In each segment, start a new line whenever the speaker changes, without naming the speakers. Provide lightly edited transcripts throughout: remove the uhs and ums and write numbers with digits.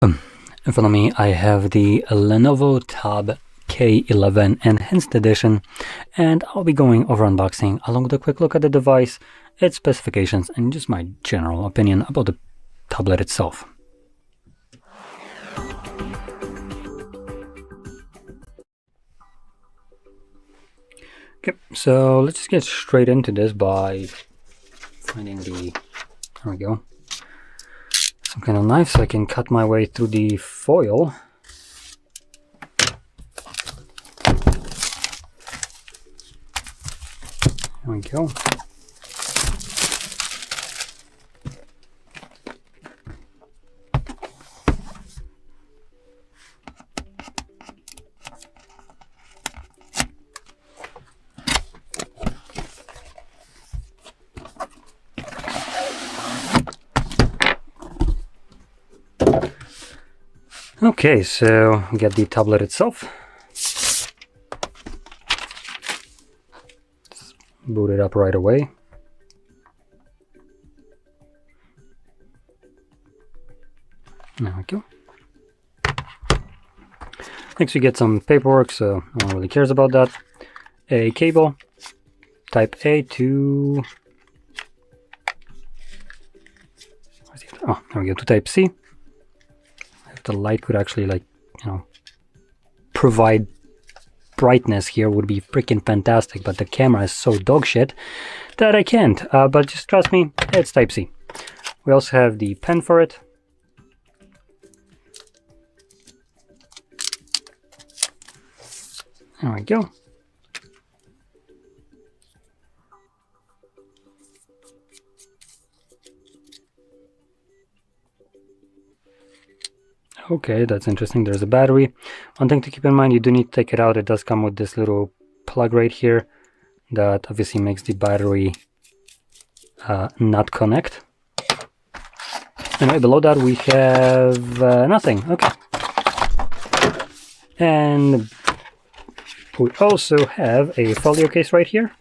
In front of me I have the Lenovo Tab K11 Enhanced Edition, and I'll be going over unboxing along with a quick look at the device, its specifications, and just my general opinion about the tablet itself. Okay, so let's just get straight into this by finding the, there we go, some kind of knife so I can cut my way through the foil. There we go. Okay, so we get the tablet itself. Just boot it up right away. There we go. Next we get some paperwork, so no one really cares about that. A cable, type A to, oh, there we go, to type C. The light could actually, like, you know, provide brightness here would be freaking fantastic, but the camera is so dog shit that I can't, but just trust me, it's type C. We also have the pen for it. There we go. Okay, that's interesting. There's a battery. One thing to keep in mind, you do need to take it out. It does come with this little plug right here that obviously makes the battery not connect. Anyway, below that we have nothing. Okay. And we also have a folio case right here.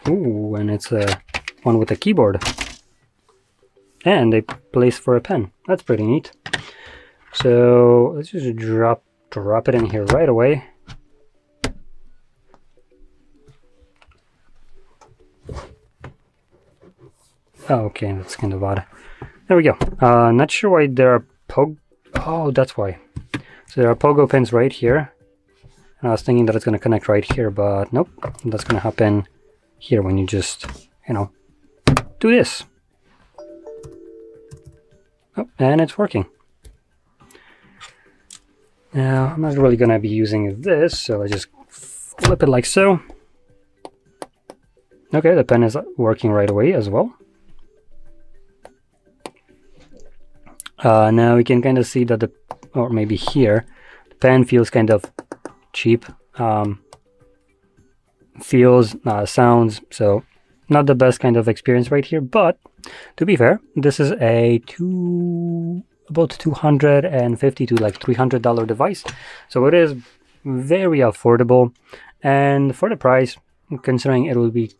Ooh, and it's one with a keyboard and a place for a pen. That's pretty neat. So let's just drop it in here right away. Oh, okay, that's kind of odd. There we go. Not sure why there are oh, that's why. So there are pogo pins right here. And I was thinking that it's going to connect right here, but nope, that's going to happen here when you just, you know, do this. Oh, and it's working. Now, I'm not really going to be using this, so I just flip it like so. Okay, the pen is working right away as well. Now we can kind of see that the, or maybe here, the pen feels kind of cheap. Feels, sounds, so not the best kind of experience right here, but to be fair, this is a about $250 to like $300 device, so it is very affordable. And for the price, considering it will be,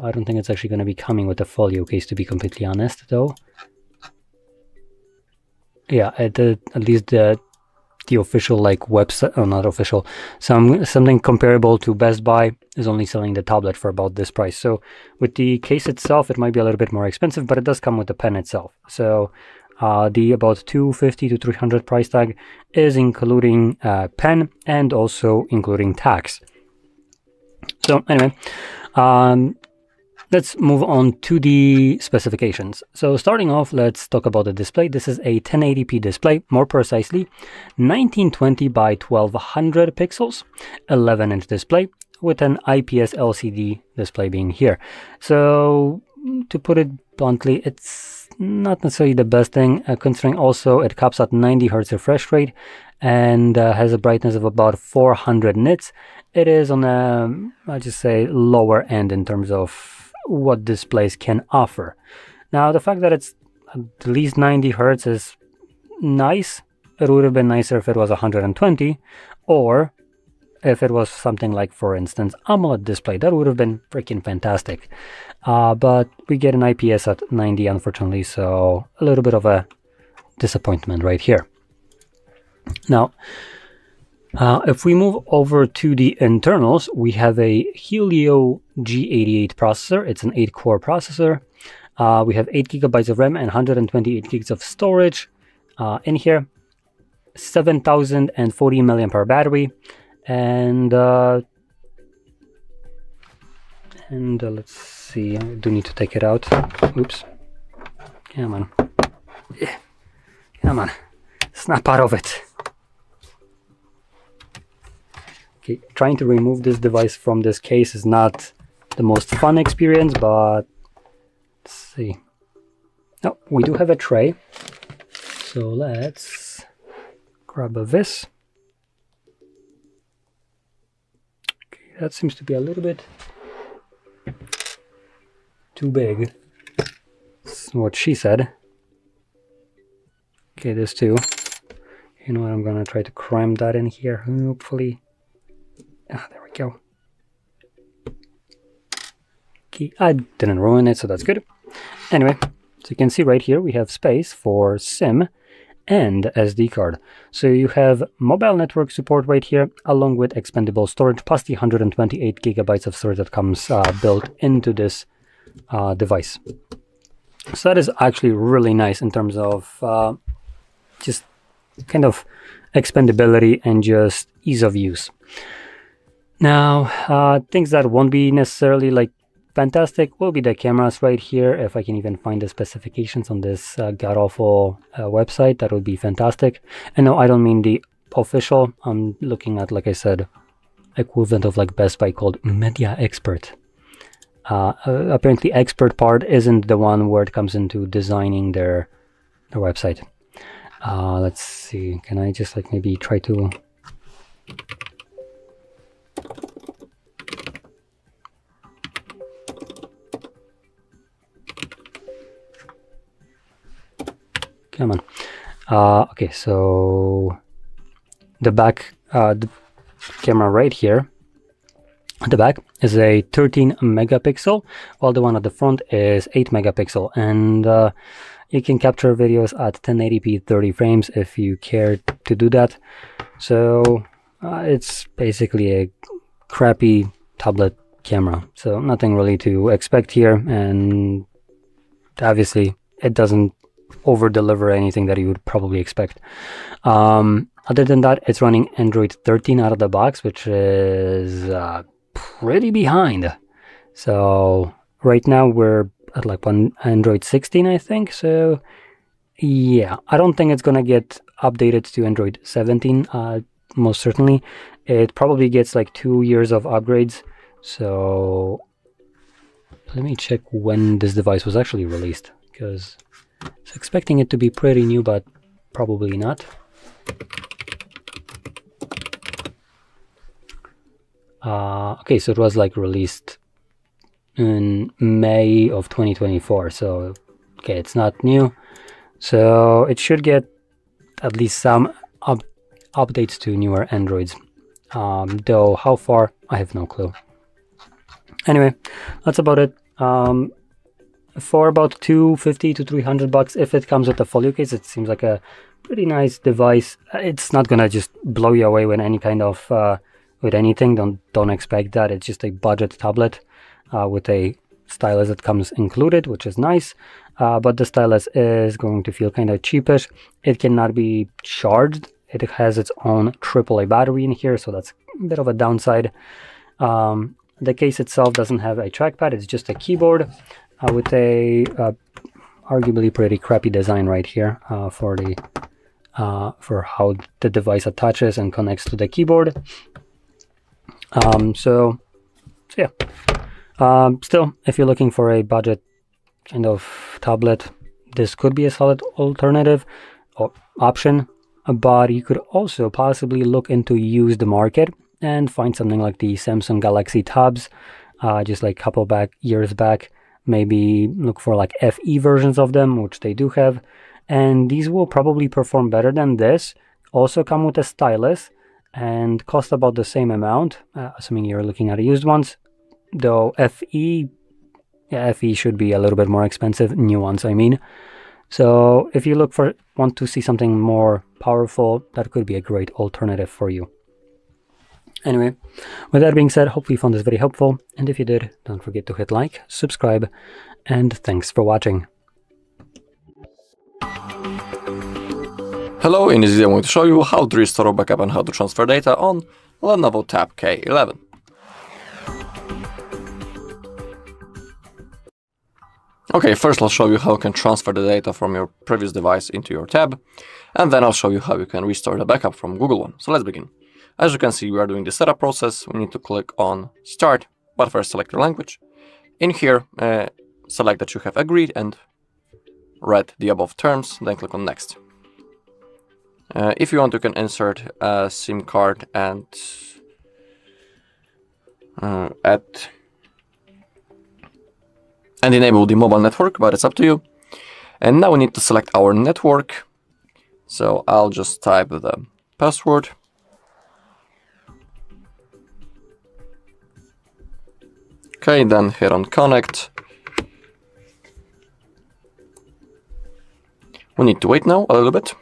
I don't think it's actually going to be coming with a folio case, to be completely honest, though. Yeah, at least the official, like, website, or not official, something comparable to Best Buy is only selling the tablet for about this price. So with the case itself, it might be a little bit more expensive, but it does come with the pen itself. So the about $250 to $300 price tag is including pen and also including tax. So anyway, let's move on to the specifications. So starting off, let's talk about the display. This is a 1080p display, more precisely 1920 by 1200 pixels, 11-inch display with an IPS LCD display being here. So to put it bluntly, it's not necessarily the best thing, considering also it caps at 90 Hz refresh rate and has a brightness of about 400 nits. It is on a, I'll just say, lower end in terms of what displays can offer. Now, the fact that it's at least 90 Hz is nice. It would have been nicer if it was 120 or if it was something like, for instance, AMOLED display. That would have been freaking fantastic. But we get an IPS at 90, unfortunately, so a little bit of a disappointment right here. Now, if we move over to the internals, we have a Helio G88 processor. It's an 8-core processor. We have 8 GB of RAM and 128 gigs of storage in here. 7,040 mAh battery, and let's see. I do need to take it out. Oops! Come on, come on, snap out of it. Okay, trying to remove this device from this case is not the most fun experience, but let's see. Oh, we do have a tray, so let's grab this. Okay, that seems to be a little bit too big. That's what she said. Okay, this too. You know what, I'm gonna try to cram that in here, hopefully. There we go. Okay, I didn't ruin it, so that's good. Anyway, so you can see right here we have space for SIM and SD card. So you have mobile network support right here, along with expandable storage, plus the 128 GB of storage that comes built into this device. So that is actually really nice in terms of just kind of expandability and just ease of use. Now, things that won't be necessarily like fantastic will be the cameras right here. If I can even find the specifications on this god-awful website, that would be fantastic. And no, I don't mean the official. I'm looking at, like I said, equivalent of like Best Buy called Media Expert. Apparently, expert part isn't the one where it comes into designing their website. Let's see. Can I just like maybe try to... Come on. Okay, so the back, the camera right here at the back is a 13 megapixel, while the one at the front is 8 megapixel, and you can capture videos at 1080p 30 frames if you care to do that. So it's basically a crappy tablet camera, so nothing really to expect here, and obviously it doesn't over deliver anything that you would probably expect. Other than that, it's running Android 13 out of the box, which is pretty behind. So right now we're at like Android 16, I think. So yeah, I don't think it's gonna get updated to Android 17. Most certainly, it probably gets like 2 years of upgrades. So let me check when this device was actually released, because I was expecting it to be pretty new, but probably not. Okay, so it was like released in May of 2024. So, okay, it's not new. So it should get at least some updates to newer Androids. Though how far, I have no clue. Anyway, that's about it. For about $250 to $300, if it comes with a folio case, it seems like a pretty nice device. It's not gonna just blow you away with any kind of with anything. Don't expect that. It's just a budget tablet with a stylus that comes included, which is nice. But the stylus is going to feel kind of cheapish. It cannot be charged. It has its own AAA battery in here, so that's a bit of a downside. The case itself doesn't have a trackpad. It's just a keyboard. With a arguably pretty crappy design right here for how the device attaches and connects to the keyboard. So yeah. Still, if you're looking for a budget kind of tablet, this could be a solid alternative or option. But you could also possibly look into used market and find something like the Samsung Galaxy Tabs, just like a couple years back. Maybe look for like FE versions of them, which they do have, and these will probably perform better than this. Also come with a stylus, and cost about the same amount, assuming you're looking at used ones, though FE should be a little bit more expensive, new ones I mean. So if you want to see something more powerful, that could be a great alternative for you. Anyway, with that being said, hopefully you found this very helpful, and if you did, don't forget to hit like, subscribe, and thanks for watching.
Hello, in this video I'm going to show you how to restore a backup and how to transfer data on Lenovo Tab K11. Okay, first I'll show you how you can transfer the data from your previous device into your tab, and then I'll show you how you can restore the backup from Google One. So let's begin. As you can see, we are doing the setup process. We need to click on Start, but first select your language. In here, select that you have agreed and read the above terms, then click on Next. If you want, you can insert a SIM card and enable the mobile network, but it's up to you. And now we need to select our network. So I'll just type the password. Okay, then hit on Connect. We need to wait now a little bit.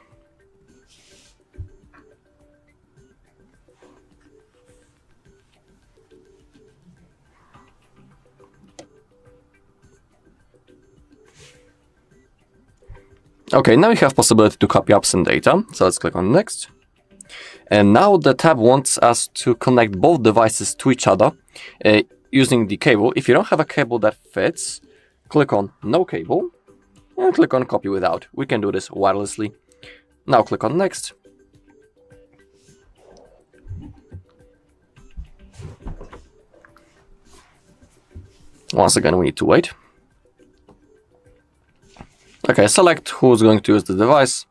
Okay, now we have possibility to copy apps and data, so let's click on Next. And now the tab wants us to connect both devices to each other using the cable. If you don't have a cable that fits, click on No Cable and click on Copy Without. We can do this wirelessly. Now click on Next. Once again, we need to wait. Okay, select who's going to use the device.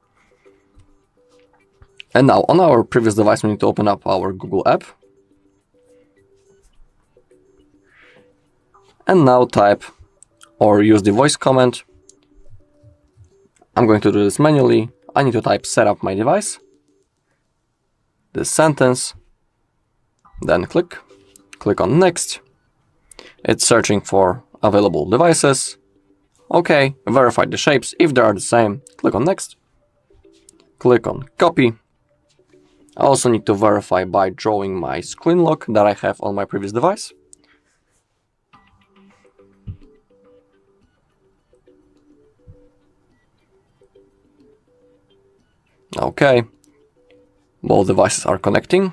And now on our previous device, we need to open up our Google app. And now type or use the voice command. I'm going to do this manually. I need to type set up my device, this sentence, then click on Next. It's searching for available devices. Okay, verify the shapes. If they are the same, click on Next. Click on Copy. I also need to verify by drawing my screen lock that I have on my previous device. Okay, both devices are connecting.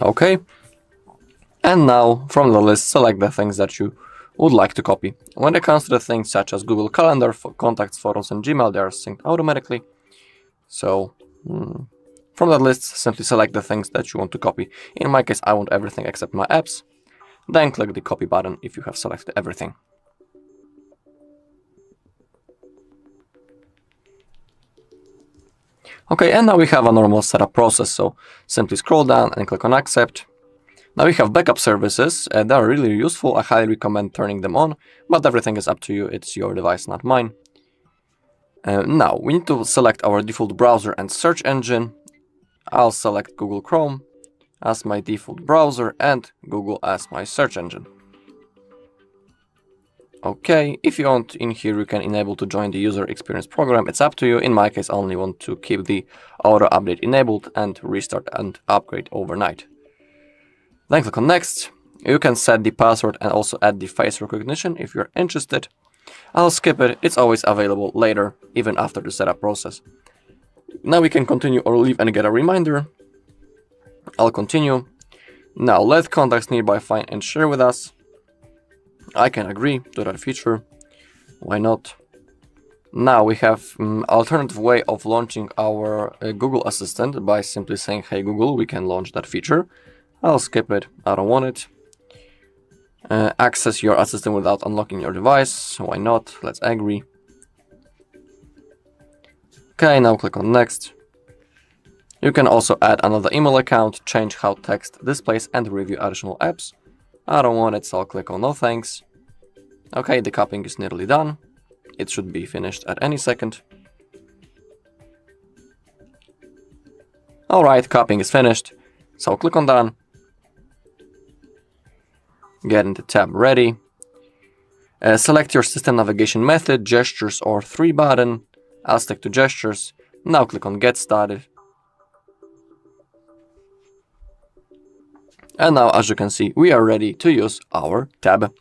Okay, and now from the list select the things that you would like to copy. When it comes to the things such as Google Calendar, contacts, photos, and Gmail, they are synced automatically. So from that list, simply select the things that you want to copy. In my case, I want everything except my apps. Then click the copy button if you have selected everything. Okay, and now we have a normal setup process, so simply scroll down and click on Accept. Now we have backup services, and they are really useful. I highly recommend turning them on, but everything is up to you. It's your device, not mine. Now we need to select our default browser and search engine. I'll select Google Chrome as my default browser and Google as my search engine. Okay, if you want in here, you can enable to join the user experience program. It's up to you. In my case, I only want to keep the auto update enabled and restart and upgrade overnight. Then click on Next. You can set the password and also add the face recognition if you're interested. I'll skip it, it's always available later, even after the setup process. Now we can continue or leave and get a reminder. I'll continue. Now let contacts nearby find and share with us. I can agree to that feature. Why not? Now we have alternative way of launching our Google Assistant by simply saying, hey Google, we can launch that feature. I'll skip it, I don't want it. Access your assistant without unlocking your device. Why not? Let's agree. Okay, now click on next. You can also add another email account, change how text displays and review additional apps. I don't want it, so I'll click on no thanks. Okay, the copying is nearly done. It should be finished at any second. Alright, copying is finished. So click on done. Get into tab ready. Select your system navigation method, gestures or 3 button. I'll stick to gestures. Now click on get started. And now, as you can see, we are ready to use our tab.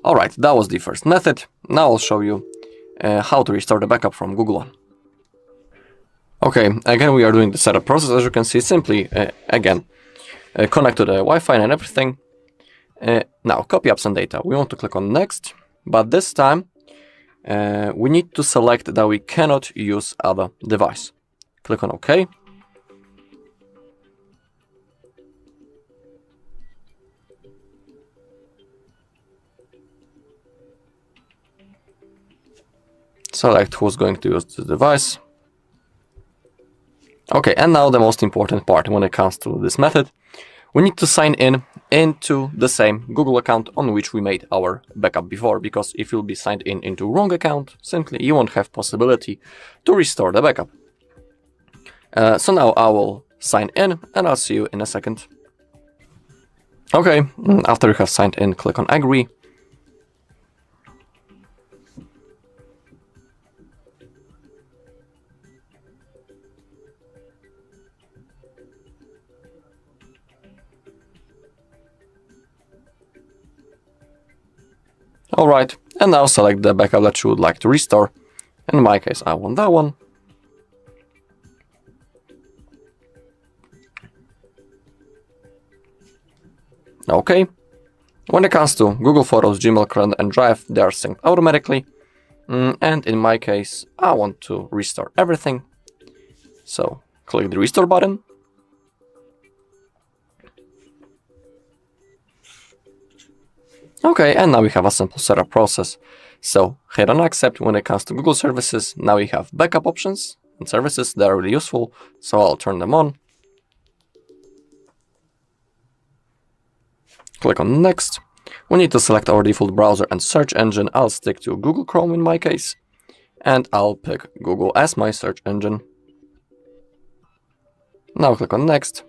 Alright, that was the first method. Now I'll show you how to restore the backup from Google One. Okay, again we are doing the setup process. As you can see, simply connect to the Wi-Fi and everything. Now copy apps and data. We want to click on next, but this time we need to select that we cannot use other device. Click on OK. Select who's going to use the device. Okay, and now the most important part when it comes to this method. We need to sign in into the same Google account on which we made our backup before, because if you'll be signed in into wrong account, simply you won't have possibility to restore the backup. So now I will sign in and I'll see you in a second. Okay, after you have signed in, click on agree. Alright, and now select the backup that you would like to restore. In my case, I want that one. Okay. When it comes to Google Photos, Gmail, Calendar, and Drive, they are synced automatically. And in my case, I want to restore everything. So, click the restore button. Okay, and now we have a simple setup process. So hit on accept when it comes to Google services. Now we have backup options and services that are really useful, so I'll turn them on. Click on next. We need to select our default browser and search engine. I'll stick to Google Chrome in my case, and I'll pick Google as my search engine. Now click on next.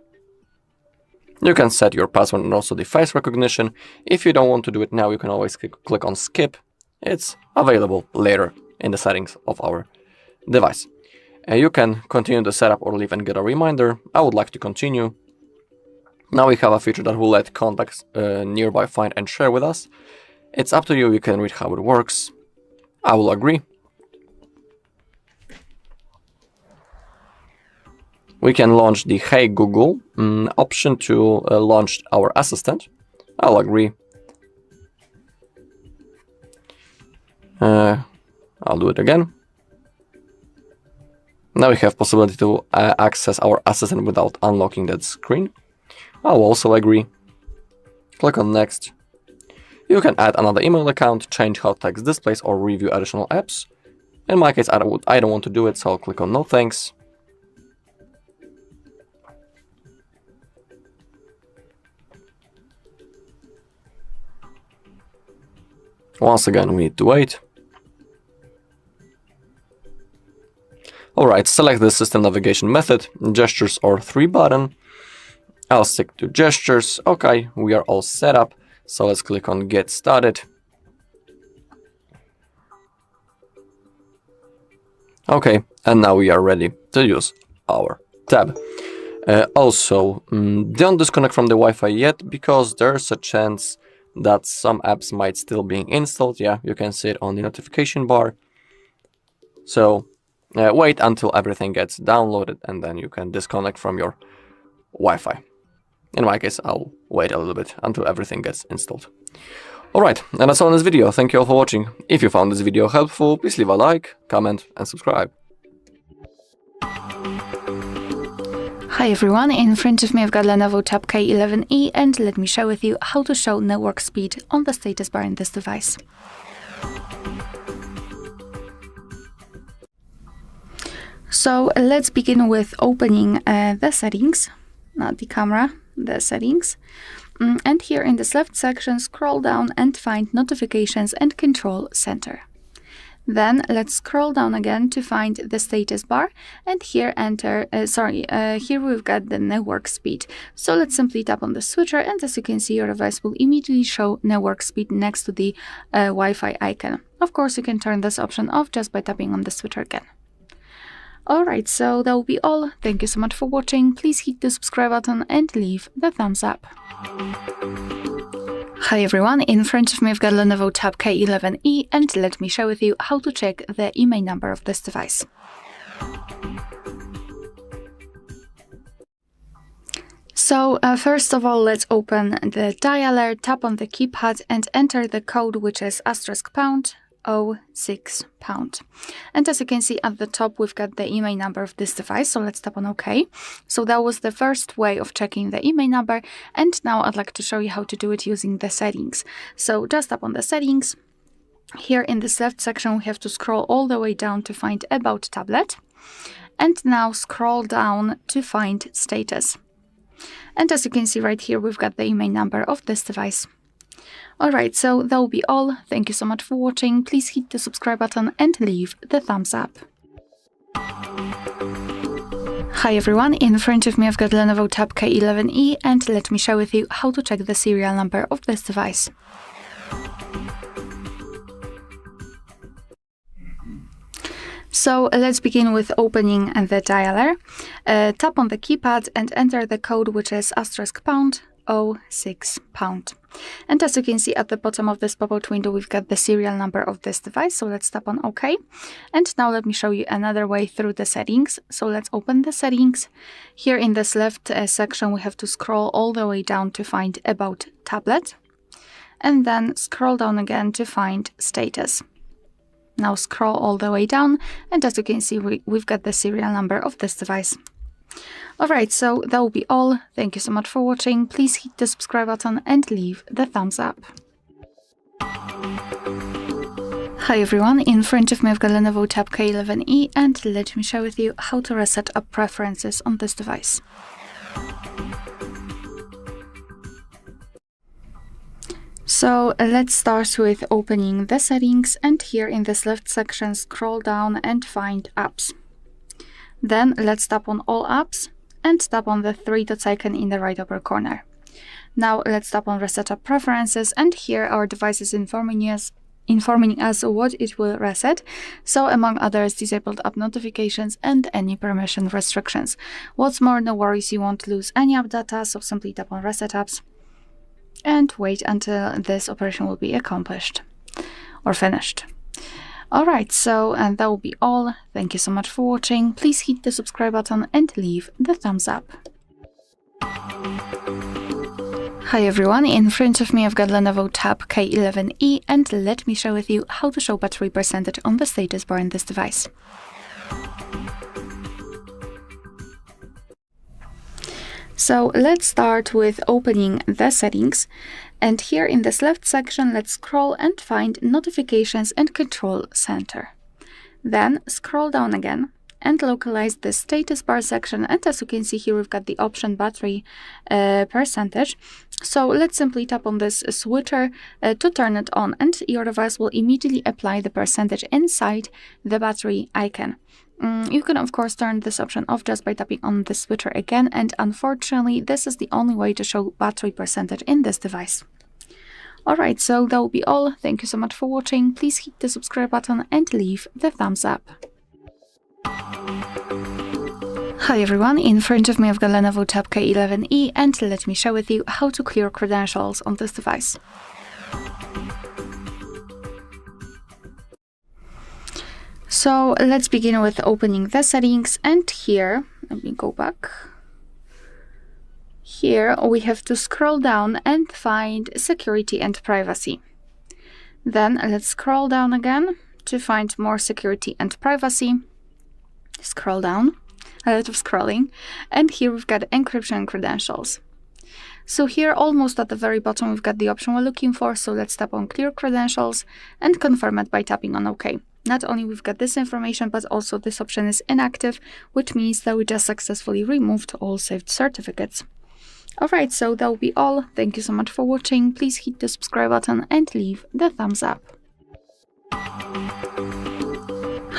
You can set your password and also the face recognition. If you don't want to do it now, you can always click on skip. It's available later in the settings of our device. You can continue the setup or leave and get a reminder. I would like to continue. Now we have a feature that will let contacts nearby find and share with us. It's up to you, you can read how it works. I will agree. We can launch the Hey Google option to launch our assistant. I'll agree. I'll do it again. Now we have possibility to access our assistant without unlocking that screen. I'll also agree. Click on next. You can add another email account, change how text displays, or review additional apps. In my case, I don't want to do it, so I'll click on no thanks. Once again, we need to wait. Alright, select the system navigation method, gestures or 3 button. I'll stick to gestures. Okay, we are all set up. So let's click on get started. Okay, and now we are ready to use our tab. Also, don't disconnect from the Wi-Fi yet, because there's a chance that some apps might still be installed. Yeah, you can see it on the notification bar. So wait until everything gets downloaded and then you can disconnect from your Wi-Fi. In my case, I'll wait a little bit until everything gets installed. Alright, and that's all in this video. Thank you all for watching. If you found this video helpful, please leave a like, comment and subscribe.
Hi everyone, in front of me I've got Lenovo Tab K11E, and let me share with you how to show network speed on the status bar in this device. So let's begin with opening the settings, not the camera, the settings. And here in this left section, scroll down and find Notifications and Control Center. Then let's scroll down again to find the status bar, and here here we've got the network speed. So let's simply tap on the switcher, and as you can see, your device will immediately show network speed next to the Wi-Fi icon. Of course, you can turn this option off just by tapping on the switcher again. Alright, so that will be all. Thank you so much for watching. Please hit the subscribe button and leave the thumbs up. Hi everyone, in front of me I've got Lenovo Tab K11E, and let me share with you how to check the IMEI number of this device. So first of all, let's open the dialer, tap on the keypad and enter the code, which is *#06#. And as you can see at the top, we've got the IMEI number of this device, so let's tap on OK. So that was the first way of checking the IMEI number, and now I'd like to show you how to do it using the settings. So just tap on the settings. Here in this left section, we have to scroll all the way down to find About Tablet, and now scroll down to find Status. And as you can see right here, we've got the IMEI number of this device. Alright, so that will be all. Thank you so much for watching. Please hit the subscribe button and leave the thumbs up. Hi everyone, in front of me I've got Lenovo Tab K11E, and let me share with you how to check the serial number of this device. So let's begin with opening the dialer. Tap on the keypad and enter the code, which is *#06#. And as you can see at the bottom of this pop-out window, we've got the serial number of this device. So let's tap on OK. And now let me show you another way through the settings. So let's open the settings. Here in this left section, we have to scroll all the way down to find About Tablet, and then scroll down again to find Status. Now scroll all the way down, and as you can see, we've got the serial number of this device. Alright, so that will be all. Thank you so much for watching. Please hit the subscribe button and leave the thumbs up. Hi everyone, in front of me I've got Lenovo Tab K11E, and let me share with you how to reset app preferences on this device. So let's start with opening the settings, and here in this left section, scroll down and find Apps. Then let's tap on All Apps and tap on the three dots icon in the right upper corner. Now let's tap on Reset App Preferences, and here our device is informing us what it will reset. So among others, disabled app notifications and any permission restrictions. What's more, no worries, you won't lose any app data, so simply tap on Reset Apps and wait until this operation will be accomplished or finished. Alright, so that will be all. Thank you so much for watching. Please hit the subscribe button and leave the thumbs up. Hi everyone, in front of me I've got Lenovo Tab K11E, and let me share with you how to show battery percentage on the status bar in this device. So let's start with opening the settings, and here in this left section, let's scroll and find Notifications and Control Center. Then scroll down again and localize the status bar section, and as you can see here, we've got the option battery percentage. So let's simply tap on this switcher to turn it on, and your device will immediately apply the percentage inside the battery icon. You can of course turn this option off just by tapping on the switcher again, and unfortunately this is the only way to show battery percentage in this device. Alright, so that will be all. Thank you so much for watching. Please hit the subscribe button and leave the thumbs up. Hi everyone, in front of me I've got Lenovo Tab K11E and let me share with you how to clear credentials on this device. So let's begin with opening the settings, and here, let me go back. Here we have to scroll down and find security and privacy. Then let's scroll down again to find more security and privacy. Scroll down, a lot of scrolling, and here we've got encryption and credentials. So here, almost at the very bottom, we've got the option we're looking for, so let's tap on Clear Credentials and confirm it by tapping on OK. Not only we've got this information, but also this option is inactive, which means that we just successfully removed all saved certificates. Alright, so that will be all. Thank you so much for watching. Please hit the subscribe button and leave the thumbs up.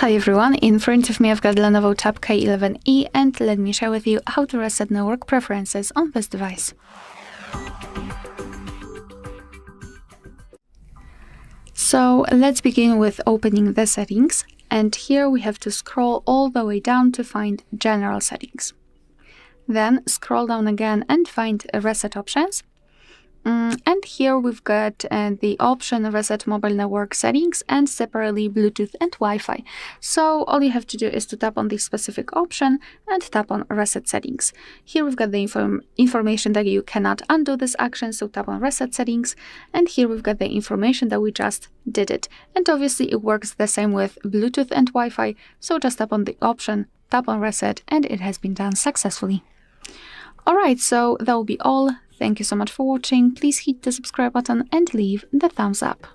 Hi everyone, in front of me I've got Lenovo Tab K11E and let me share with you how to reset network preferences on this device. So let's begin with opening the settings, and here we have to scroll all the way down to find General Settings. Then scroll down again and find Reset Options. And here we've got the option Reset Mobile Network Settings and separately Bluetooth and Wi-Fi. So all you have to do is to tap on this specific option and tap on Reset Settings. Here we've got the information that you cannot undo this action, so tap on Reset Settings. And here we've got the information that we just did it. And obviously it works the same with Bluetooth and Wi-Fi, so just tap on the option, tap on Reset, and it has been done successfully. Alright, so that will be all. Thank you so much for watching. Please hit the subscribe button and leave the thumbs up.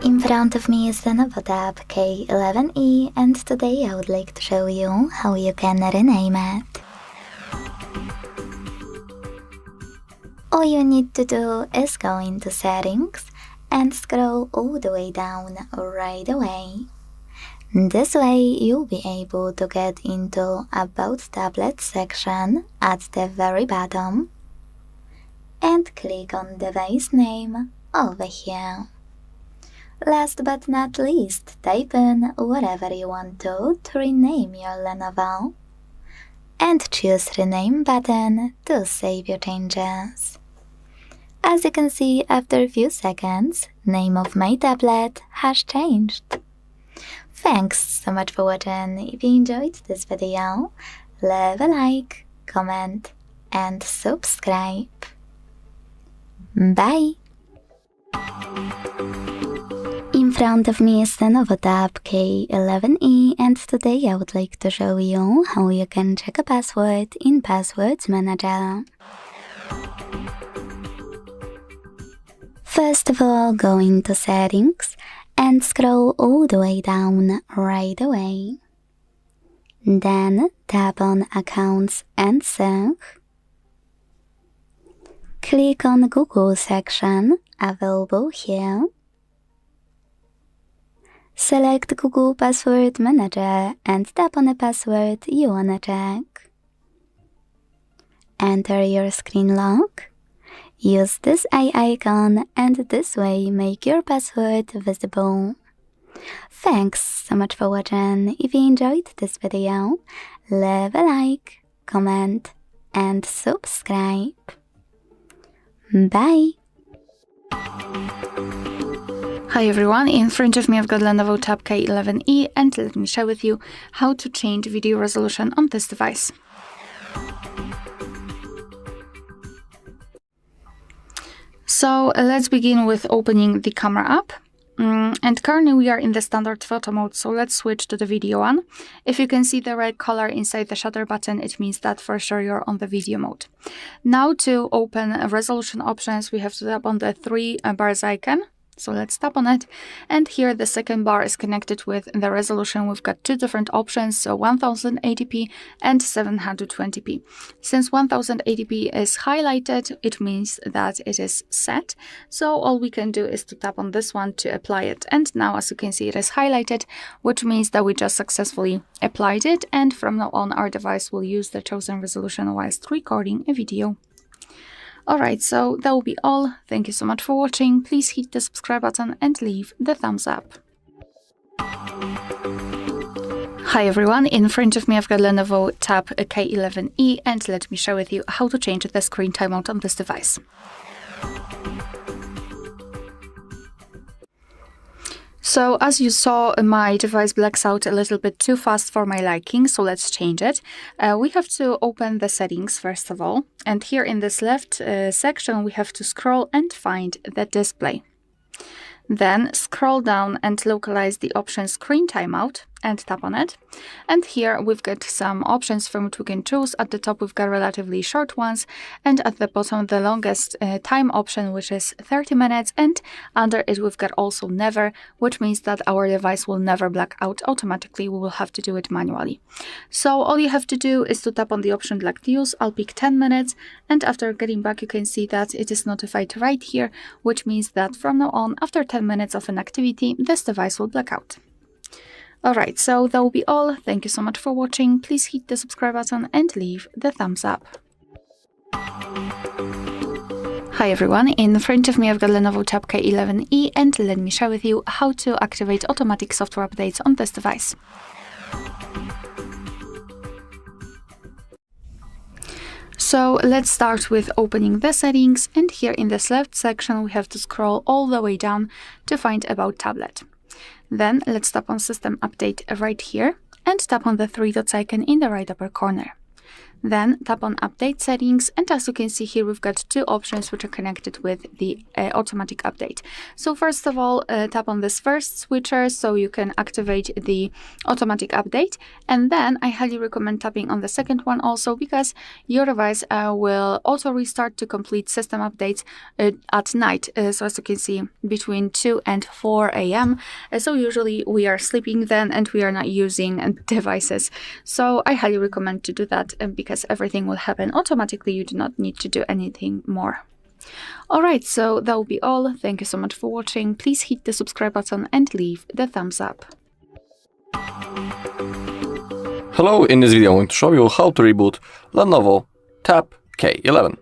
In front of me is the Lenovo Tab K11E, and today I would like to show you how you can rename it. All you need to do is go into Settings and scroll all the way down right away. This way you'll be able to get into About Tablet section at the very bottom and click on device name over here. Last but not least, type in whatever you want to rename your Lenovo and choose Rename button to save your changes. As you can see, after a few seconds, name of my tablet has changed. Thanks so much for watching. If you enjoyed this video, leave a like, comment and subscribe. Bye! In front of me is the Lenovo Tab K11E, and today I would like to show you how you can check a password in Passwords Manager. First of all, go into Settings and scroll all the way down right away. Then tap on Accounts and Sync. Click on Google section available here. Select Google Password Manager and tap on the password you wanna check. Enter your screen lock. Use this eye icon and this way make your password visible. Thanks so much for watching. If you enjoyed this video, leave a like, comment and subscribe. Bye!
Hi everyone, in front of me I've got Lenovo Tab K11E and let me share with you how to change video resolution on this device. So let's begin with opening the camera app. And currently we are in the standard photo mode, so let's switch to the video one. If you can see the red color inside the shutter button, it means that for sure you're on the video mode. Now to open resolution options, we have to tap on the three bars icon. So let's tap on it, and here the second bar is connected with the resolution. We've got two different options, so 1080p and 720p. Since 1080p is highlighted, it means that it is set. So all we can do is to tap on this one to apply it. And now, as you can see, it is highlighted, which means that we just successfully applied it. And from now on, our device will use the chosen resolution whilst recording a video. Alright, so that will be all. Thank you so much for watching. Please hit the subscribe button and leave the thumbs up. Hi everyone, in front of me I've got Lenovo Tab K11E and let me share with you how to change the screen timeout on this device. So as you saw, my device blacks out a little bit too fast for my liking, so let's change it. We have to open the settings first of all, and here in this left section we have to scroll and find the display. Then scroll down and localize the option Screen Timeout and tap on it. And here we've got some options from which we can choose. At the top we've got relatively short ones, and at the bottom the longest time option, which is 30 minutes, and under it we've got also never, which means that our device will never black out automatically. We will have to do it manually. So all you have to do is to tap on the option Black Use. I'll pick 10 minutes, and after getting back you can see that it is notified right here, which means that from now on, after 10 minutes of an activity, this device will black out. Alright, so that will be all. Thank you so much for watching. Please hit the subscribe button and leave the thumbs up. Hi everyone, in front of me I've got Lenovo Tab K11E and let me share with you how to activate automatic software updates on this device. So let's start with opening the settings, and here in this left section we have to scroll all the way down to find About Tablet. Then let's tap on System Update right here and tap on the three dots icon in the right upper corner. Then tap on Update Settings, and as you can see here we've got two options which are connected with the automatic update. So first of all, tap on this first switcher so you can activate the automatic update, and then I highly recommend tapping on the second one also, because your device will auto restart to complete system updates at night. So as you can see, between 2 and 4 a.m. So usually we are sleeping then and we are not using devices. So I highly recommend to do that because everything will happen automatically. You do not need to do anything more. Alright, so that will be all. Thank you so much for watching. Please hit the subscribe button and leave the thumbs up.
Hello, in this video I'm going to show you how to reboot Lenovo Tab K11.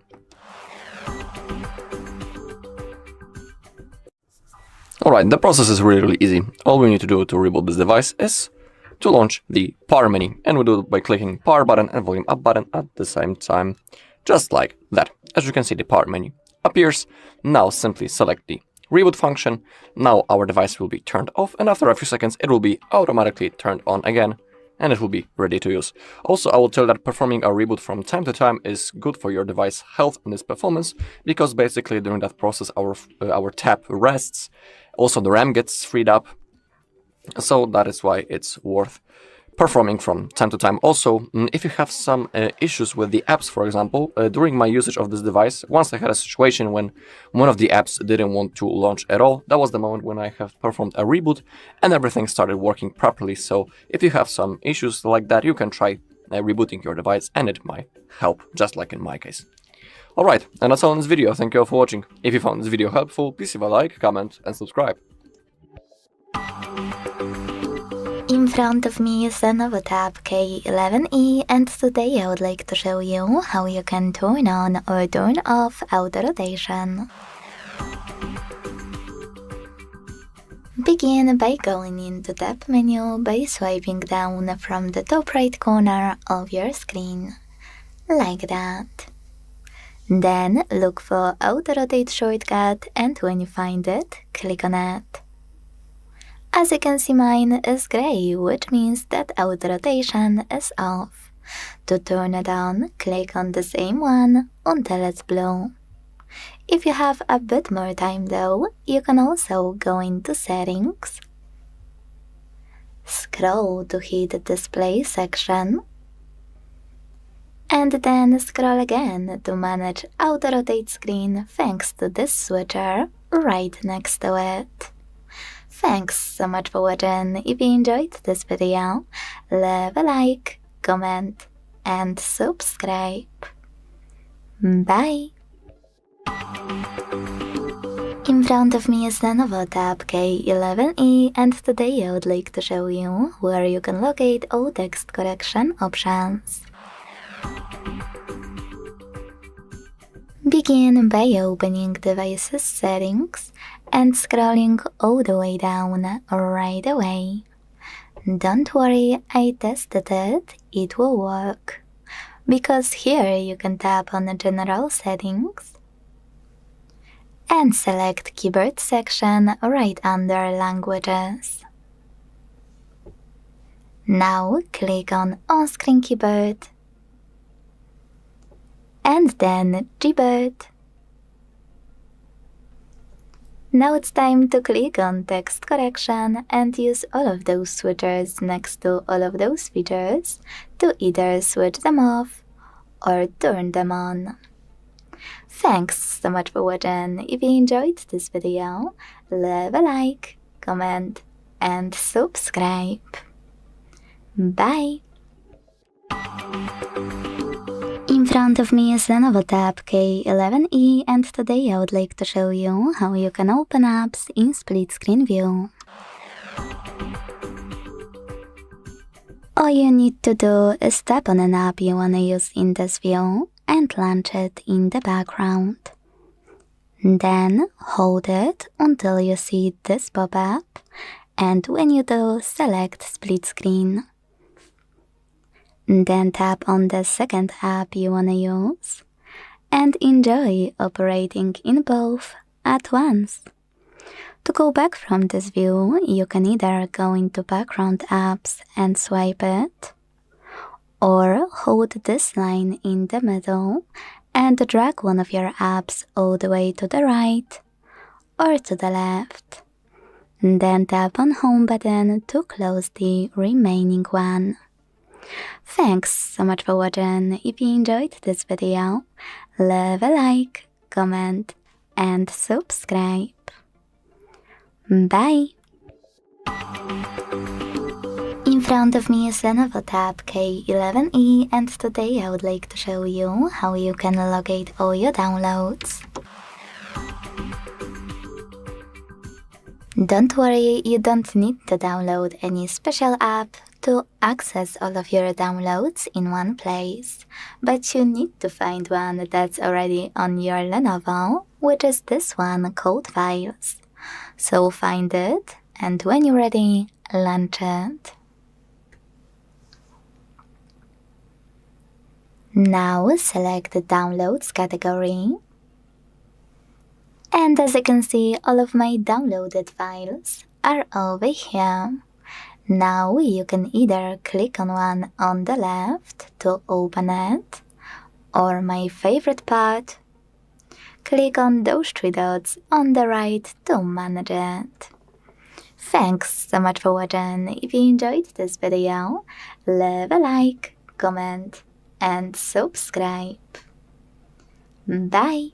Alright, the process is really easy. All we need to do to reboot this device is to launch the power menu, and we do it by clicking power button and volume up button at the same time, just like that. As you can see, the power menu appears. Now simply select the reboot function. Now our device will be turned off, and after a few seconds it will be automatically turned on again, and it will be ready to use. Also, I will tell that performing a reboot from time to time is good for your device health and its performance, because basically during that process our tab rests. Also the RAM gets freed up. So that is why it's worth performing from time to time. Also, if you have some issues with the apps, for example, during my usage of this device, once I had a situation when one of the apps didn't want to launch at all. That was the moment when I have performed a reboot and everything started working properly. So if you have some issues like that, you can try rebooting your device and it might help, just like in my case. Alright, and that's all in this video. Thank you all for watching. If you found this video helpful, please leave a like, comment and subscribe.
In front of me is Lenovo Tab K11E, and today I would like to show you how you can turn on or turn off auto rotation. Begin by going into Tab menu by swiping down from the top right corner of your screen, like that. Then look for Auto Rotate shortcut, and when you find it, click on it. As you can see, mine is grey, which means that auto rotation is off. To turn it on, click on the same one until it's blue. If you have a bit more time though, you can also go into Settings, scroll to hit the Display section, and then scroll again to manage Auto Rotate screen thanks to this switcher right next to it. Thanks so much for watching. If you enjoyed this video, leave a like, comment and subscribe. Bye! In front of me is Lenovo Tab K11E, and today I would like to show you where you can locate all text correction options. Begin by opening Devices Settings and scrolling all the way down right away. Don't worry, I tested it, it will work. Because here you can tap on the General Settings and select Keyboard section right under Languages. Now click on On-Screen Keyboard and then Gboard. Now it's time to click on Text Correction and use all of those switchers next to all of those features to either switch them off or turn them on. Thanks so much for watching. If you enjoyed this video, leave a like, comment and subscribe. Bye! In front of me is Lenovo Tab K11E and today I would like to show you how you can open apps in split screen view. All you need to do is tap on an app you wanna use in this view and launch it in the background. Then hold it until you see this pop-up, and when you do, select split screen. Then tap on the second app you wanna use and enjoy operating in both at once. To go back from this view, you can either go into background apps and swipe it, or hold this line in the middle and drag one of your apps all the way to the right or to the left. Then tap on Home button to close the remaining one. Thanks so much for watching. If you enjoyed this video, leave a like, comment and subscribe. Bye! In front of me is Lenovo Tab K11E and today I would like to show you how you can locate all your downloads. Don't worry, you don't need to download any special app to access all of your downloads in one place, but you need to find one that's already on your Lenovo, which is this one called Files. So find it, and when you're ready, launch it. Now select the Downloads category. And as you can see, all of my downloaded files are over here. Now you can either click on one on the left to open it, or my favorite part, click on those three dots on the right to manage it. Thanks so much for watching. If you enjoyed this video, leave a like, comment and subscribe. Bye!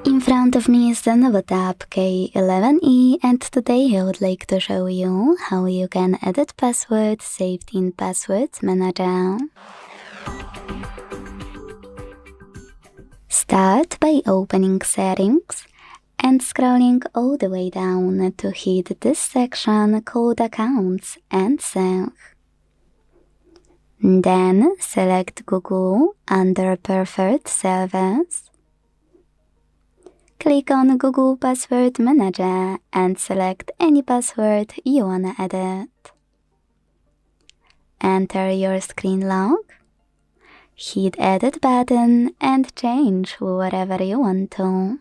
In front of me is the Lenovo Tab K11E and today I would like to show you how you can edit passwords saved in Passwords Manager. Start by opening Settings and scrolling all the way down to hit this section called Accounts and Sync. Then select Google under Preferred Service. Click on Google Password Manager and select any password you wanna edit. Enter your screen log. Hit Edit button and change whatever you want to.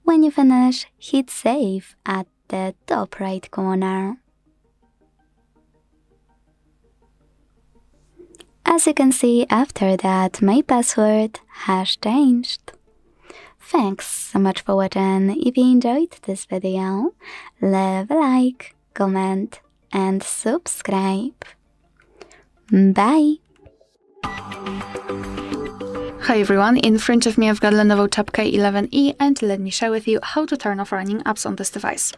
When you finish, hit Save at the top right corner. As you can see, after that, my password has changed. Thanks so much for watching. If you enjoyed this video, leave a like, comment and subscribe. Bye!
Hi everyone, in front of me I've got Lenovo Tab K11E and let me share with you how to turn off running apps on this device.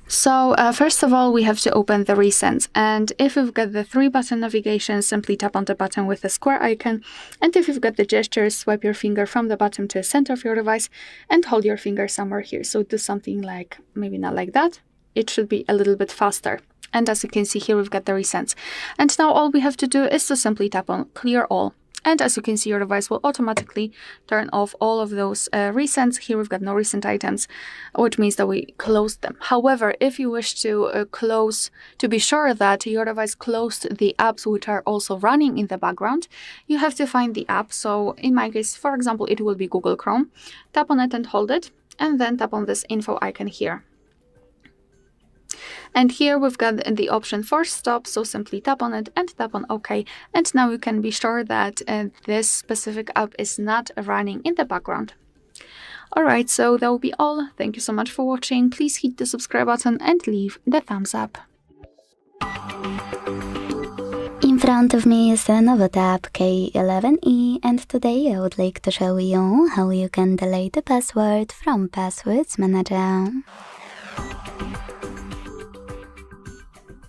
So first of all, we have to open the recents, and if you've got the 3-button navigation, simply tap on the button with the square icon, and if you've got the gestures, swipe your finger from the bottom to the center of your device and hold your finger somewhere here. So do something like, maybe not like that, it should be a little bit faster. And as you can see here, we've got the recents. And now all we have to do is to simply tap on Clear All. And as you can see, your device will automatically turn off all of those recents. Here we've got no recent items, which means that we closed them. However, if you wish to to be sure that your device closed the apps which are also running in the background, you have to find the app. So in my case, for example, it will be Google Chrome. Tap on it and hold it, and then tap on this info icon here. And here we've got the option force stop, so simply tap on it and tap on OK. And now you can be sure that this specific app is not running in the background. Alright, so that will be all. Thank you so much for watching. Please hit the subscribe button and leave the thumbs up.
In front of me is Lenovo Tab K11E, and today I would like to show you how you can delete a password from Passwords Manager.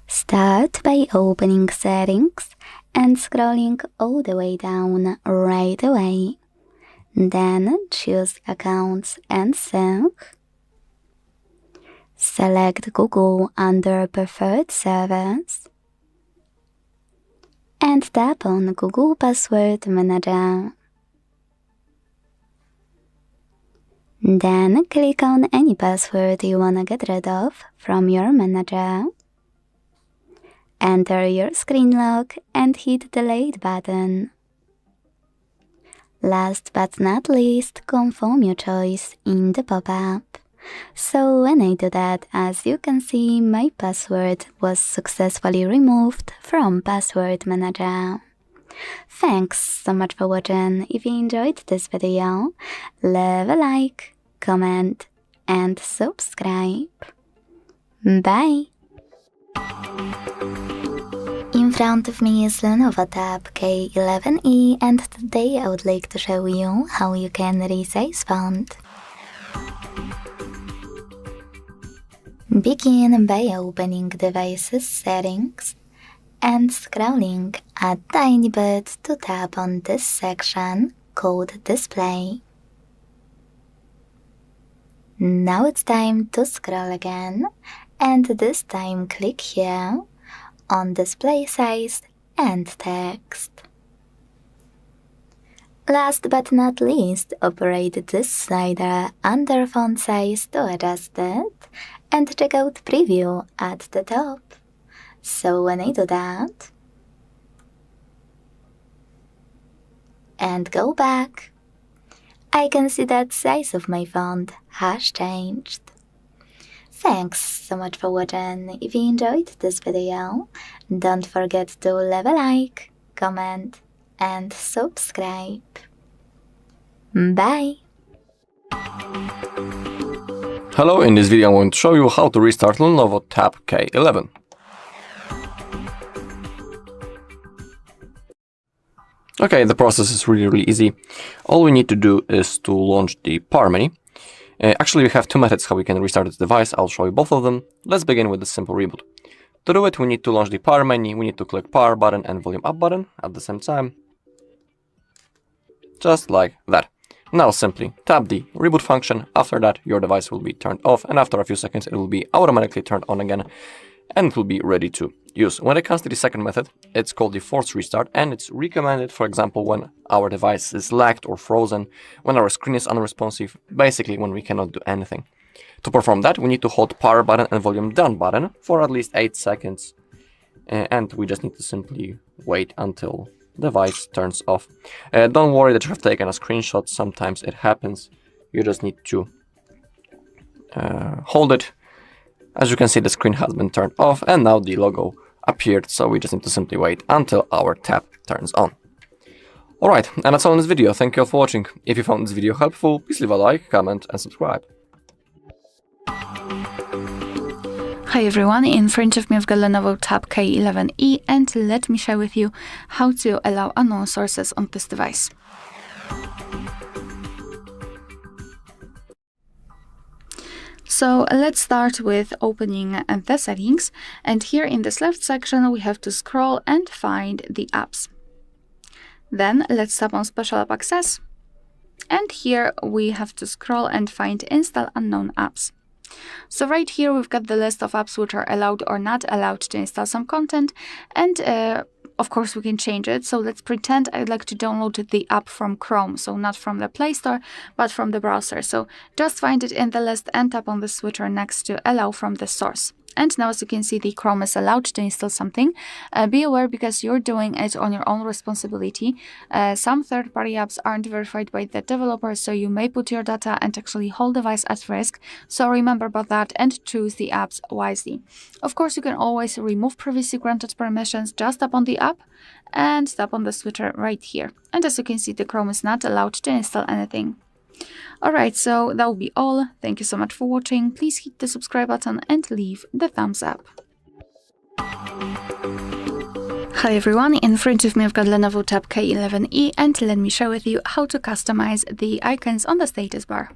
Start by opening Settings and scrolling all the way down right away. Then choose Accounts and Sync. Select Google under Preferred Servers and tap on Google Password Manager. Then click on any password you wanna get rid of from your manager. Enter your screen lock and hit the Delete button. Last but not least, confirm your choice in the pop-up. So when I do that, as you can see, my password was successfully removed from Password Manager. Thanks so much for watching. If you enjoyed this video, leave a like, comment and subscribe. Bye! In front of me is Lenovo Tab K11E, and today I would like to show you how you can resize font. Begin by opening Devices Settings and scrolling a tiny bit to tap on this section called Display. Now it's time to scroll again, and this time click here on Display Size and Text. Last but not least, operate this slider under Font Size to adjust it, and check out Preview at the top. So when I do that, and go back, I can see that size of my font has changed. Thanks so much for watching. If you enjoyed this video, don't forget to leave a like, comment and subscribe. Bye!
Hello, in this video I'm going to show you how to restart Lenovo Tab K11. Okay, the process is really easy. All we need to do is to launch the power menu. Actually, we have two methods how we can restart this device. I'll show you both of them. Let's begin with the simple reboot. To do it, we need to launch the power menu. We need to click power button and volume up button at the same time. Just like that. Now simply tap the reboot function. After that, your device will be turned off, and after a few seconds it will be automatically turned on again and it will be ready to use. When it comes to the second method, it's called the forced restart, and it's recommended, for example, when our device is lagged or frozen, when our screen is unresponsive, basically when we cannot do anything. To perform that, we need to hold power button and volume down button for at least 8 seconds, and we just need to simply wait until the device turns off. Don't worry that you have taken a screenshot, sometimes it happens. You just need to hold it. As you can see, the screen has been turned off and now the logo appeared, so we just need to simply wait until our tab turns on. Alright, and that's all in this video. Thank you all for watching. If you found this video helpful, please leave a like, comment and subscribe.
Hi everyone, in front of me I've got Lenovo Tab K11E, and let me share with you how to allow unknown sources on this device. So let's start with opening the settings, and here in this left section we have to scroll and find the apps. Then let's tap on Special App Access, and here we have to scroll and find Install Unknown Apps. So right here we've got the list of apps which are allowed or not allowed to install some content, and of course, we can change it. So let's pretend I'd like to download the app from Chrome. So not from the Play Store, but from the browser. So just find it in the list and tap on the switcher next to Allow from the source. And now, as you can see, the Chrome is allowed to install something. Be aware, because you're doing it on your own responsibility. Some third-party apps aren't verified by the developer, so you may put your data and actually whole device at risk. So remember about that and choose the apps wisely. Of course, you can always remove previously granted permissions. Just tap on the app and tap on the switcher right here. And as you can see, the Chrome is not allowed to install anything. Alright, so that will be all. Thank you so much for watching. Please hit the subscribe button and leave the thumbs up. Hi everyone, in front of me I've got Lenovo Tab K11E, and let me share with you how to customize the icons on the status bar.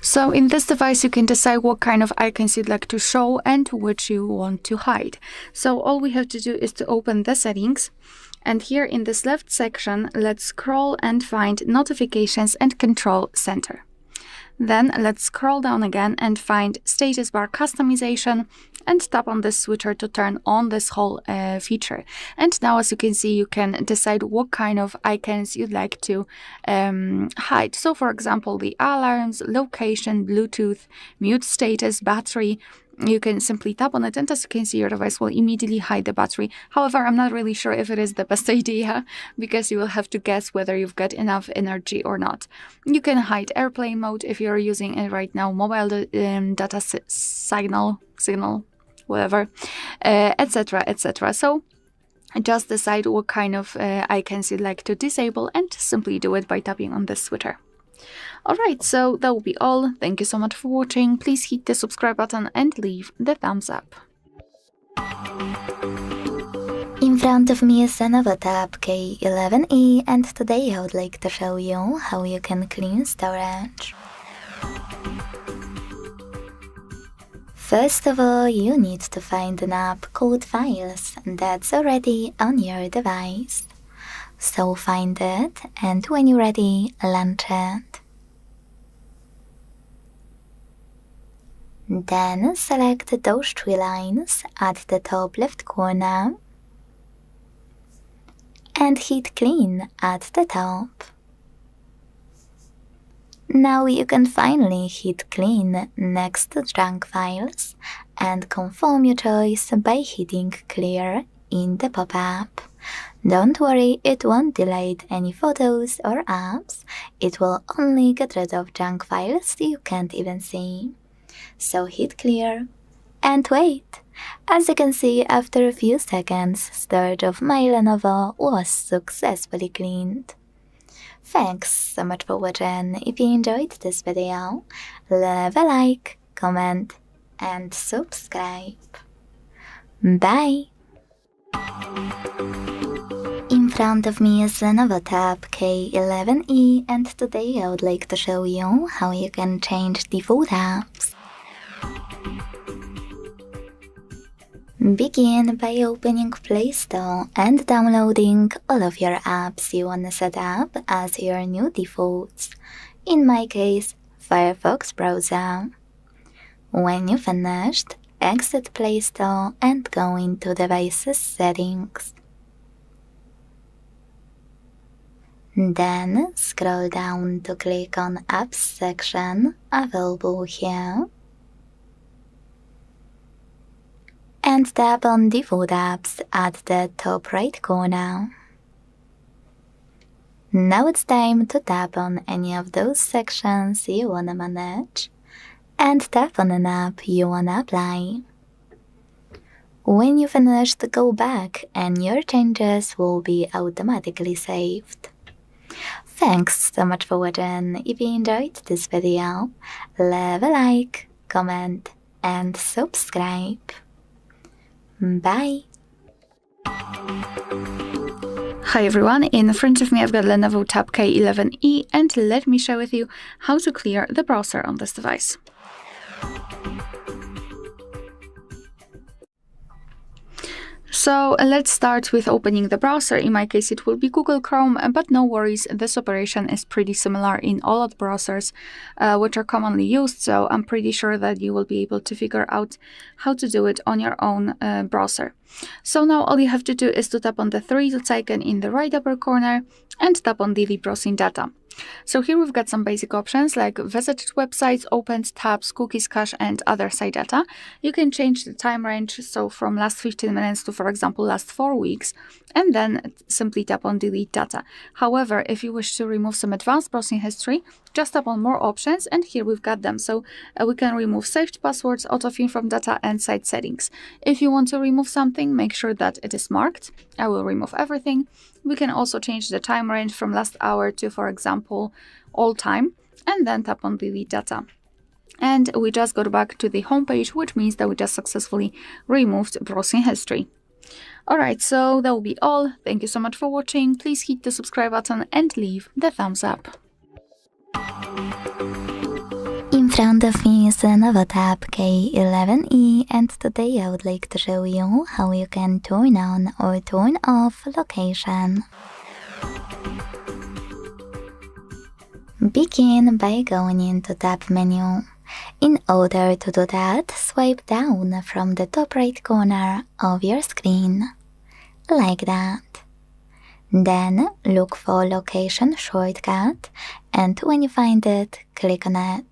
So in this device you can decide what kind of icons you'd like to show and which you want to hide. So all we have to do is to open the settings. And here in this left section, let's scroll and find Notifications and Control Center. Then let's scroll down again and find Status Bar Customization and tap on this switcher to turn on this whole feature. And now, as you can see, you can decide what kind of icons you'd like to hide. So for example, the alarms, location, Bluetooth, mute status, battery. You can simply tap on it, and as you can see, your device will immediately hide the battery. However, I'm not really sure if it is the best idea, because you will have to guess whether you've got enough energy or not. You can hide airplane mode if you're using it right now, mobile data signal, whatever, etc., etc. So just decide what kind of icons you'd like to disable and simply do it by tapping on this switcher. Alright, so that will be all. Thank you so much for watching. Please hit the subscribe button and leave the thumbs up.
In front of me is Lenovo Tab K11E, and today I would like to show you how you can clean storage. First of all, you need to find an app called Files that's already on your device. So find it, and when you're ready, launch it. Then select those three lines at the top left corner and hit Clean at the top. Now you can finally hit Clean next to Junk Files and confirm your choice by hitting Clear in the pop-up. Don't worry, it won't delete any photos or apps. It will only get rid of junk files you can't even see. So hit Clear and wait. As you can see, after a few seconds, storage of my Lenovo was successfully cleaned. Thanks so much for watching. If you enjoyed this video, leave a like, comment and subscribe. Bye! In front of me is Lenovo Tab K11E, and today I would like to show you how you can change default apps. Begin by opening Play Store and downloading all of your apps you want to set up as your new defaults. In my case, Firefox browser. When you're finished, exit Play Store and go into Devices Settings. Then scroll down to click on Apps section available here. And tap on Default Apps at the top right corner. Now it's time to tap on any of those sections you wanna manage and tap on an app you wanna apply. When you finished, go back and your changes will be automatically saved. Thanks so much for watching. If you enjoyed this video, leave a like, comment and subscribe. Bye!
Hi everyone, in front of me I've got Lenovo Tab K11E, and let me share with you how to clear the browser on this device. So let's start with opening the browser. In my case, it will be Google Chrome, but no worries, this operation is pretty similar in all of the browsers which are commonly used, so I'm pretty sure that you will be able to figure out how to do it on your own browser. So now all you have to do is to tap on the three dots icon in the right upper corner and tap on Delete Browsing Data. So here we've got some basic options like visited websites, opened tabs, cookies, cache, and other site data. You can change the time range, so from last 15 minutes to, for example, last 4 weeks, and then simply tap on Delete Data. However, if you wish to remove some advanced browsing history, just tap on More Options, and here we've got them. So we can remove saved passwords, autofill from data, and site settings. If you want to remove something, make sure that it is marked. I will remove everything. We can also change the time range from last hour to, for example, all time, and then tap on Delete Data. And we just got back to the home page, which means that we just successfully removed browsing history. Alright, so that will be all. Thank you so much for watching. Please hit the subscribe button and leave the thumbs up.
In front of me is Lenovo Tab K11E, and today I would like to show you how you can turn on or turn off location. Begin by going into Tab menu. In order to do that, swipe down from the top right corner of your screen, like that. Then look for Location shortcut, and when you find it, click on it.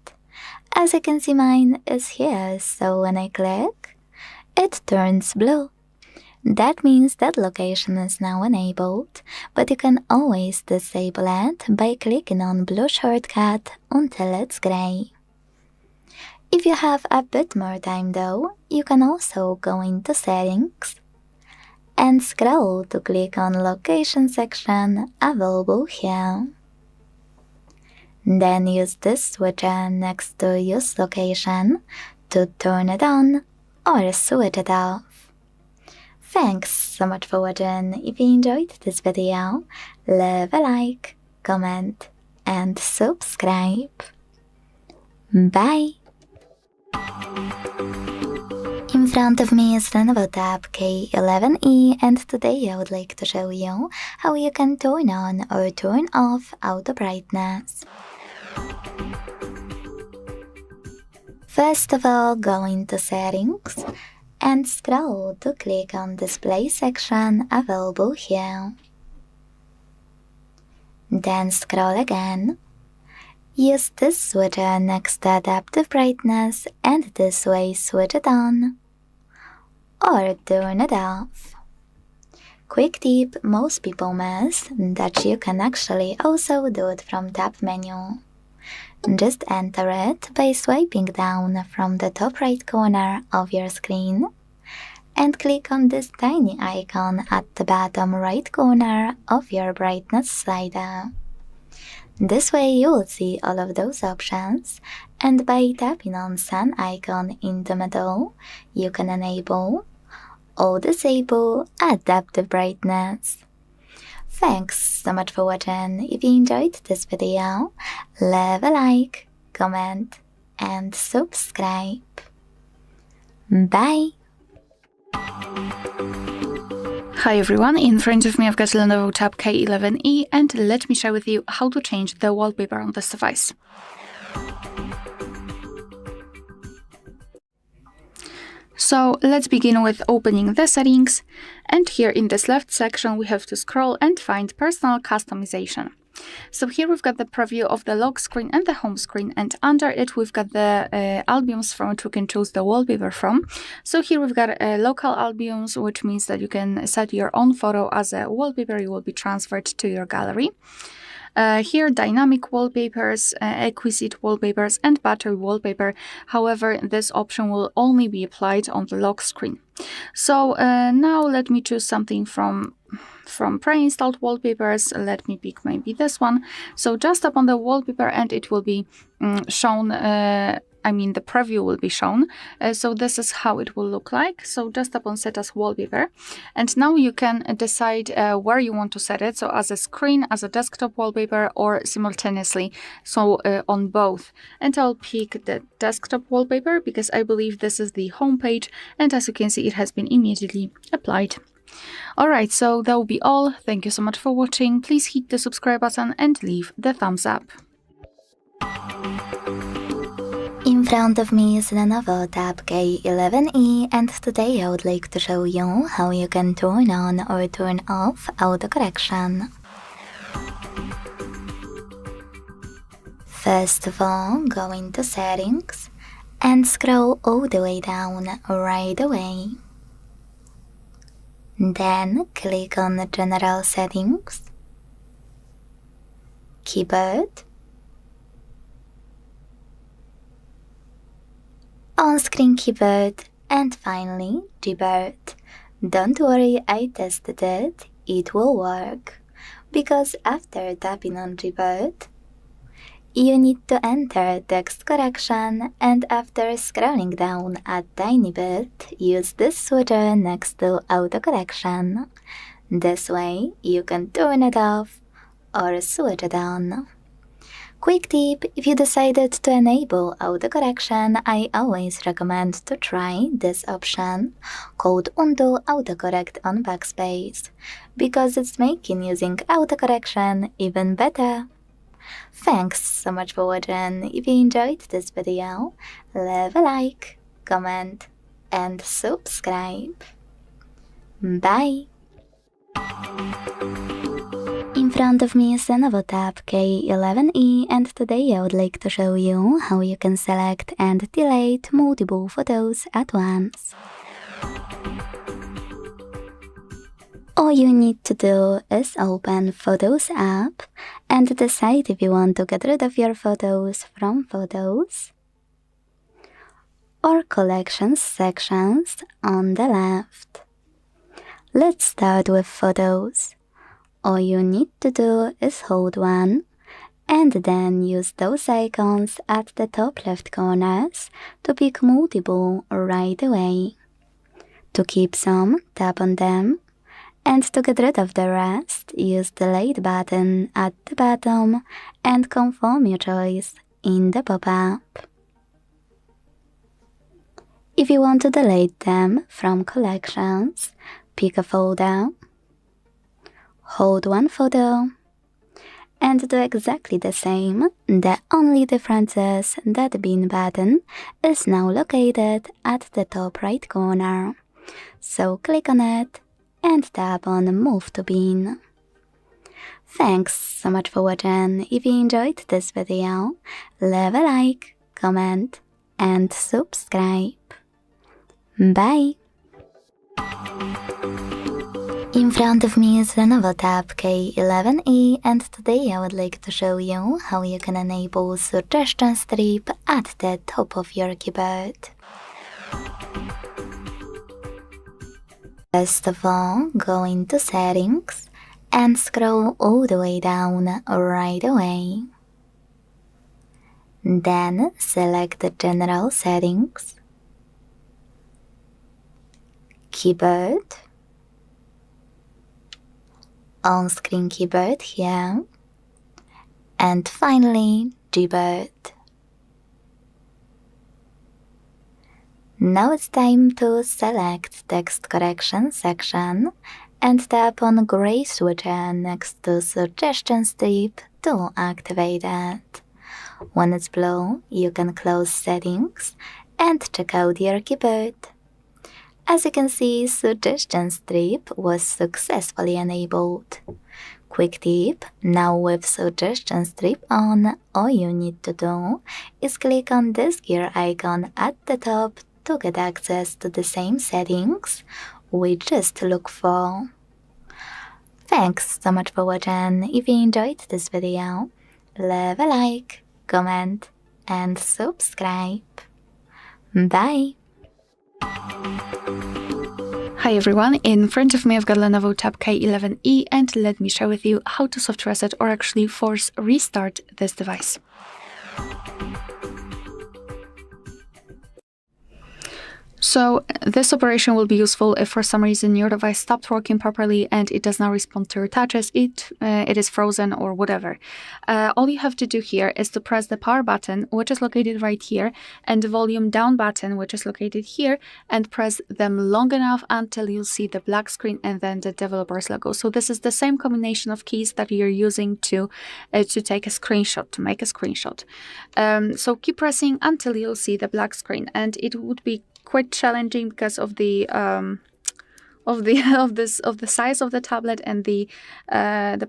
As you can see, mine is here, so when I click, it turns blue. That means that location is now enabled, but you can always disable it by clicking on blue shortcut until it's gray. If you have a bit more time though, you can also go into Settings and scroll to click on Location section available here. Then use this switcher next to Use Location to turn it on or switch it off. Thanks so much for watching. If you enjoyed this video, leave a like, comment, and subscribe. Bye! In front of me is Lenovo Tab K11E, and today I would like to show you how you can turn on or turn off auto brightness. First of all, go into Settings and scroll to click on Display section available here. Then scroll again. Use this switcher next to Adaptive Brightness and this way switch it on or turn it off. Quick tip most people miss, that you can actually also do it from Tab menu. Just enter it by swiping down from the top right corner of your screen and click on this tiny icon at the bottom right corner of your brightness slider. This way you will see all of those options, and by tapping on sun icon in the middle, you can enable or disable adaptive brightness. Thanks so much for watching. If you enjoyed this video, leave a like, comment, and subscribe. Bye!
Hi everyone, in front of me I've got Lenovo Tab K11E, and let me share with you how to change the wallpaper on this device. So let's begin with opening the settings, and here in this left section we have to scroll and find Personal Customization. So here we've got the preview of the lock screen and the home screen, and under it we've got the albums from which we can choose the wallpaper from. So here we've got local albums, which means that you can set your own photo as a wallpaper. It will be transferred to your gallery. Here, dynamic wallpapers, exquisite wallpapers, and battery wallpaper. However, this option will only be applied on the lock screen. So now let me choose something from pre-installed wallpapers. Let me pick maybe this one. So just tap on the wallpaper and it will be shown, the preview will be shown. So this is how it will look like. So just tap on Set as Wallpaper. And now you can decide where you want to set it. So as a screen, as a desktop wallpaper, or simultaneously. So on both. And I'll pick the desktop wallpaper because I believe this is the home page. And as you can see, it has been immediately applied Alright, so that will be all. Thank you so much for watching. Please hit the subscribe button and leave the thumbs up.
In front of me is Lenovo Tab K11E, and today I would like to show you how you can turn on or turn off autocorrection. First of all, go into Settings and scroll all the way down right away. Then click on General Settings, Keyboard, on-screen keyboard, and finally Gboard. Don't worry, I tested it, it will work, because after tapping on Gboard, you need to enter text correction, and after scrolling down a tiny bit, use this switcher next to autocorrection. This way you can turn it off or switch it on. Quick tip, if you decided to enable autocorrection, I always recommend to try this option called Undo Autocorrect on Backspace, because it's making using autocorrection even better. Thanks so much for watching. If you enjoyed this video, leave a like, comment, and subscribe. Bye! In front of me is Lenovo Tab K11E, and today I would like to show you how you can select and delete multiple photos at once. All you need to do is open Photos app and decide if you want to get rid of your photos from Photos or Collections sections on the left. Let's start with Photos. All you need to do is hold one and then use those icons at the top left corners to pick multiple right away. To keep some, tap on them, and to get rid of the rest, use the Delete button at the bottom and confirm your choice in the pop-up. If you want to delete them from Collections, pick a folder, hold one photo, and do exactly the same. The only difference is that the bin button is now located at the top right corner. So click on it and tap on Move to Bin. Thanks so much for watching. If you enjoyed this video, leave a like, comment, and subscribe. Bye! In front of me is Lenovo Tab K11E, and today I would like to show you how you can enable suggestion strip at the top of your keyboard. First of all, go into Settings and scroll all the way down right away. Then select the General Settings, Keyboard, on-screen keyboard here, and finally Gboard. Now it's time to select Text Correction section and tap on gray switcher next to Suggestion Strip to activate it. When it's blue, you can close Settings and check out your keyboard. As you can see, Suggestion Strip was successfully enabled. Quick tip, now with Suggestion Strip on, all you need to do is click on this gear icon at the top to get access to the same settings we just look for. Thanks so much for watching. If you enjoyed this video, leave a like, comment, and subscribe. Bye!
Hi everyone, in front of me I've got Lenovo Tab K11E, and let me share with you how to soft reset or actually force restart this device. So this operation will be useful if for some reason your device stopped working properly and it does not respond to your touches, it is frozen or whatever. All you have to do here is to press the power button, which is located right here, and the volume down button, which is located here, and press them long enough until you see the black screen and then the developer's logo. So this is the same combination of keys that you're using to take a screenshot, to make a screenshot. So keep pressing until you'll see the black screen, and it would be quite challenging because of the size of the tablet and the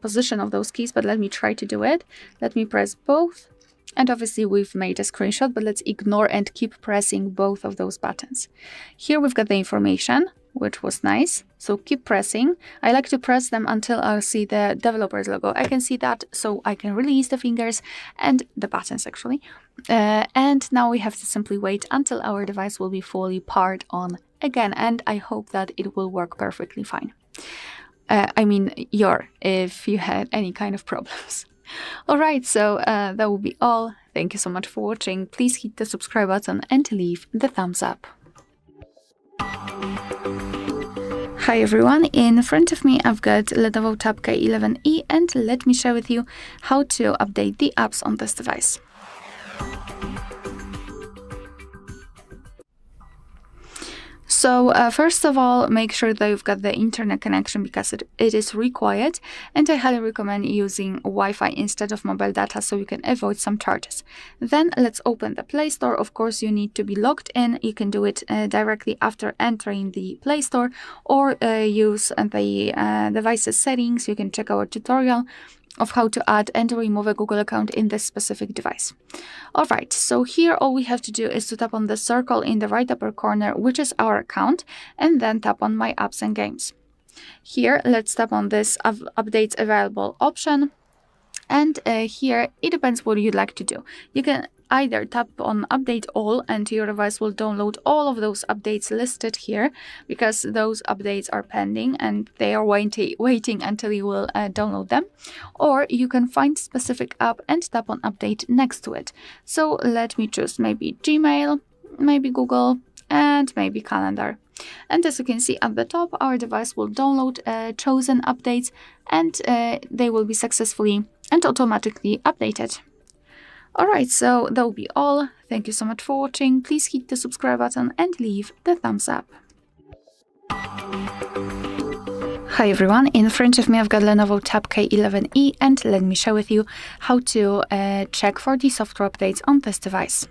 position of those keys, but let me try to do it. Let me press both, and obviously we've made a screenshot, but let's ignore and keep pressing both of those buttons. Here we've got the information, which was nice, so keep pressing. I like to press them until I see the developer's logo. I can see that, so I can release the fingers and the buttons actually. And now we have to simply wait until our device will be fully powered on again, and I hope that it will work perfectly fine. I mean, if you had any kind of problems. Alright, so that will be all. Thank you so much for watching. Please hit the subscribe button and leave the thumbs up. Hi everyone, in front of me I've got Lenovo Tab K11E, and let me share with you how to update the apps on this device. So first of all, make sure that you've got the internet connection because it is required, and I highly recommend using Wi-Fi instead of mobile data so you can avoid some charges. Then let's open the Play Store. Of course, you need to be logged in. You can do it directly after entering the Play Store, or use the device's settings. You can check our tutorial of how to add and remove a Google account in this specific device. Alright, so here all we have to do is to tap on the circle in the right upper corner, which is our account, and then tap on My Apps and Games. Here, let's tap on this Updates Available option, and here it depends what you'd like to do. You can either tap on Update All, and your device will download all of those updates listed here, because those updates are pending and they are waiting until you will download them. Or you can find specific app and tap on Update next to it. So let me choose maybe Gmail, maybe Google, and maybe Calendar. And as you can see at the top, our device will download chosen updates, and they will be successfully and automatically updated. Alright, so that will be all. Thank you so much for watching. Please hit the subscribe button and leave the thumbs up. Hi everyone, in front of me I've got Lenovo Tab K11E, and let me share with you how to check for the software updates on this device.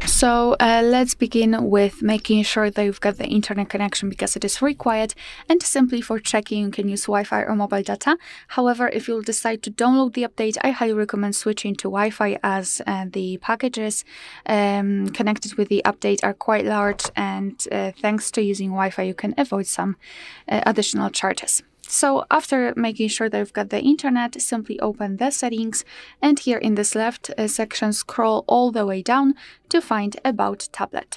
So let's begin with making sure that you've got the internet connection because it is required, and simply for checking you can use Wi-Fi or mobile data. However, if you'll decide to download the update, I highly recommend switching to Wi-Fi, as the packages connected with the update are quite large, and thanks to using Wi-Fi you can avoid some additional charges. So after making sure that you've got the internet, simply open the settings, and here in this left section scroll all the way down to find About Tablet.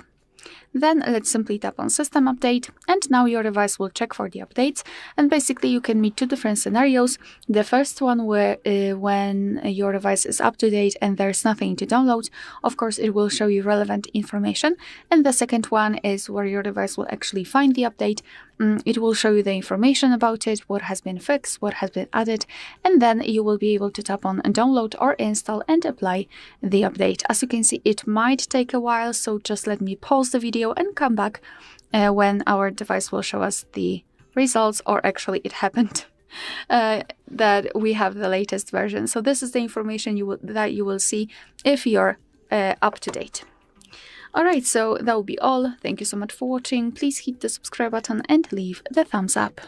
Then let's simply tap on System Update, and now your device will check for the updates. And basically you can meet two different scenarios. The first one where when your device is up to date and there's nothing to download, of course it will show you relevant information. And the second one is where your device will actually find the update. It will show you the information about it, what has been fixed, what has been added, and then you will be able to tap on download or install and apply the update. As you can see, it might take a while, so just let me pause the video and come back when our device will show us the results, or actually it happened. That we have the latest version. So this is the information that you will see if you're up to date. Alright, so that will be all. Thank you so much for watching. Please hit the subscribe button and leave the thumbs up.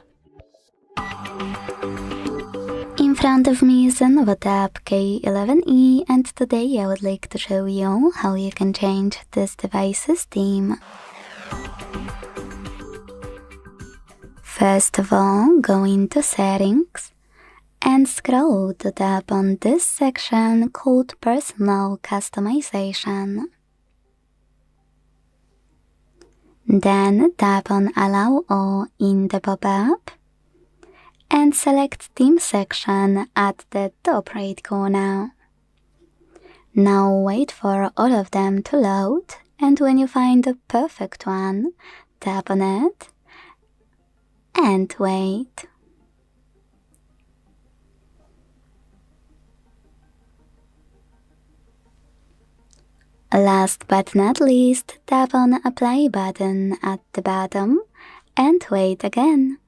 In front of me is Lenovo Tab K11E, and today I would like to show you how you can change this device's theme. First of all, go into Settings and scroll to tap on this section called Personal Customization. Then tap on Allow All in the pop-up and select Theme section at the top right corner. Now wait for all of them to load, and when you find the perfect one, tap on it and wait. Last but not least, tap on a play button at the bottom and wait again.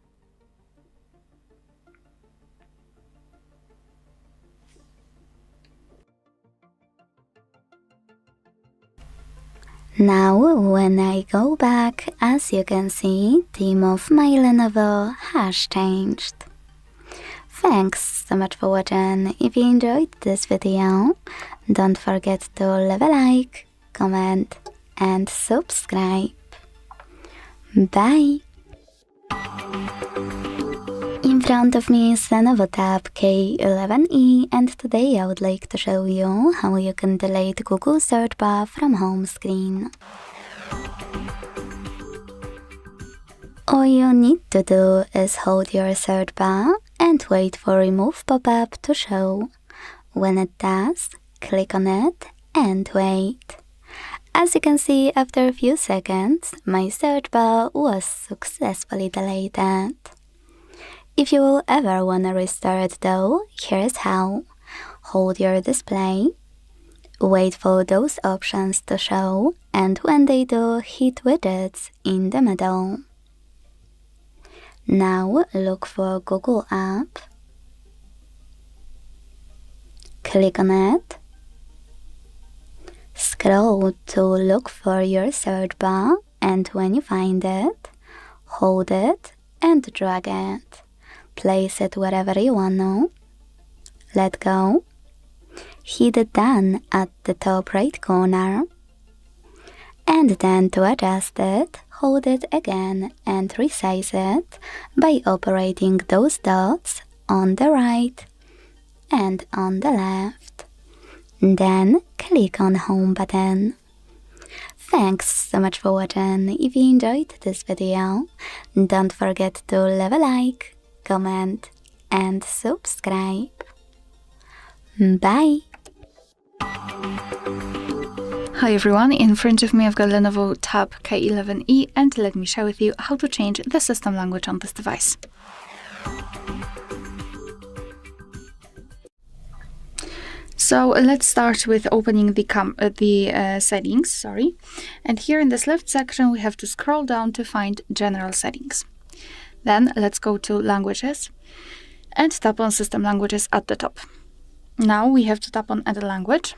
Now, when I go back, as you can see, theme of my Lenovo has changed. Thanks so much for watching. If you enjoyed this video, don't forget to leave a like, comment and subscribe. Bye! In front of me is Lenovo Tab K11E, and today I would like to show you how you can delete Google search bar from home screen. All you need to do is hold your search bar and wait for remove pop-up to show. When it does, click on it and wait. As you can see, after a few seconds, my search bar was successfully deleted. If you will ever want to restore it though, here's how. Hold your display, wait for those options to show, and when they do, hit widgets in the middle. Now look for Google app, click on it, scroll to look for your search bar, and when you find it, hold it and drag it. Place it wherever you want to. Let go. Hit done at the top right corner. And then to adjust it, hold it again and resize it by operating those dots on the right and on the left. Then click on Home button. Thanks so much for watching. If you enjoyed this video, don't forget to leave a like, comment and subscribe. Bye!
Hi everyone, in front of me I've got Lenovo Tab K11E, and let me share with you how to change the system language on this device. So let's start with opening the settings, and here in this left section we have to scroll down to find General Settings. Then let's go to Languages and tap on System Languages at the top. Now we have to tap on Add a Language,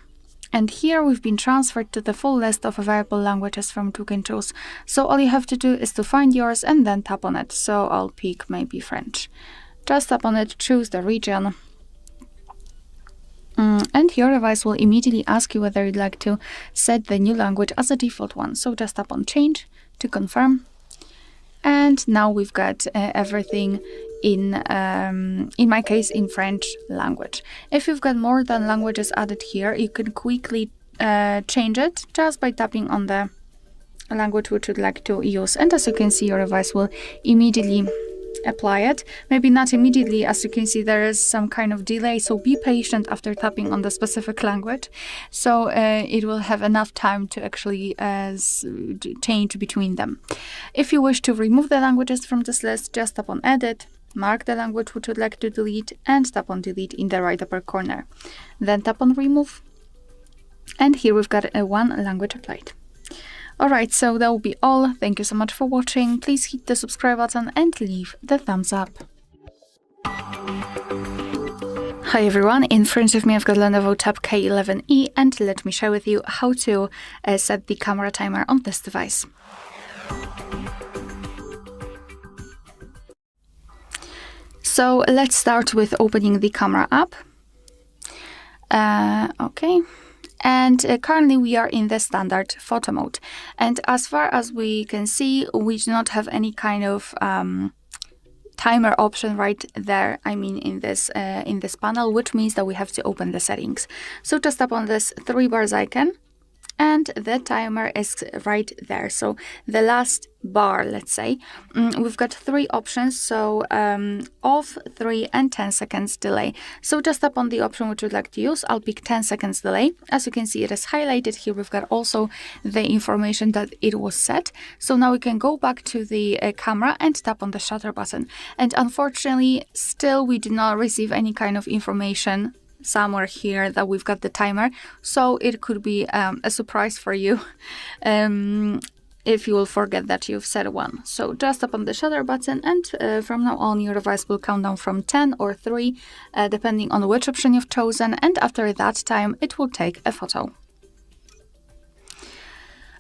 and here we've been transferred to the full list of available languages from which you can choose. So all you have to do is to find yours and then tap on it. So I'll pick maybe French. Just tap on it, choose the region, and your device will immediately ask you whether you'd like to set the new language as a default one. So just tap on Change to confirm. And now we've got everything in my case, in French language. If you've got more than languages added here, you can quickly change it just by tapping on the language which you'd like to use. And as you can see, your device will immediately apply it. Maybe not immediately, as you can see there is some kind of delay, so be patient after tapping on the specific language. So it will have enough time to actually change between them. If you wish to remove the languages from this list, just tap on Edit, mark the language which you'd like to delete, and tap on Delete in the right upper corner. Then tap on Remove, and here we've got one language applied. Alright, so that will be all. Thank you so much for watching. Please hit the subscribe button and leave the thumbs up. Hi everyone, in front of me I've got Lenovo Tab K11E, and let me share with you how to set the camera timer on this device. So let's start with opening the camera app. Okay. And currently we are in the standard photo mode, and as far as we can see, we do not have any kind of timer option right there, I mean in this panel, which means that we have to open the settings. So just tap on this three bars icon and the timer is right there. So the last bar, let's say, we've got 3 options, so off, 3 and 10 seconds delay. So just tap on the option which you'd like to use. I'll pick 10 seconds delay. As you can see, it is highlighted here. We've got also the information that it was set. So now we can go back to the camera and tap on the shutter button. And unfortunately, still we do not receive any kind of information somewhere here that we've got the timer, so it could be a surprise for you if you will forget that you've set one. So just tap on the shutter button, and from now on your device will count down from 10 or 3 depending on which option you've chosen, and after that time it will take a photo.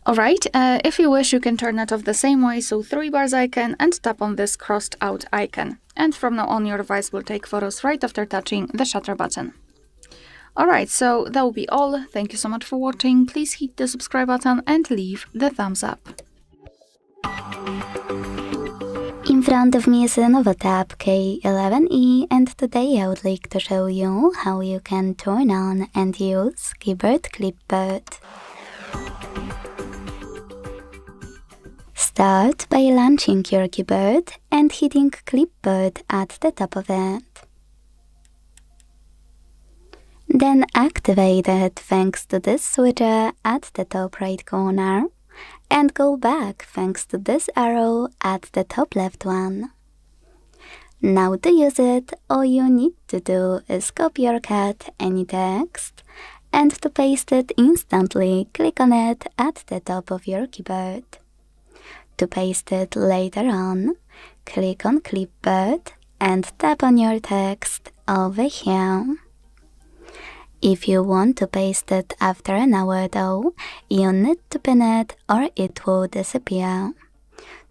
Alright, if you wish you can turn it off the same way, so 3 bars icon and tap on this crossed out icon, and from now on your device will take photos right after touching the shutter button. Alright, so that will be all. Thank you so much for watching. Please hit the subscribe button and leave the thumbs up.
In front of me is Lenovo Tab K11E, and today I would like to show you how you can turn on and use keyboard clipboard. Start by launching your keyboard and hitting clipboard at the top of it. Then activate it thanks to this switcher at the top right corner, and go back thanks to this arrow at the top left one. Now to use it, all you need to do is copy or cut any text, and to paste it instantly, click on it at the top of your keyboard. To paste it later on, click on clipboard and tap on your text over here. If you want to paste it after an hour though, you need to pin it or it will disappear.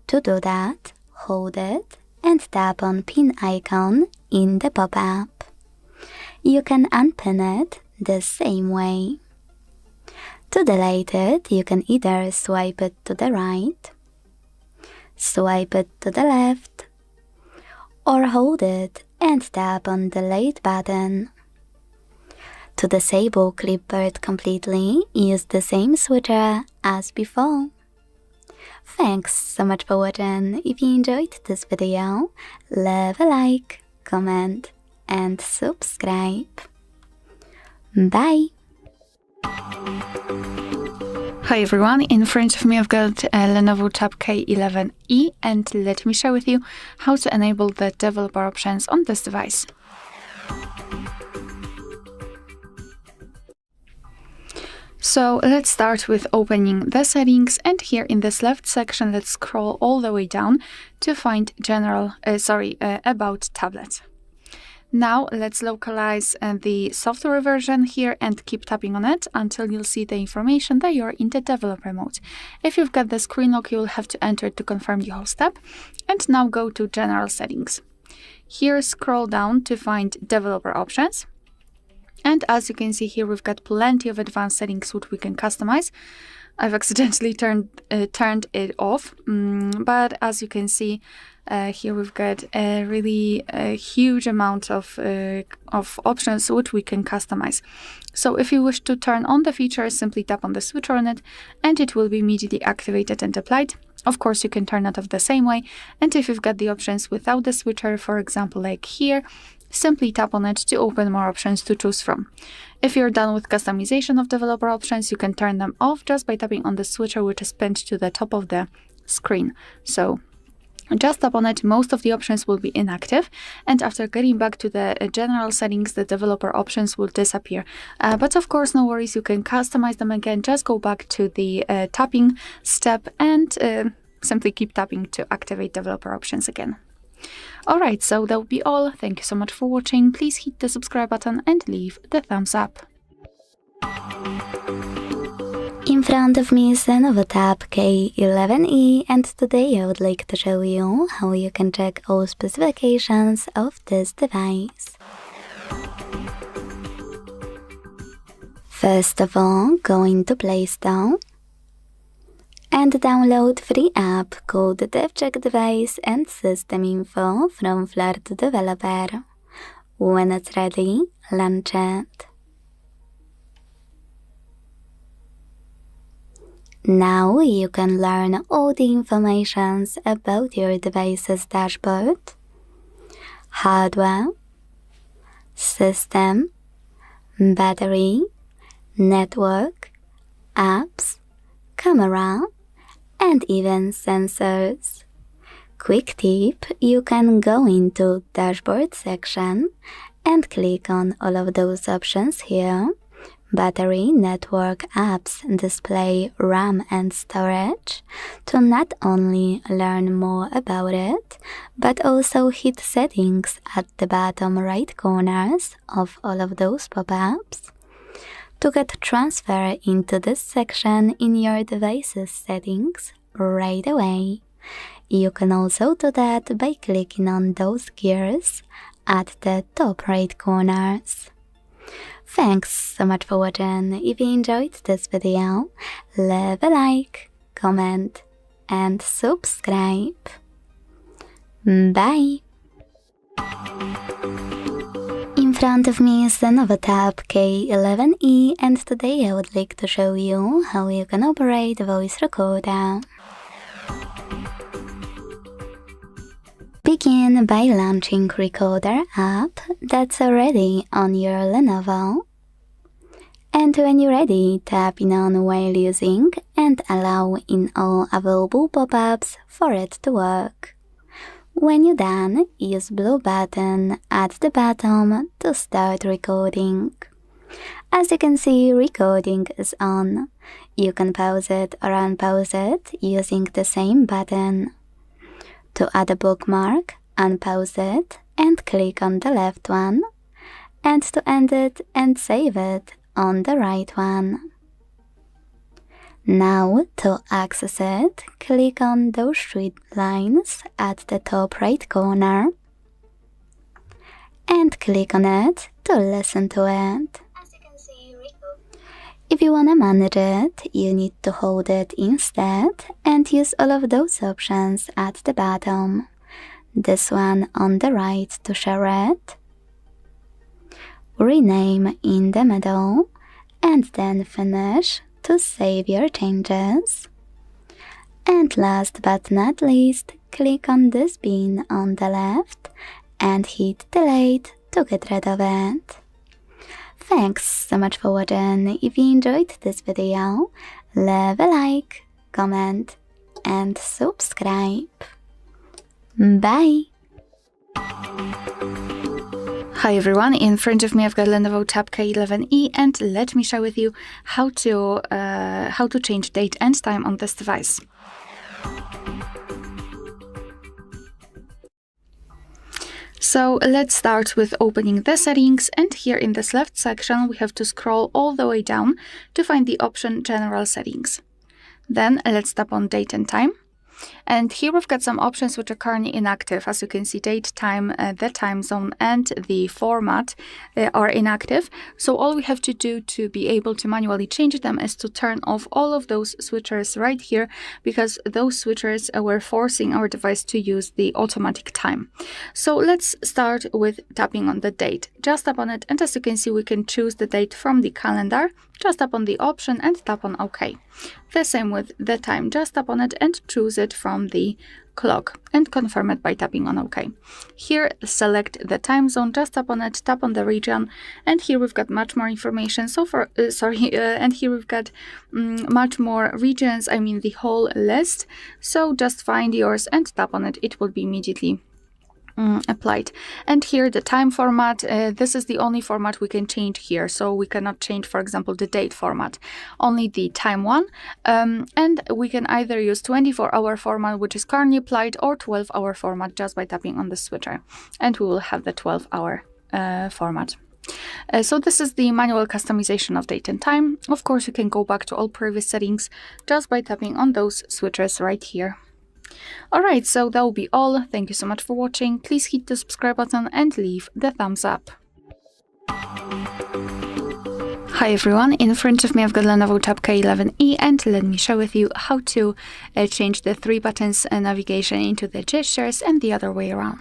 To do that, hold it and tap on pin icon in the pop-up. You can unpin it the same way. To delete it, you can either swipe it to the right, swipe it to the left, or hold it and tap on the delete button. To disable clipboard completely, use the same switcher as before. Thanks so much for watching. If you enjoyed this video, leave a like, comment and subscribe. Bye!
Hi everyone, in front of me I've got a Lenovo Tab K11E, and let me share with you how to enable the developer options on this device. So let's start with opening the settings, and here in this left section let's scroll all the way down to find about tablet. Now let's localize the software version here and keep tapping on it until you'll see the information that you're in the developer mode. If you've got the screen lock, you'll have to enter to confirm the whole step. And now go to general settings. Here scroll down to find developer options. And as you can see here, we've got plenty of advanced settings which we can customize. I've accidentally turned it off, but as you can see here, we've got a really huge amount of options which we can customize. So if you wish to turn on the feature, simply tap on the switcher on it, and it will be immediately activated and applied. Of course, you can turn it off the same way, and if you've got the options without the switcher, for example, like here, simply tap on it to open more options to choose from. If you're done with customization of developer options, you can turn them off just by tapping on the switcher which is pinned to the top of the screen. So just tap on it, most of the options will be inactive, and after getting back to the general settings, the developer options will disappear. But of course, no worries, you can customize them again. Just go back to the tapping step and simply keep tapping to activate developer options again. Alright, so that will be all. Thank you so much for watching. Please hit the subscribe button and leave the thumbs up.
In front of me is Lenovo Tab K11E, and today I would like to show you how you can check all specifications of this device. First of all, go into Play Store and download free app called DevCheck Device and System Info from Flirt Developer. When it's ready, launch it. Now you can learn all the information about your device's dashboard, hardware, system, battery, network, apps, camera, and even sensors. Quick tip, you can go into dashboard section and click on all of those options here. Battery, network, apps, display, RAM and storage to not only learn more about it, but also hit settings at the bottom right corners of all of those pop-ups to get transfer into this section in your device's settings right away. You can also do that by clicking on those gears at the top right corners. Thanks so much for watching. If you enjoyed this video, leave a like, comment and subscribe. Bye! In front of me is the Lenovo Tab K11E, and today I would like to show you how you can operate voice recorder. Begin by launching Recorder app that's already on your Lenovo. And when you're ready, tap in on while using and allow in all available pop-ups for it to work. When you're done, use blue button at the bottom to start recording. As you can see, recording is on. You can pause it or unpause it using the same button. To add a bookmark, unpause it and click on the left one, and to end it and save it on the right one. Now, to access it, click on those three lines at the top right corner and click on it to listen to it. If you want to manage it, you need to hold it instead and use all of those options at the bottom. This one on the right to share it, rename in the middle, and then finish to save your changes. And last but not least, click on this bin on the left and hit delete to get rid of it. Thanks so much for watching. If you enjoyed this video, leave a like, comment and subscribe. Bye!
Hi everyone, in front of me I've got Lenovo Tab K11E, and let me share with you how to change date and time on this device. So let's start with opening the settings, and here in this left section we have to scroll all the way down to find the option General Settings. Then let's tap on Date and Time. And here we've got some options which are currently inactive. As you can see, date, time, the time zone and the format are inactive. So all we have to do to be able to manually change them is to turn off all of those switchers right here, because those switchers were forcing our device to use the automatic time. So let's start with tapping on the date. Just tap on it, and as you can see, we can choose the date from the calendar. Just tap on the option and tap on OK. The same with the time. Just tap on it and choose it from the clock and confirm it by tapping on OK. Here, select the time zone. Just tap on it, tap on the region, and here we've got much more information. So for and here we've got much more regions. I mean the whole list. So just find yours and tap on it. It will be immediately applied. And here the time format, this is the only format we can change here, so we cannot change, for example, the date format, only the time one. And we can either use 24-hour format, which is currently applied, or 12-hour format just by tapping on the switcher, and we will have the 12-hour format. So this is the manual customization of date and time. Of course, you can go back to all previous settings just by tapping on those switches right here. Alright, so that will be all. Thank you so much for watching. Please hit the subscribe button and leave the thumbs up. Hi everyone, in front of me I've got Lenovo Tab K11E, and let me share with you how to change the 3 buttons navigation into the gestures and the other way around.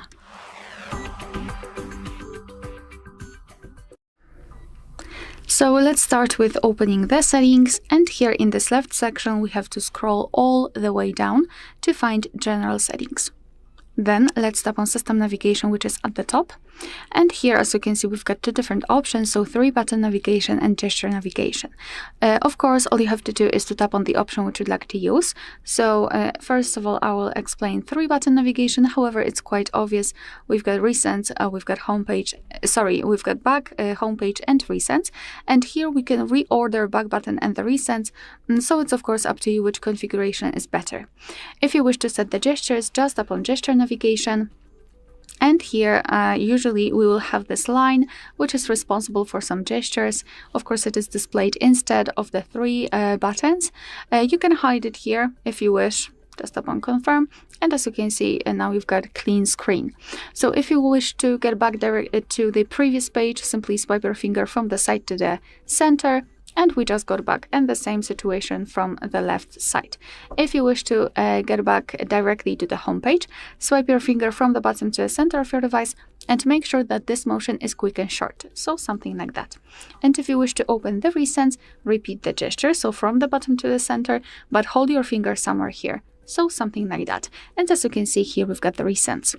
So let's start with opening the settings, and here in this left section we have to scroll all the way down to find General Settings. Then let's tap on System Navigation, which is at the top. And here, as you can see, we've got two different options, so 3-button navigation and gesture navigation. Of course, all you have to do is to tap on the option which you'd like to use. So first of all, I will explain 3-button navigation. However, it's quite obvious. We've got recent, we've got homepage, we've got back, homepage, and recent. And here we can reorder back button and the recent. So it's of course up to you which configuration is better. If you wish to set the gestures, just tap on gesture navigation. And here, usually we will have this line, which is responsible for some gestures. Of course, it is displayed instead of the 3 buttons. You can hide it here if you wish. Just tap on confirm. And as you can see, now we've got clean screen. So if you wish to get back to the previous page, simply swipe your finger from the side to the center. And we just got back, and the same situation from the left side. If you wish to get back directly to the home page, swipe your finger from the bottom to the center of your device and make sure that this motion is quick and short, so something like that. And if you wish to open the recents, repeat the gesture, so from the bottom to the center, but hold your finger somewhere here, so something like that. And as you can see here, we've got the recents.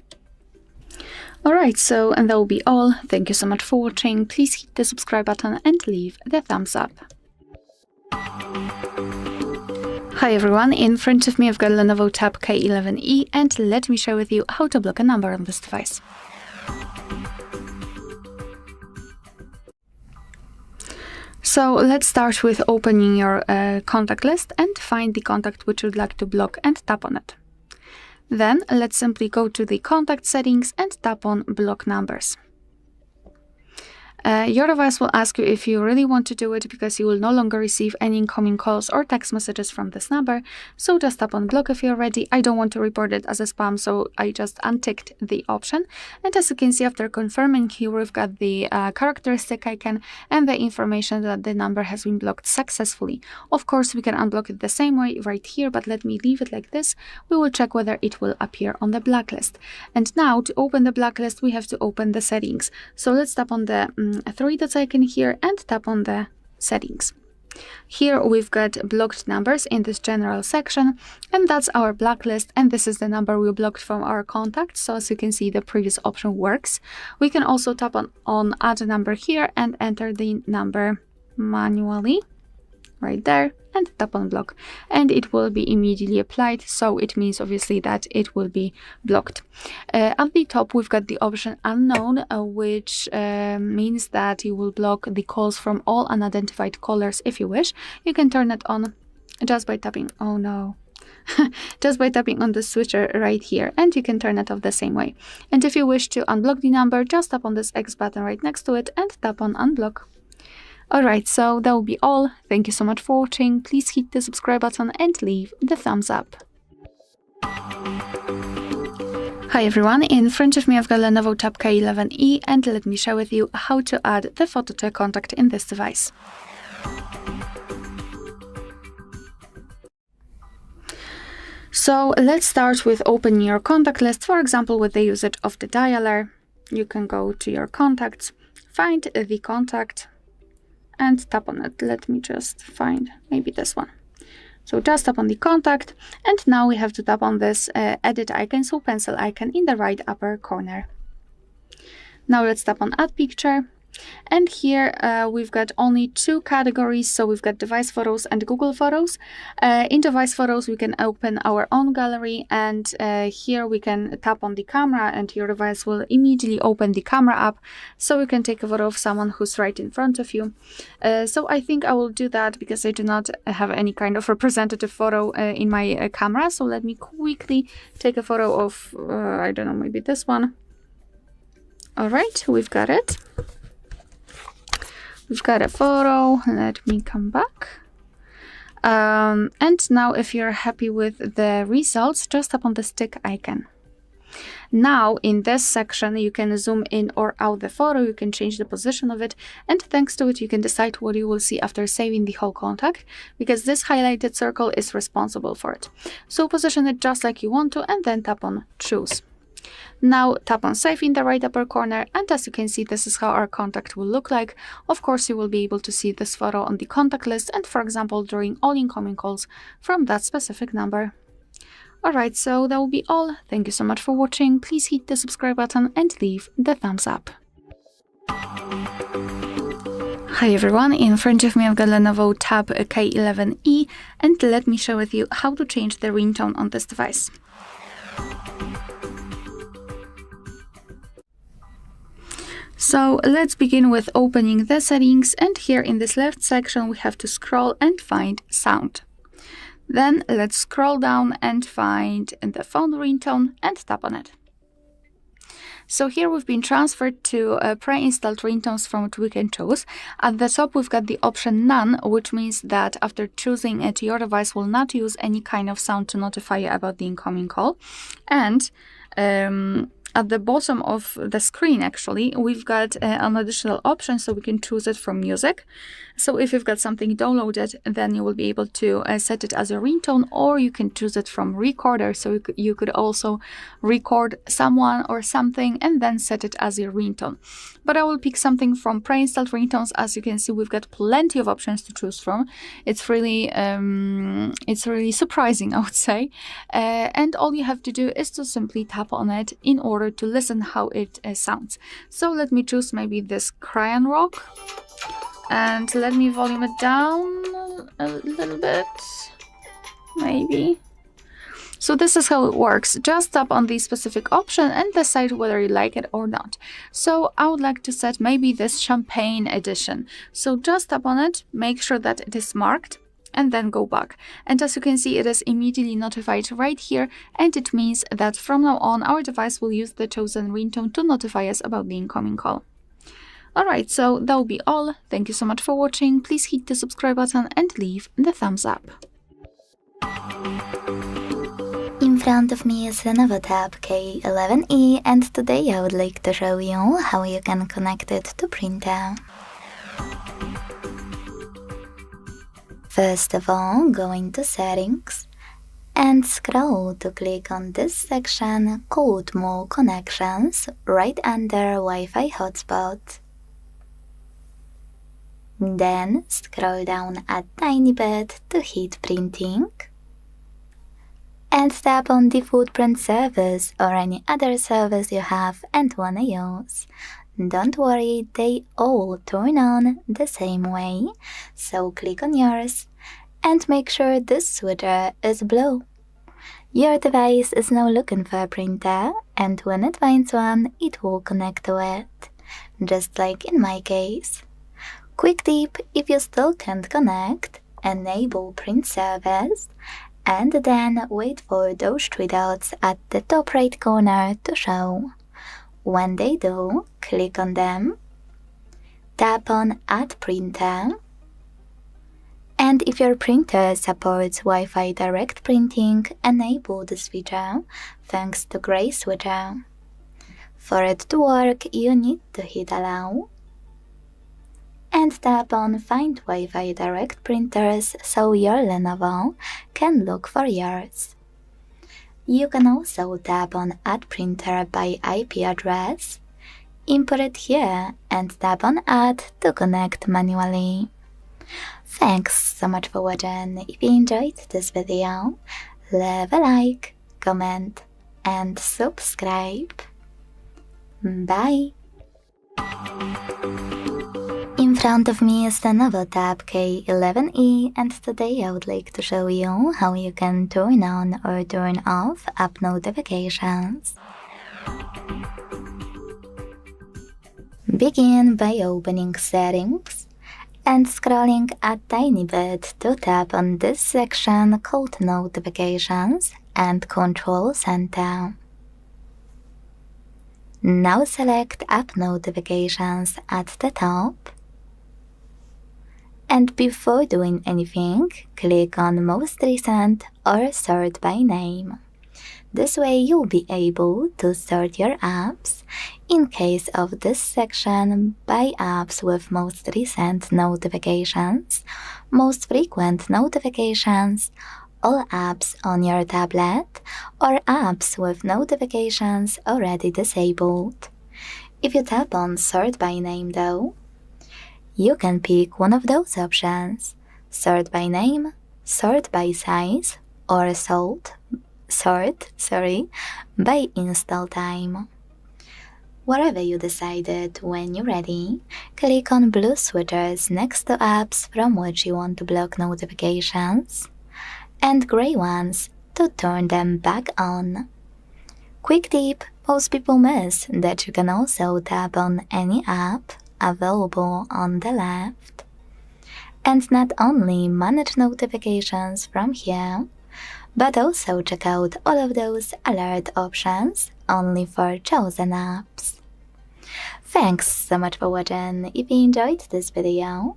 Alright, so and that will be all. Thank you so much for watching. Please hit the subscribe button and leave the thumbs up. Hi everyone, in front of me I've got Lenovo Tab K11E, and let me share with you how to block a number on this device. So let's start with opening your contact list and find the contact which you'd like to block and tap on it. Then let's simply go to the contact settings and tap on block numbers. Your device will ask you if you really want to do it, because you will no longer receive any incoming calls or text messages from this number. So just tap on block if you're ready. I don't want to report it as a spam, so I just unticked the option. And as you can see, after confirming here, we've got the characteristic icon and the information that the number has been blocked successfully. Of course, we can unblock it the same way right here, but let me leave it like this. We will check whether it will appear on the blacklist. And now to open the blacklist, we have to open the settings. So let's tap on the 3 dots icon here and tap on the settings. Here we've got blocked numbers in this general section, and that's our blacklist, and this is the number we blocked from our contacts. So as you can see, the previous option works. We can also tap on add a number here and enter the number manually right there and tap on block, and it will be immediately applied, so it means obviously that it will be blocked. At the top we've got the option unknown, which means that you will block the calls from all unidentified callers. If you wish, you can turn it on just by tapping just by tapping on the switcher right here, and you can turn it off the same way. And if you wish to unblock the number, just tap on this X button right next to it and tap on unblock. Alright, so that will be all. Thank you so much for watching. Please hit the subscribe button and leave the thumbs up. Hi everyone, in front of me I've got Lenovo Tab K11E, and let me share with you how to add the photo to a contact in this device. So let's start with opening your contact list, for example with the usage of the dialer. You can go to your contacts, find the contact, and tap on it. Let me just find maybe this one. So just tap on the contact, and now we have to tap on this edit icon, so pencil icon in the right upper corner. Now let's tap on add picture, and here we've got only 2 categories, so we've got device photos and Google Photos. In device photos we can open our own gallery, and here we can tap on the camera and your device will immediately open the camera app, so you can take a photo of someone who's right in front of you. So I think I will do that because I do not have any kind of representative photo in my camera. So let me quickly take a photo of I don't know, maybe this one. Alright, we've got it. We've got a photo. Let me come back. And now if you're happy with the results, just tap on the stick icon. Now in this section you can zoom in or out the photo, you can change the position of it, and thanks to it you can decide what you will see after saving the whole contact, because this highlighted circle is responsible for it. So position it just like you want to and then tap on choose. Now tap on Save in the right upper corner, and as you can see, this is how our contact will look like. Of course, you will be able to see this photo on the contact list and, for example, during all incoming calls from that specific number. Alright, so that will be all. Thank you so much for watching. Please hit the subscribe button and leave the thumbs up. Hi everyone, in front of me I've got Lenovo Tab K11E, and let me share with you how to change the ringtone on this device. So let's begin with opening the settings, and here in this left section we have to scroll and find sound. Then let's scroll down and find the phone ringtone and tap on it. So here we've been transferred to pre-installed ringtones from which we can choose. At the top we've got the option None, which means that after choosing it, your device will not use any kind of sound to notify you about the incoming call. And at the bottom of the screen, actually, we've got an additional option, so we can choose it from music. So if you've got something downloaded, then you will be able to set it as a ringtone, or you can choose it from recorder. So you could also record someone or something and then set it as a ringtone. But I will pick something from pre-installed ringtones. As you can see, we've got plenty of options to choose from. It's really surprising, I would say. And all you have to do is to simply tap on it in order to listen how it sounds. So let me choose maybe this Crayon Rock, and let me volume it down a little bit, maybe. So this is how it works. Just tap on the specific option and decide whether you like it or not. So I would like to set maybe this Champagne edition. So just tap on it, make sure that it is marked, and then go back. And as you can see, it is immediately notified right here, and it means that from now on our device will use the chosen ringtone to notify us about the incoming call. Alright, so that will be all. Thank you so much for watching. Please hit the subscribe button and leave the thumbs up.
In front of me is Lenovo Tab K11E, and today I would like to show you how you can connect it to printer. First of all, go into Settings and scroll to click on this section called More Connections right under Wi-Fi hotspot. Then scroll down a tiny bit to hit Printing and tap on the footprint service or any other service you have and wanna use. Don't worry, they all turn on the same way, so click on yours and make sure this switcher is blue. Your device is now looking for a printer, and when it finds one, it will connect to it, just like in my case. Quick tip, if you still can't connect, enable print service and then wait for those three dots at the top right corner to show. When they do, click on them, tap on Add Printer, and if your printer supports Wi-Fi direct printing, enable this feature thanks to gray switcher. For it to work, you need to hit Allow and tap on Find Wi-Fi direct printers so your Lenovo can look for yours. You can also tap on Add Printer by IP address, input it here, and tap on Add to connect manually. Thanks so much for watching. If you enjoyed this video, leave a like, comment, and subscribe. Bye! In front of me is the Lenovo Tab K11E, and today I would like to show you how you can turn on or turn off app notifications. Begin by opening Settings and scrolling a tiny bit to tap on this section called Notifications and Control Center. Now select App Notifications at the top. And before doing anything, click on Most Recent or Sort by Name. This way you'll be able to sort your apps, in case of this section, by apps with most recent notifications, most frequent notifications, all apps on your tablet or apps with notifications already disabled. If you tap on Sort by Name though, you can pick one of those options: Sort by Name, Sort by Size, or Sort by Install Time. Whatever you decided, when you're ready, click on blue switches next to apps from which you want to block notifications, and gray ones to turn them back on. Quick tip: most people miss that you can also tap on any app available on the left. And not only manage notifications from here, but also check out all of those alert options only for chosen apps. Thanks so much for watching. If you enjoyed this video,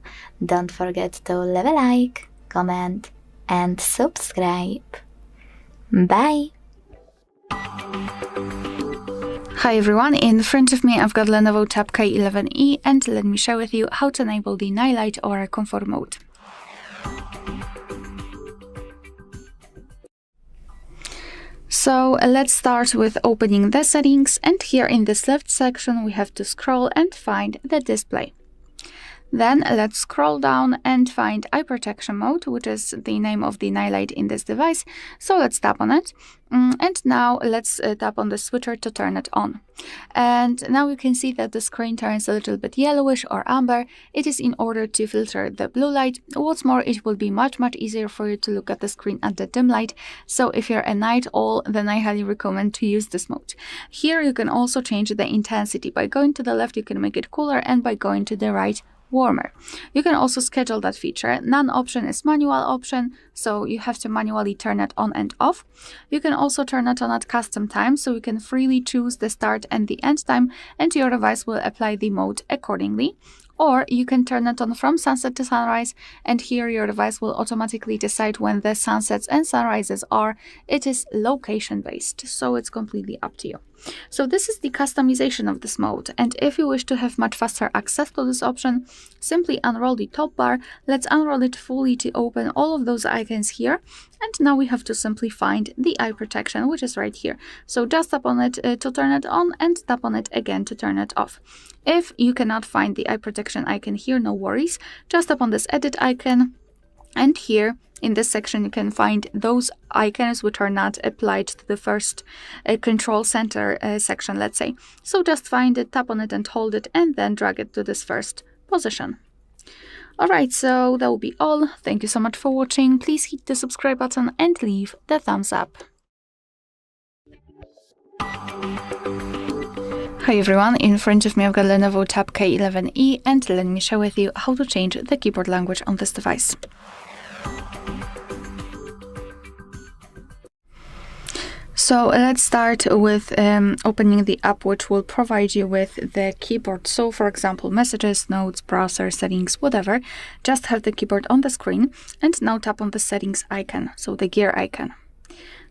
don't forget to leave a like, comment, and subscribe. Bye!
Hi everyone, in front of me I've got Lenovo Tab K11E, and let me share with you how to enable the night light or comfort mode. So let's start with opening the settings, and here in this left section we have to scroll and find the display. Then let's scroll down and find Eye Protection Mode, which is the name of the night light in this device. So let's tap on it. And now let's tap on the switcher to turn it on. And now you can see that the screen turns a little bit yellowish or amber. It is in order to filter the blue light. What's more, it will be much easier for you to look at the screen at the dim light. So if you're a night owl, then I highly recommend to use this mode. Here you can also change the intensity. By going to the left, you can make it cooler, and by going to the right, warmer. You can also schedule that feature. None option is manual option, so you have to manually turn it on and off. You can also turn it on at custom time, so you can freely choose the start and the end time, and your device will apply the mode accordingly. Or you can turn it on from sunset to sunrise, and here your device will automatically decide when the sunsets and sunrises are. It is location based, so it's completely up to you. So this is the customization of this mode, and if you wish to have much faster access to this option, simply unroll the top bar. Let's unroll it fully to open all of those icons here, and now we have to simply find the eye protection, which is right here. So just tap on it to turn it on, and tap on it again to turn it off. If you cannot find the eye protection icon here, no worries, just tap on this edit icon, and here in this section you can find those icons which are not applied to the first control center section, let's say. So just find it, tap on it and hold it, and then drag it to this first position. Alright, so that will be all. Thank you so much for watching. Please hit the subscribe button and leave the thumbs up. Hi everyone, in front of me I've got Lenovo Tab K11E, and let me share with you how to change the keyboard language on this device. So let's start with opening the app which will provide you with the keyboard. So for example, messages, notes, browser, settings, whatever. Just have the keyboard on the screen, and now tap on the settings icon, so the gear icon.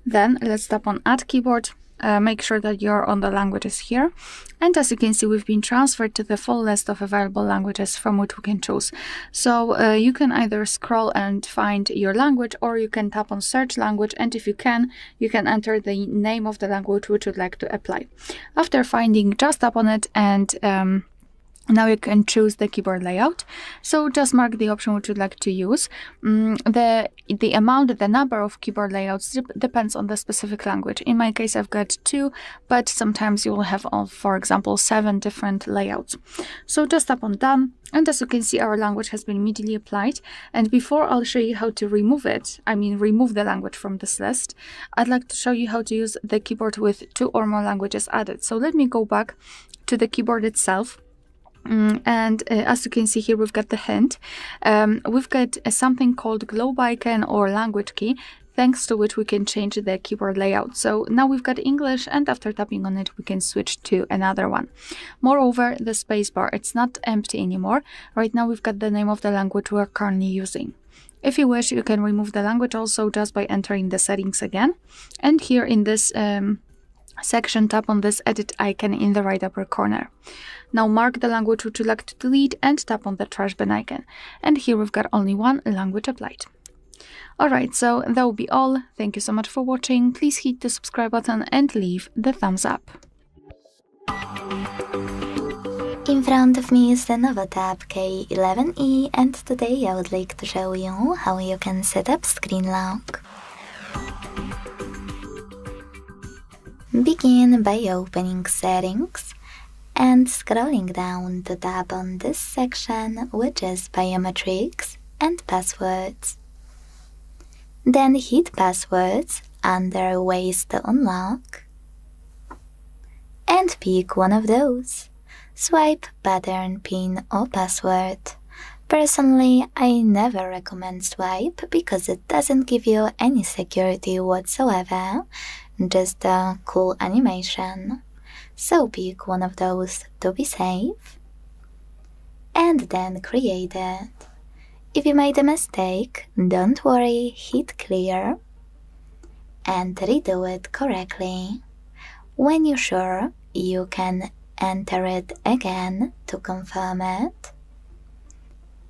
Then let's tap on Add Keyboard. Make sure that you're on the languages here, and as you can see, we've been transferred to the full list of available languages from which we can choose. So you can either scroll and find your language, or you can tap on search language, and if you can enter the name of the language which you'd like to apply. After finding, just tap on it, and now you can choose the keyboard layout. So just mark the option which you'd like to use. The amount, the number of keyboard layouts depends on the specific language. In my case, I've got 2, but sometimes you will have, for example, 7 different layouts. So just tap on Done, and as you can see, our language has been immediately applied. And before I'll show you how to remove it, remove the language from this list, I'd like to show you how to use the keyboard with 2 or more languages added. So let me go back to the keyboard itself. And as you can see here, we've got the hint. We've got something called globe icon or language key, thanks to which we can change the keyboard layout. So now we've got English, and after tapping on it, we can switch to another one. Moreover, the spacebar, it's not empty anymore. Right now, we've got the name of the language we're currently using. If you wish, you can remove the language also just by entering the settings again. And here in this section, tap on this edit icon in the right upper corner. Now mark the language which you'd like to delete, and tap on the trash bin icon. And here we've got only one language applied. Alright, so that will be all. Thank you so much for watching. Please hit the subscribe button and leave the thumbs up.
In front of me is the Lenovo Tab K11E, and today I would like to show you how you can set up screen lock. Begin by opening Settings and scrolling down to tap on this section, which is Biometrics and Passwords. Then hit Passwords under Ways to Unlock and pick one of those. Swipe pattern, PIN or password. Personally, I never recommend swipe because it doesn't give you any security whatsoever, just a cool animation. So pick one of those to be safe and then create it. If you made a mistake, don't worry, hit clear and redo it correctly. When you're sure, you can enter it again to confirm it,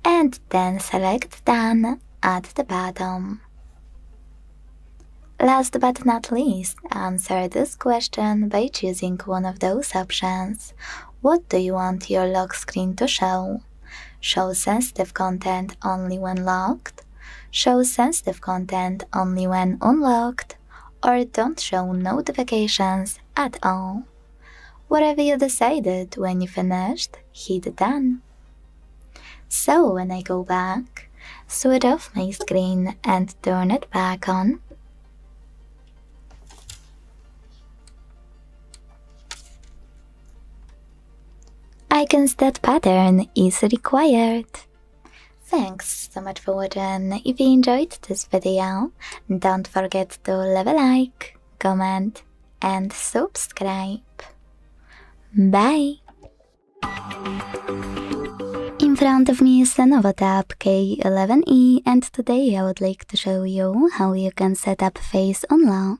and then select Done at the bottom. Last but not least, answer this question by choosing one of those options. What do you want your lock screen to show? Show sensitive content only when locked, show sensitive content only when unlocked, or don't show notifications at all. Whatever you decided when you finished, hit Done. So when I go back, switch off my screen and turn it back on, I can see that pattern is required. Thanks so much for watching. If you enjoyed this video, don't forget to leave a like, comment and subscribe. Bye! In front of me is the Lenovo Tab K11E, and today I would like to show you how you can set up Face Unlock.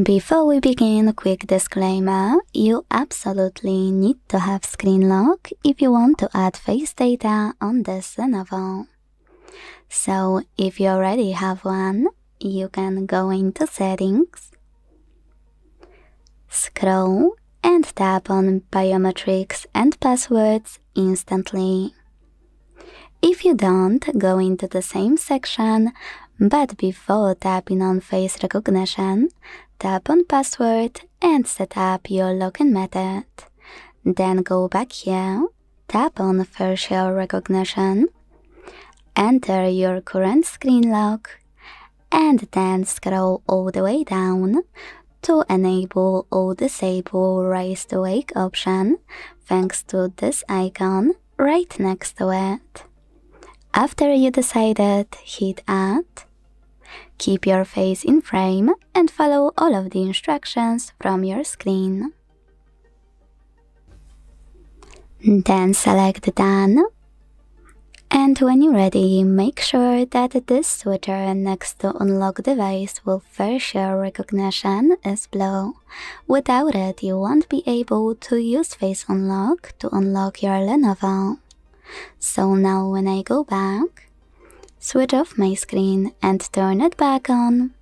Before we begin, a quick disclaimer: you absolutely need to have screen lock if you want to add face data on this Lenovo. So if you already have one, you can go into Settings, scroll and tap on Biometrics and Passwords instantly. If you don't, go into the same section, but before tapping on face recognition, tap on Password and set up your login method. Then go back here, tap on facial recognition, enter your current screen lock, and then scroll all the way down to enable or disable Raise to Wake option thanks to this icon right next to it. After you decided, hit Add, keep your face in frame and follow all of the instructions from your screen. Then select Done. And when you're ready, make sure that this switcher next to Unlock Device with facial recognition is blue. Without it, you won't be able to use Face Unlock to unlock your Lenovo. So now when I go back, switch off my screen and turn it back on,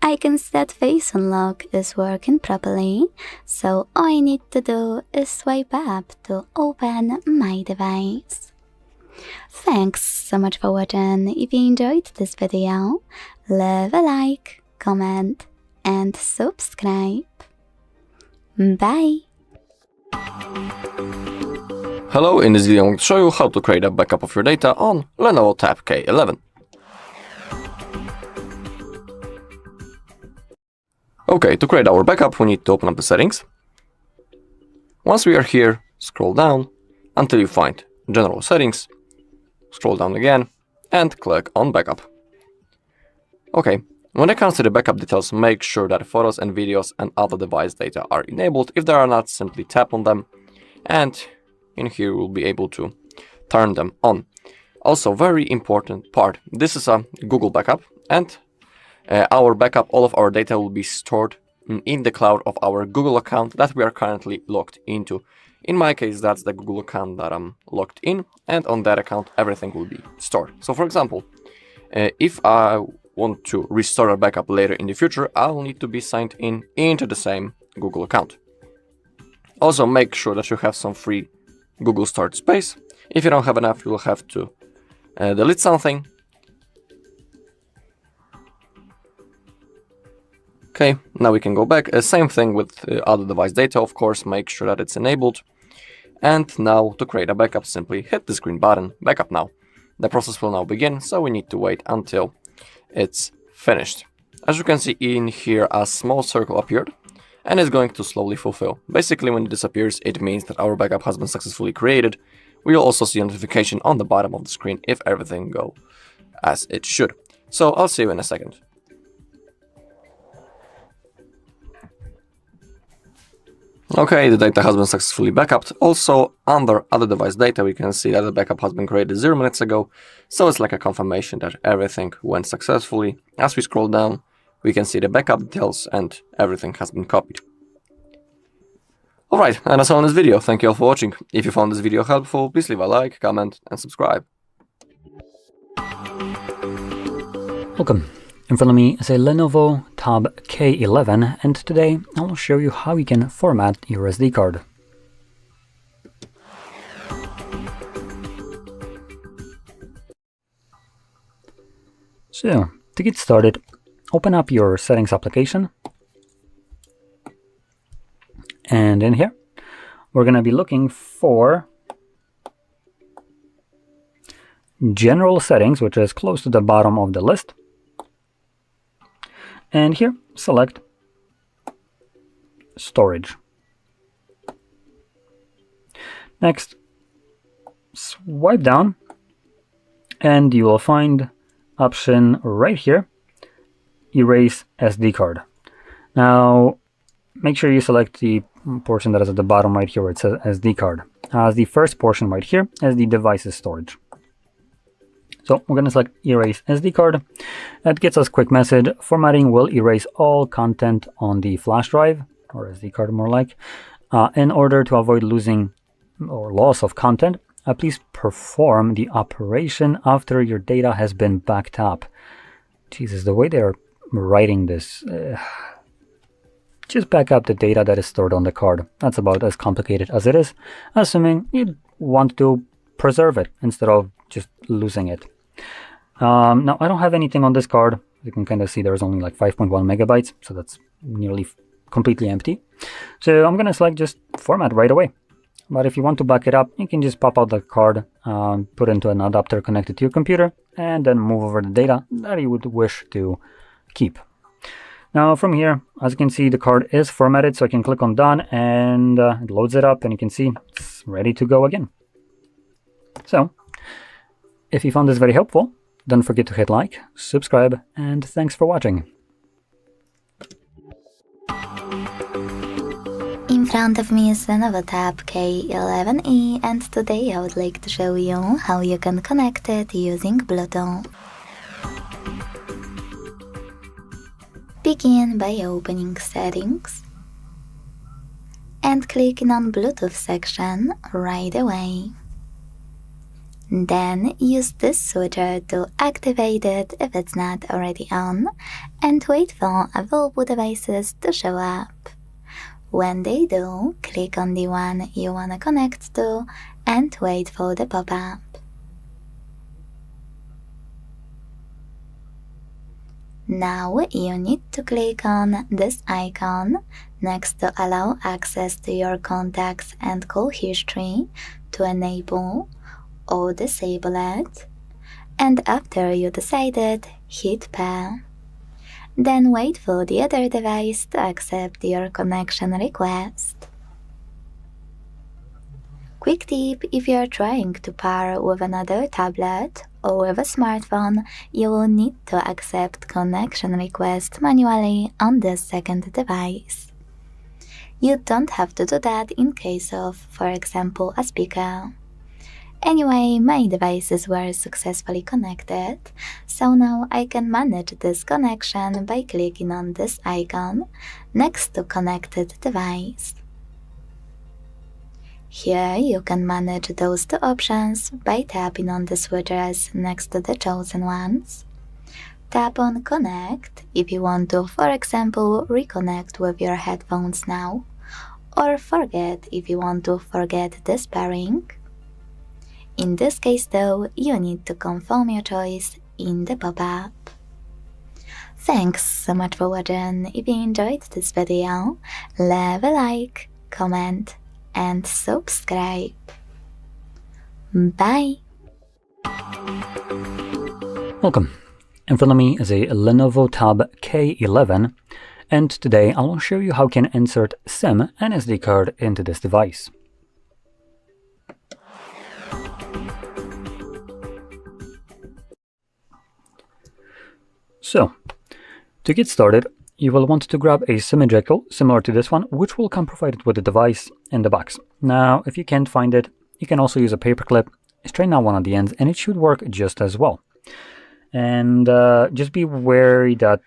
I can see that Face Unlock is working properly, so all I need to do is swipe up to open my device. Thanks so much for watching. If you enjoyed this video, leave a like, comment and subscribe. Bye!
Hello, in this video I'm going to show you how to create a backup of your data on Lenovo Tab K11. Okay, to create our backup we need to open up the settings. Once we are here, scroll down until you find General Settings, scroll down again and click on Backup. Okay, when it comes to the backup details, make sure that photos and videos and other device data are enabled. If they are not, simply tap on them and in here you will be able to turn them on. Also, very important part, this is a Google backup and our backup, all of our data will be stored in the cloud of our Google account that we are currently logged into. In my case, that's the Google account that I'm logged in, and on that account everything will be stored. So for example, if I want to restore a backup later in the future, I'll need to be signed in into the same Google account. Also, make sure that you have some free Google storage space. If you don't have enough, you will have to delete something. Okay, now we can go back. Same thing with other device data, of course, make sure that it's enabled. And now to create a backup, simply hit this green button, backup now. The process will now begin, so we need to wait until it's finished. As you can see in here, a small circle appeared and it's going to slowly fulfill. Basically, when it disappears, it means that our backup has been successfully created. We'll also see a notification on the bottom of the screen if everything goes as it should. So I'll see you in a second. Okay, the data has been successfully backupped. Also, under other device data, we can see that the backup has been created 0 minutes ago. So it's like a confirmation that everything went successfully. As we scroll down, we can see the backup details and everything has been copied. Alright, and that's all in this video. Thank you all for watching. If you found this video helpful, please leave a like, comment and subscribe.
Welcome. In front of me is a Lenovo Tab K11, and today I will show you how you can format your SD card. So, to get started, open up your settings application, and in here we're going to be looking for general settings, which is close to the bottom of the list. And here, select storage. Next, swipe down and you will find option right here, erase SD card. Now, make sure you select the portion that is at the bottom right here where it says SD card, as the first portion right here as the device's storage. So we're going to select erase SD card. That gets us a quick message. Formatting will erase all content on the flash drive, or SD card more like. In order to avoid losing or loss of content, please perform the operation after your data has been backed up. Jesus, the way they're writing this. Just back up the data that is stored on the card. That's about as complicated as it is, assuming you want to preserve it instead of just losing it. Now, I don't have anything on this card. You can kind of see there's only like 5.1 megabytes, so that's nearly completely empty. So I'm going to select just format right away. But if you want to back it up, you can just pop out the card, put into an adapter connected to your computer, and then move over the data that you would wish to keep. Now from here, as you can see, the card is formatted, so I can click on done and it loads it up, and you can see it's ready to go again. So, if you found this very helpful, don't forget to hit like, subscribe, and thanks for watching.
In front of me is Lenovo Tab K11E, and today I would like to show you how you can connect it using Bluetooth. Begin by opening Settings and clicking on Bluetooth section right away. Then use this switcher to activate it if it's not already on, and wait for available devices to show up. When they do, click on the one you want to connect to and wait for the pop-up. Now you need to click on this icon next to allow access to your contacts and call history to enable or disable it, and after you decide it, hit pair. Then wait for the other device to accept your connection request. Quick tip: if you are trying to pair with another tablet or with a smartphone, you will need to accept connection request manually on the second device. You don't have to do that in case of, for example, a speaker. Anyway, my devices were successfully connected, so now I can manage this connection by clicking on this icon next to connected device. Here you can manage those two options by tapping on the switches next to the chosen ones. Tap on Connect if you want to, for example, reconnect with your headphones now, or Forget if you want to forget this pairing. In this case though, you need to confirm your choice in the pop-up. Thanks so much for watching. If you enjoyed this video, leave a like, comment, and subscribe. Bye!
Welcome. In front of me is a Lenovo Tab K11, and today I'll show you how you can insert SIM and SD card into this device. So, to get started, you will want to grab a SIM ejector similar to this one, which will come provided with the device in the box. Now, if you can't find it, you can also use a paper clip, straighten out one of the ends, and it should work just as well. And just be wary that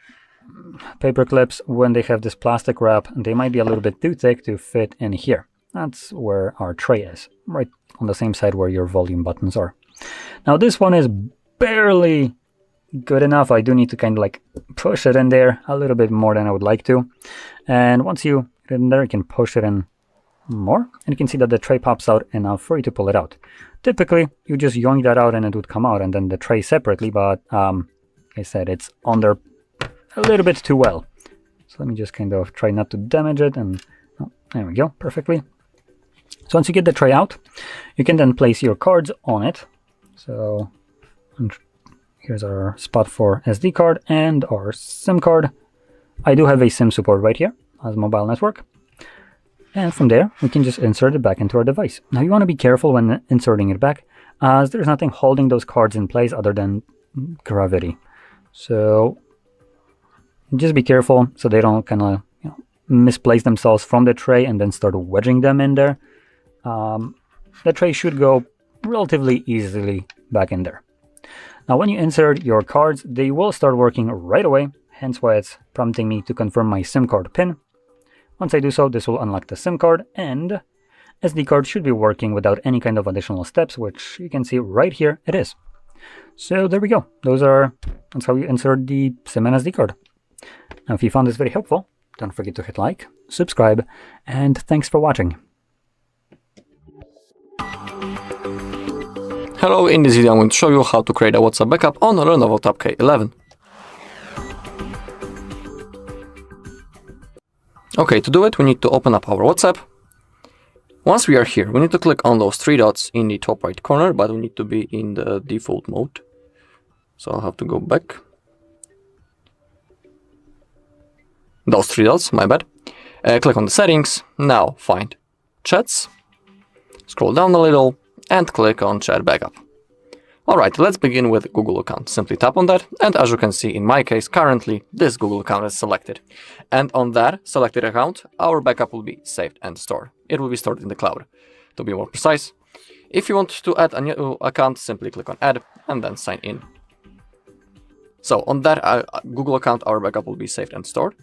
paper clips, when they have this plastic wrap, they might be a little bit too thick to fit in here. That's where our tray is, right on the same side where your volume buttons are. Now this one is barely good enough. I do need to kind of like push it in there a little bit more than I would like to. And once you get in there, you can push it in more, and you can see that the tray pops out enough for you to pull it out. Typically, you just yoink that out and it would come out, and then the tray separately, but like I said, it's on there a little bit too well. So let me just kind of try not to damage it, and oh, there we go, perfectly. So once you get the tray out, you can then place your cards on it. So here's our spot for SD card and our SIM card. I do have a SIM support right here as mobile network. And from there, we can just insert it back into our device. Now you want to be careful when inserting it back, as there's nothing holding those cards in place other than gravity. So just be careful so they don't kind of misplace themselves from the tray and then start wedging them in there. The tray should go relatively easily back in there. Now when you insert your cards, they will start working right away, hence why it's prompting me to confirm my SIM card PIN. Once I do so, this will unlock the SIM card, and SD card should be working without any kind of additional steps, which you can see right here it is. So there we go. That's how you insert the SIM and SD card. Now if you found this very helpful, don't forget to hit like, subscribe, and thanks for watching.
Hello, in this video I'm going to show you how to create a WhatsApp backup on a Lenovo Tab K11. Okay, to do it, we need to open up our WhatsApp. Once we are here, we need to click on those three dots in the top right corner, but we need to be in the default mode. So I'll have to go back. Those three dots, my bad. Click on the settings. Now find chats. Scroll down a little and click on chat backup. Alright, let's begin with Google account. Simply tap on that, and as you can see in my case, currently this Google account is selected. And on that selected account, our backup will be saved and stored. It will be stored in the cloud. To be more precise, if you want to add a new account, simply click on add and then sign in. So on that Google account, our backup will be saved and stored.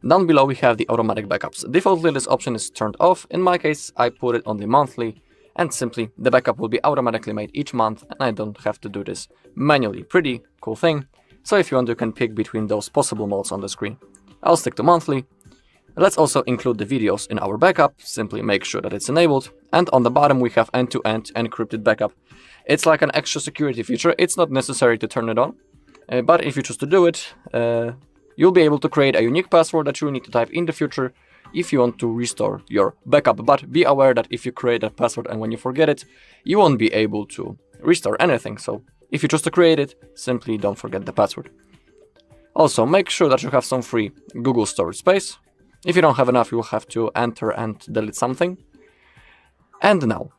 Down below we have the automatic backups. Defaultly this option is turned off. In my case, I put it on the monthly, and simply the backup will be automatically made each month, and I don't have to do this manually. Pretty cool thing. So if you want, you can pick between those possible modes on the screen. I'll stick to monthly. Let's also include the videos in our backup. Simply make sure that it's enabled. And on the bottom we have end-to-end encrypted backup. It's like an extra security feature. It's not necessary to turn it on, but if you choose to do it, you'll be able to create a unique password that you will need to type in the future if you want to restore your backup. But be aware that if you create that password and when you forget it, you won't be able to restore anything. So if you choose to create it, simply don't forget the password. Also, make sure that you have some free Google storage space. If you don't have enough, you'll have to enter and delete something. And now,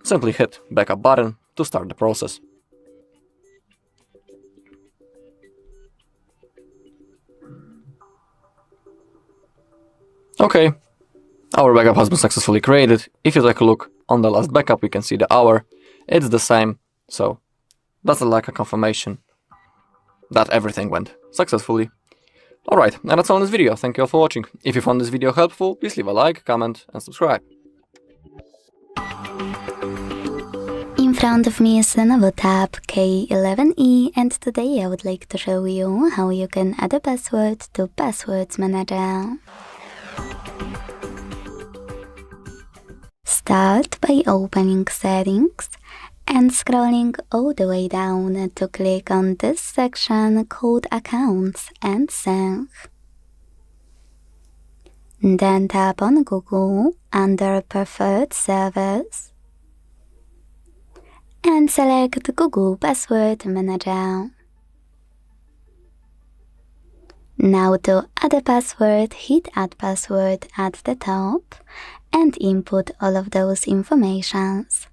simply hit backup button to start the process. Okay, our backup has been successfully created. If you take a look on the last backup, we can see the hour. It's the same, so that's like a confirmation that everything went successfully. Alright, and that's all in this video. Thank you all for watching. If you found this video helpful, please leave a like, comment and subscribe.
front of me is Lenovo Tab K11E, and today I would like to show you how you can add a password to Passwords Manager. Start by opening Settings and scrolling all the way down to click on this section called Accounts and Sync. Then tap on Google under Preferred Servers and select Google Password Manager. Now to add a password, hit Add Password at the top and input all of those informations.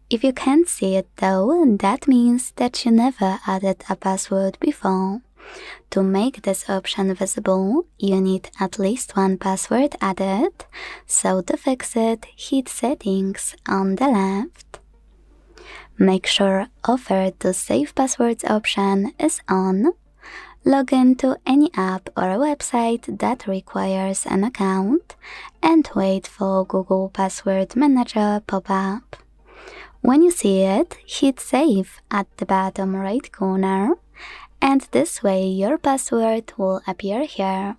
If you can't see it though, that means that you never added a password before. To make this option visible, you need at least one password added, so to fix it, hit Settings on the left. Make sure Offer to Save Passwords option is on. Log into any app or a website that requires an account and wait for Google Password Manager pop-up. When you see it, hit Save at the bottom right corner, and this way your password will appear here.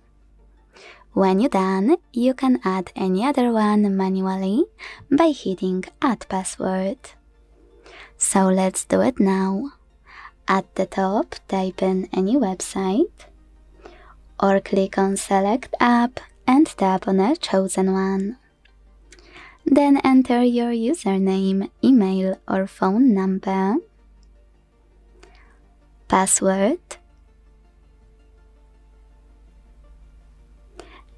When you're done, you can add any other one manually by hitting Add Password. So let's do it now. At the top, type in any website, or click on Select App and tap on a chosen one. Then enter your username, email or phone number, password,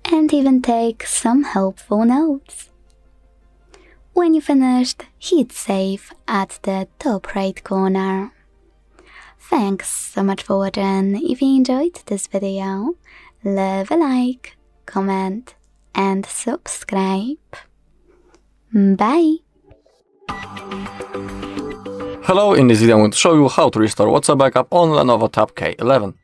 and even take some helpful notes. When you finished, hit Save at the top right corner. Thanks so much for watching. If you enjoyed this video, leave a like, comment and subscribe. Bye!
Hello, in this video I'm going to show you how to restore WhatsApp backup on Lenovo Tab K11.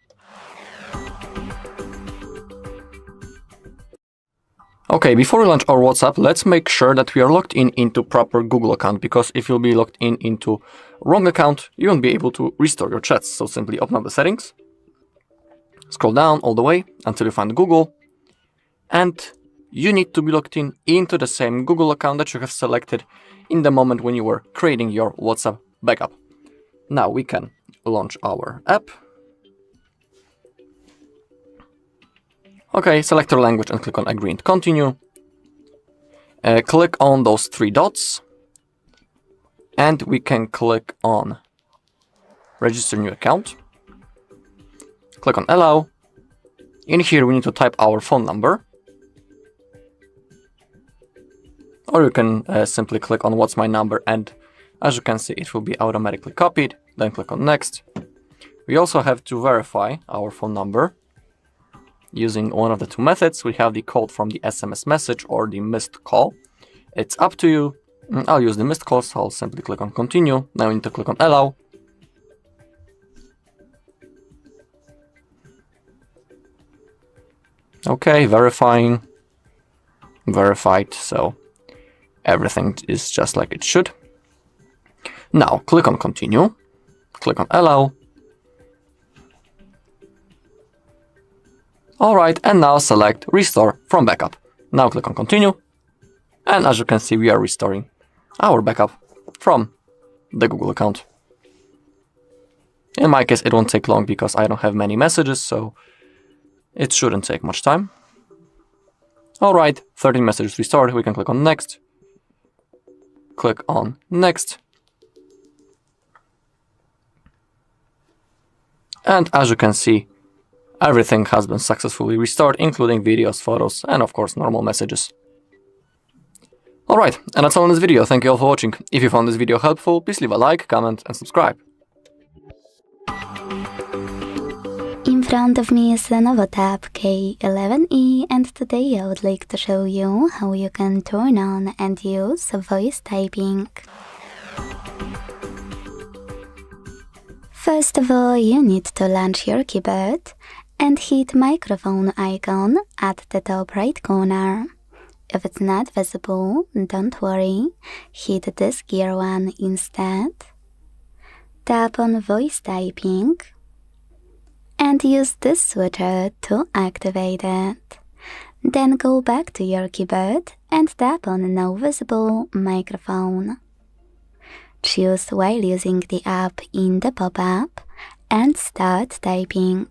Okay, before we launch our WhatsApp, let's make sure that we are logged in into proper Google account, because if you'll be logged in into wrong account, you won't be able to restore your chats. So simply open up the settings, scroll down all the way until you find Google, and you need to be logged in into the same Google account that you have selected in the moment when you were creating your WhatsApp backup. Now we can launch our app. Okay, select your language and click on Agree and Continue. Click on those three dots. And we can click on Register New Account. Click on Allow. In here we need to type our phone number. Or you can simply click on What's My Number, and as you can see it will be automatically copied. Then click on Next. We also have to verify our phone number using one of the two methods. We have the code from the SMS message or the missed call. It's up to you. I'll use the missed call, so I'll simply click on Continue. Now we need to click on Allow. Okay, verifying. Verified, so everything is just like it should. Now click on Continue. Click on Allow. Alright, and now select Restore from Backup. Now click on Continue. And as you can see, we are restoring our backup from the Google account. In my case, it won't take long because I don't have many messages, so it shouldn't take much time. Alright, 13 messages restored. We can click on Next. Click on Next. And as you can see, everything has been successfully restored, including videos, photos, and of course normal messages. Alright, and that's all in this video. Thank you all for watching. If you found this video helpful, please leave a like, comment and subscribe.
In front of me is Lenovo Tab K11E, and today I would like to show you how you can turn on and use voice typing. First of all, you need to launch your keyboard and hit microphone icon at the top right corner. If it's not visible, don't worry, hit this gear one instead. tap on voice typing and use this switcher to activate it. Then go back to your keyboard and tap on No Visible Microphone. Choose while using the app in the pop-up and start typing.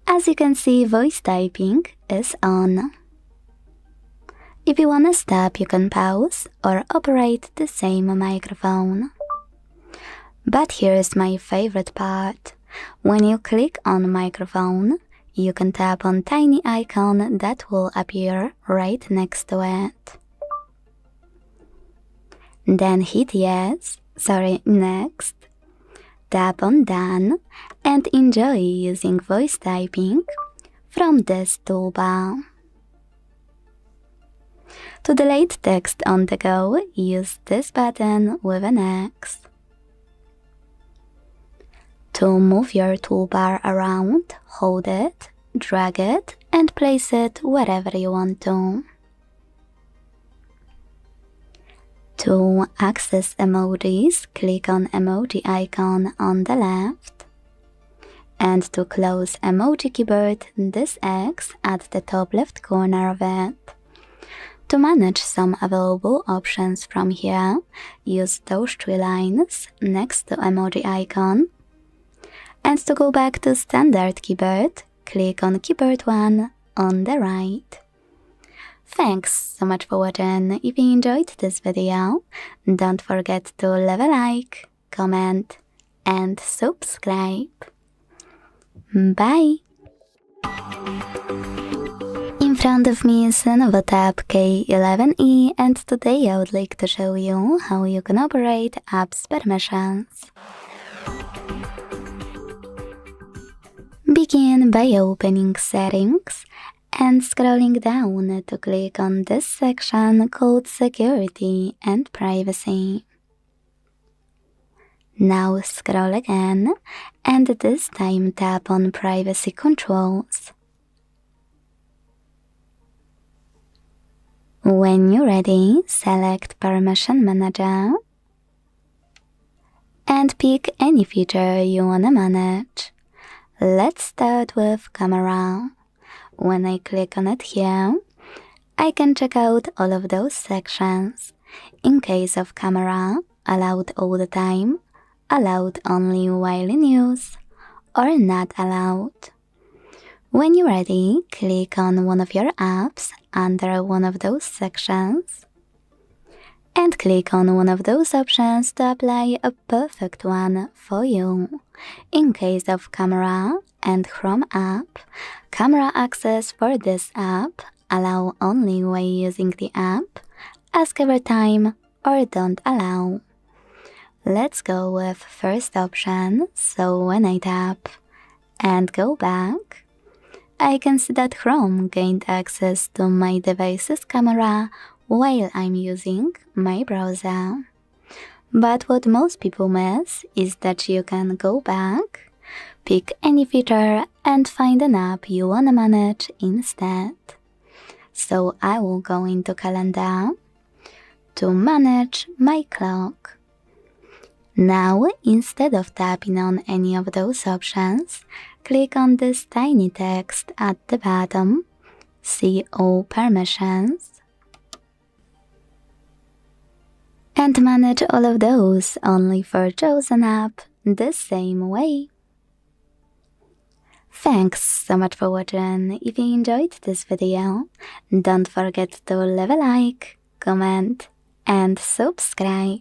As you can see, voice typing is on. If you want to stop, you can pause or operate the same microphone. But here's my favorite part. When you click on microphone, you can tap on tiny icon that will appear right next to it. Then hit next. Tap on done and enjoy using voice typing from this toolbar. To delete text on the go, use this button with an X. To move your toolbar around, hold it, drag it, and place it wherever you want to. To access emojis, click on emoji icon on the left. And to close emoji keyboard, this X at the top left corner of it. To manage some available options from here, use those three lines next to emoji icon. And to go back to standard keyboard, click on keyboard 1 on the right. Thanks so much for watching. If you enjoyed this video, don't forget to leave a like, comment, and subscribe. Bye! In front of me is Lenovo Tab K11E, and today I would like to show you how you can operate apps permissions. Begin by opening Settings and scrolling down to click on this section called Security and Privacy. Now scroll again and this time tap on Privacy Controls. When you're ready, select Permission Manager and pick any feature you want to manage. Let's start with Camera. When I click on it here, I can check out all of those sections. In case of camera, allowed all the time, allowed only while in use, or not allowed. When you're ready, click on one of your apps under one of those sections and click on one of those options to apply a perfect one for you. In case of camera and Chrome app, camera access for this app allow only while using the app, ask every time, or don't allow. Let's go with first option, so when I tap and go back, I can see that Chrome gained access to my device's camera while I'm using my browser. But what most people miss is that you can go back, pick any feature and find an app you wanna manage instead. So I will go into Calendar to manage my clock. Now, instead of tapping on any of those options, click on this tiny text at the bottom, see all permissions, and manage all of those only for chosen app the same way. Thanks so much for watching. If you enjoyed this video, don't forget to leave a like, comment, and subscribe.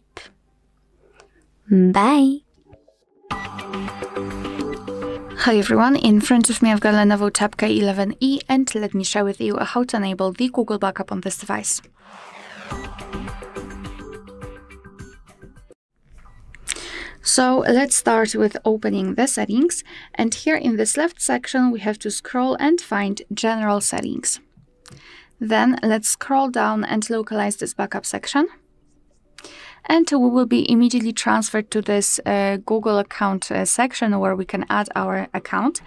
Bye!
Hi everyone, in front of me I've got Lenovo Tab K11E, and let me share with you how to enable the Google backup on this device. So let's start with opening the settings, and here in this left section we have to scroll and find General Settings. Then let's scroll down and localize this backup section. and we will be immediately transferred to this Google account section where we can add our account.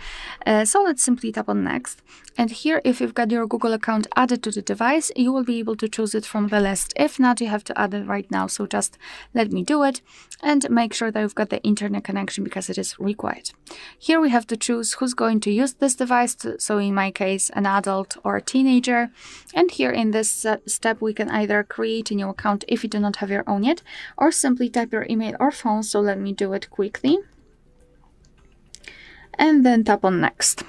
So let's simply tap on next. And here, if you've got your Google account added to the device, you will be able to choose it from the list. If not, you have to add it right now. So just let me do it and make sure that you've got the internet connection because it is required. Here we have to choose who's going to use this device. So in my case, an adult or a teenager. And here in this step, we can either create a new account if you do not have your own yet, or simply type your email or phone. So let me do it quickly. And then tap on next.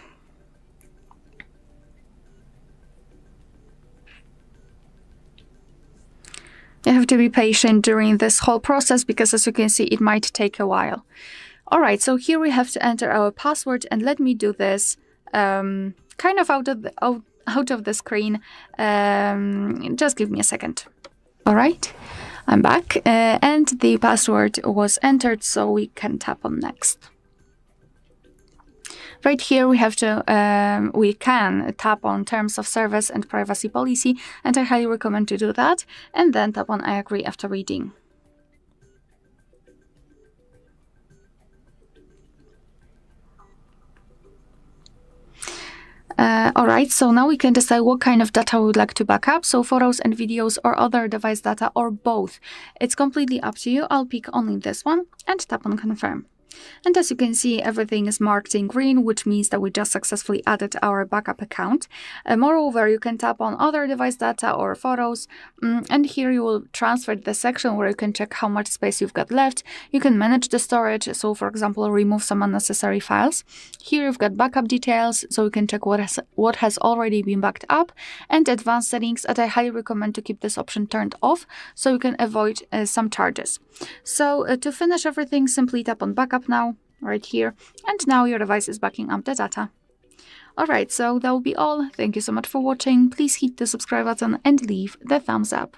You have to be patient during this whole process because, as you can see, it might take a while. All right, so here we have to enter our password, and let me do this kind of out of the screen. Just give me a second. All right, I'm back, and the password was entered, so we can tap on next. Right here, we can tap on Terms of Service and Privacy Policy, and I highly recommend to do that, and then tap on I agree after reading. Alright, so now we can decide what kind of data we would like to back up, so photos and videos or other device data or both. It's completely up to you. I'll pick only this one and tap on confirm. And as you can see, everything is marked in green, which means that we just successfully added our backup account. Moreover, you can tap on other device data or photos, and here you will transfer the section where you can check how much space you've got left. You can manage the storage, so for example, remove some unnecessary files. Here you've got backup details, so you can check what has already been backed up, and advanced settings, and I highly recommend to keep this option turned off so you can avoid some charges. So to finish everything, simply tap on backup now, right here, and now your device is backing up the data. Alright, so that will be all. Thank you so much for watching. Please hit the subscribe button and leave the thumbs up.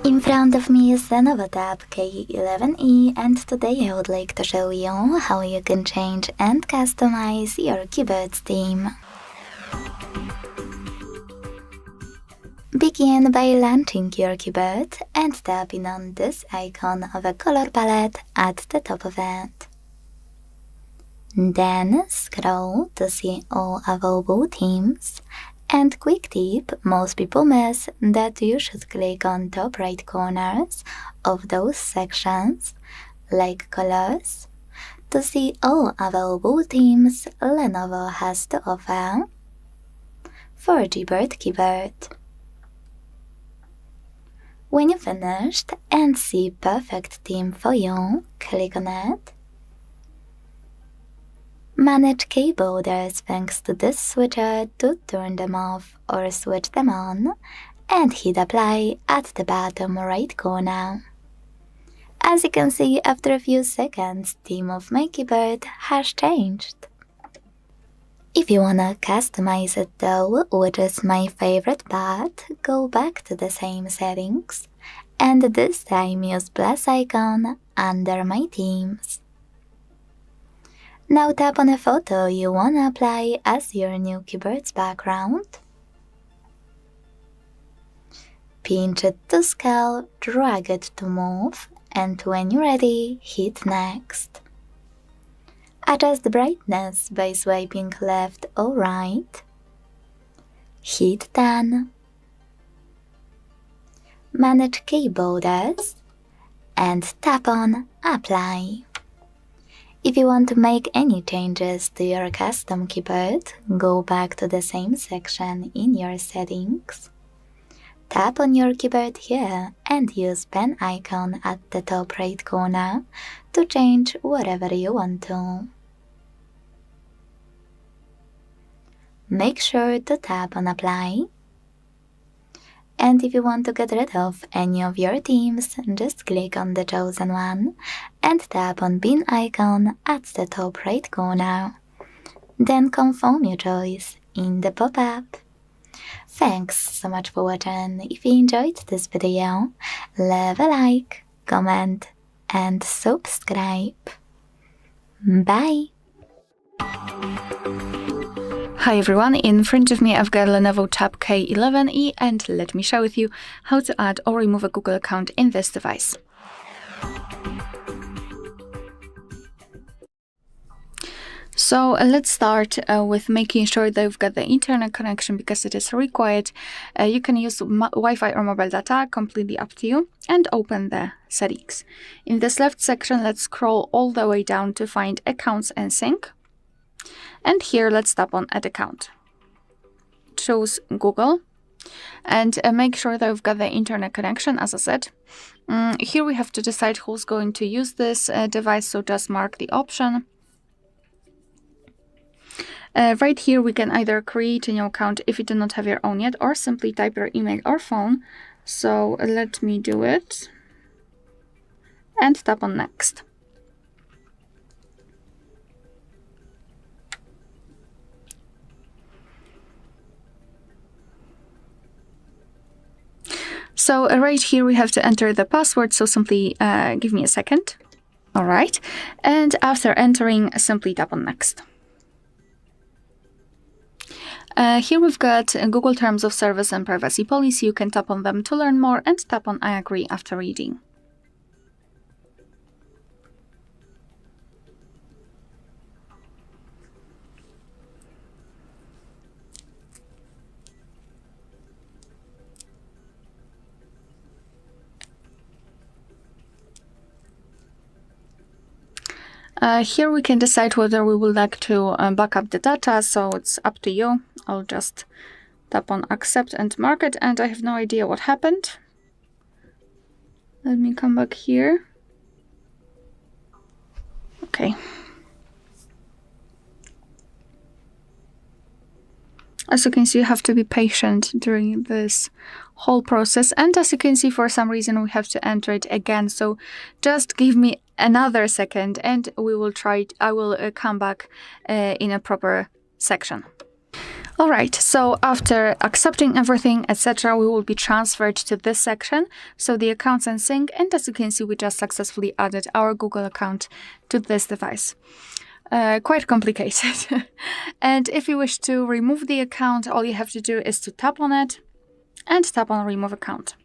In front of me is Lenovo Tab K11E, and today I would like to show you how you can change and customize your keyboard theme. Begin by launching your keyboard and tapping on this icon of a color palette at the top of it. Then scroll to see all available themes, and quick tip, most people miss that you should click on top right corners of those sections, like colors, to see all available themes Lenovo has to offer for Gboard keyboard. When you're finished and see perfect theme for you, click on it. Manage keyboarders thanks to this switcher to turn them off or switch them on, and hit apply at the bottom right corner. As you can see, after a few seconds, theme of my keyboard has changed. If you wanna customize it though, which is my favorite part, go back to the same settings, and this time use plus icon under my themes. Now tap on a photo you wanna apply as your new keyboard's background. Pinch it to scale, drag it to move, and when you're ready, hit next. Adjust the brightness by swiping left or right. Hit done. Manage keyboarders and tap on apply. If you want to make any changes to your custom keyboard, go back to the same section in your settings. Tap on your keyboard here and use pen icon at the top right corner to change whatever you want to. Make sure to tap on apply. And if you want to get rid of any of your themes, just click on the chosen one and tap on bin icon at the top right corner. Then confirm your choice in the pop-up. Thanks so much for watching. If you enjoyed this video, leave a like, comment and subscribe. Bye!
Hi everyone, in front of me I've got Lenovo Tab K11E and let me share with you how to add or remove a Google account in this device. So let's start with making sure that you've got the internet connection because it is required. You can use Wi-Fi or mobile data, completely up to you, and open the settings. In this left section, let's scroll all the way down to find Accounts and Sync. And here, let's tap on Add Account. Choose Google and make sure that we've got the internet connection, as I said. Here we have to decide who's going to use this device, so just mark the option. Right here, we can either create a new account if you do not have your own yet, or simply type your email or phone. So let me do it and tap on Next. So right here, we have to enter the password. So simply give me a second. All right. And after entering, simply tap on Next. Here we've got Google Terms of Service and Privacy Policy. You can tap on them to learn more and tap on I agree after reading. Here we can decide whether we would like to back up the data, so it's up to you. I'll just tap on Accept and mark it, and I have no idea what happened. Let me come back here. Okay. As you can see, you have to be patient during this whole process. And as you can see, for some reason, we have to enter it again. So just give me another second and we will try it. I will come back in a proper section. All right, so after accepting everything, etc., we will be transferred to this section. So the accounts and sync. And as you can see, we just successfully added our Google account to this device. Quite complicated. And if you wish to remove the account, all you have to do is to tap on it and tap on Remove Account.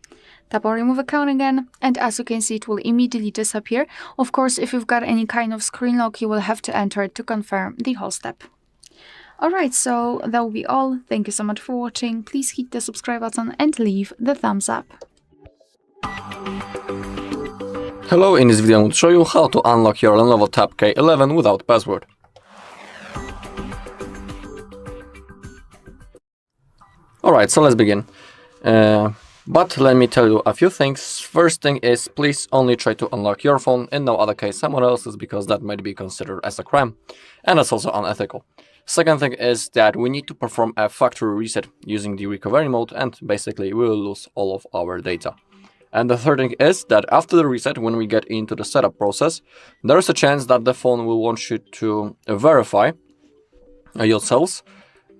Tap on Remove Account again, and as you can see, it will immediately disappear. Of course, if you've got any kind of screen lock, you will have to enter it to confirm the whole step. Alright, so that will be all. Thank you so much for watching. Please hit the subscribe button and leave the thumbs up.
Hello, in this video I will show you how to unlock your Lenovo Tab K11 without password. Alright, so let's begin. But let me tell you a few things. First thing is, please only try to unlock your phone, in no other case someone else's, because that might be considered as a crime, and that's also unethical. Second thing is that we need to perform a factory reset using the recovery mode, and basically we will lose all of our data. And the third thing is that after the reset, when we get into the setup process, there is a chance that the phone will want you to verify yourselves,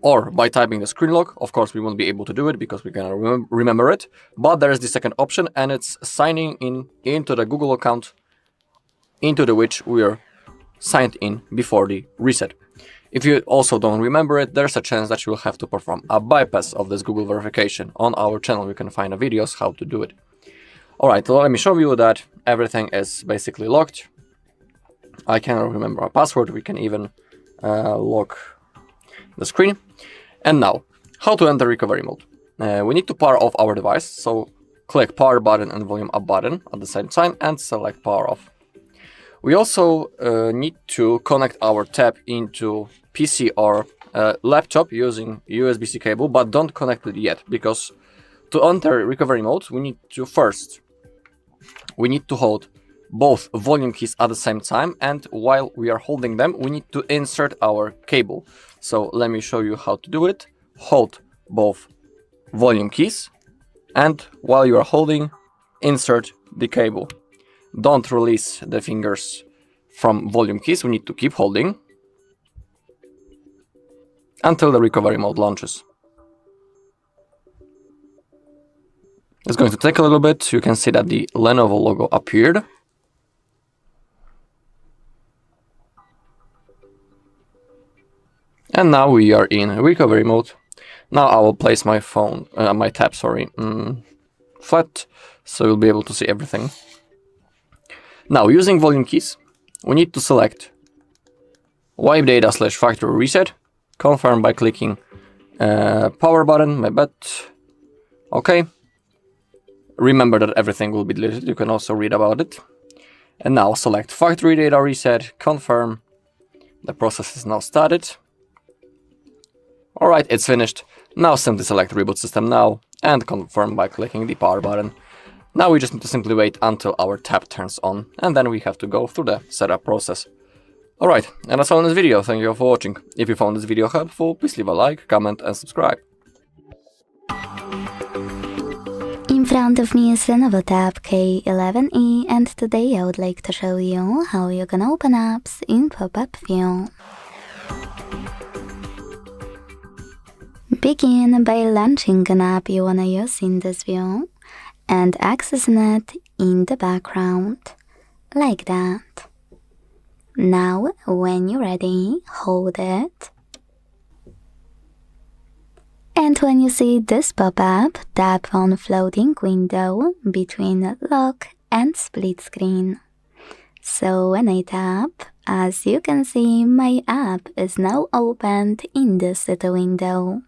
or by typing the screen lock. Of course, we won't be able to do it because we cannot remember it, but there is the second option, and it's signing into the Google account into which we are signed in before the reset. If you also don't remember it, there's a chance that you will have to perform a bypass of this Google verification. On our channel, you can find videos how to do it. Alright, so let me show you that everything is basically locked. I cannot remember our password. We can even lock the screen. And now, how to enter recovery mode. We need to power off our device, so click power button and volume up button at the same time and select power off. We also need to connect our tab into PC or laptop using USB-C cable, but don't connect it yet, because to enter recovery mode, we need to hold both volume keys at the same time, and while we are holding them, we need to insert our cable. So let me show you how to do it. Hold both volume keys, and while you are holding, insert the cable. Don't release the fingers from volume keys. We need to keep holding until the recovery mode launches. It's going to take a little bit. You can see that the Lenovo logo appeared. And now we are in recovery mode. Now I will place my phone, my tab, sorry, flat, so you'll be able to see everything. Now, using volume keys, we need to select wipe data / factory reset, confirm by clicking power button, my bad. Okay. Remember that everything will be deleted, you can also read about it. And now select factory data reset, confirm. The process is now started. Alright, it's finished. Now simply select reboot system now and confirm by clicking the power button. Now we just need to simply wait until our tab turns on, and then we have to go through the setup process. Alright, and that's all in this video. Thank you all for watching. If you found this video helpful, please leave a like, comment and subscribe.
In front of me is Lenovo Tab K11E, and today I would like to show you how you can open apps in pop-up view. Begin by launching an app you wanna use in this view and accessing it in the background, like that. Now, when you're ready, hold it. And when you see this pop-up, tap on floating window between lock and split screen. So when I tap, as you can see, my app is now opened in this little window.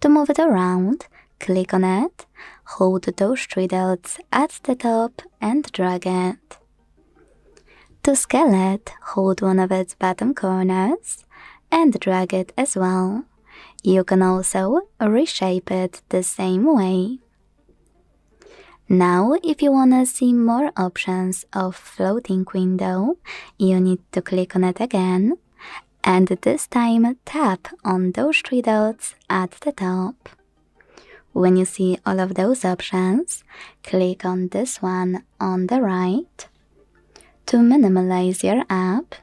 To move it around, click on it, hold those 3 dots at the top and drag it. To scale it, hold one of its bottom corners and drag it as well. You can also reshape it the same way. Now, if you wanna see more options of floating window, you need to click on it again, and this time tap on those 3 dots at the top. When you see all of those options, click on this one on the right to minimize your app.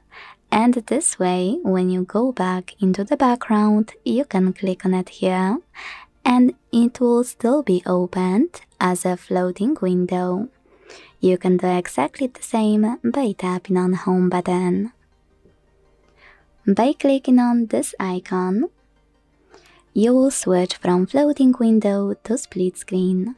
And this way, when you go back into the background, you can click on it here and it will still be opened as a floating window. You can do exactly the same by tapping on Home button. By clicking on this icon, you will switch from floating window to split screen.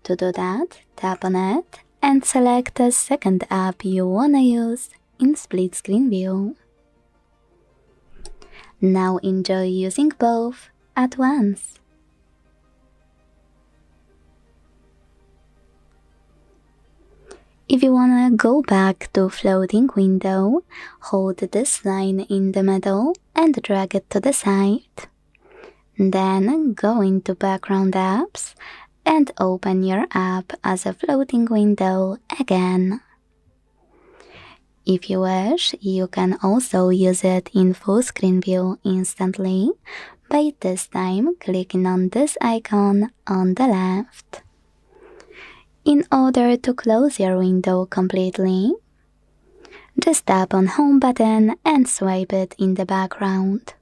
To do that, tap on it and select the second app you wanna use in split screen view. Now enjoy using both at once. If you wanna go back to floating window, hold this line in the middle and drag it to the side. Then go into background apps and open your app as a floating window again. If you wish, you can also use it in full screen view instantly by this time clicking on this icon on the left. In order to close your window completely, just tap on Home button and swipe it in the background.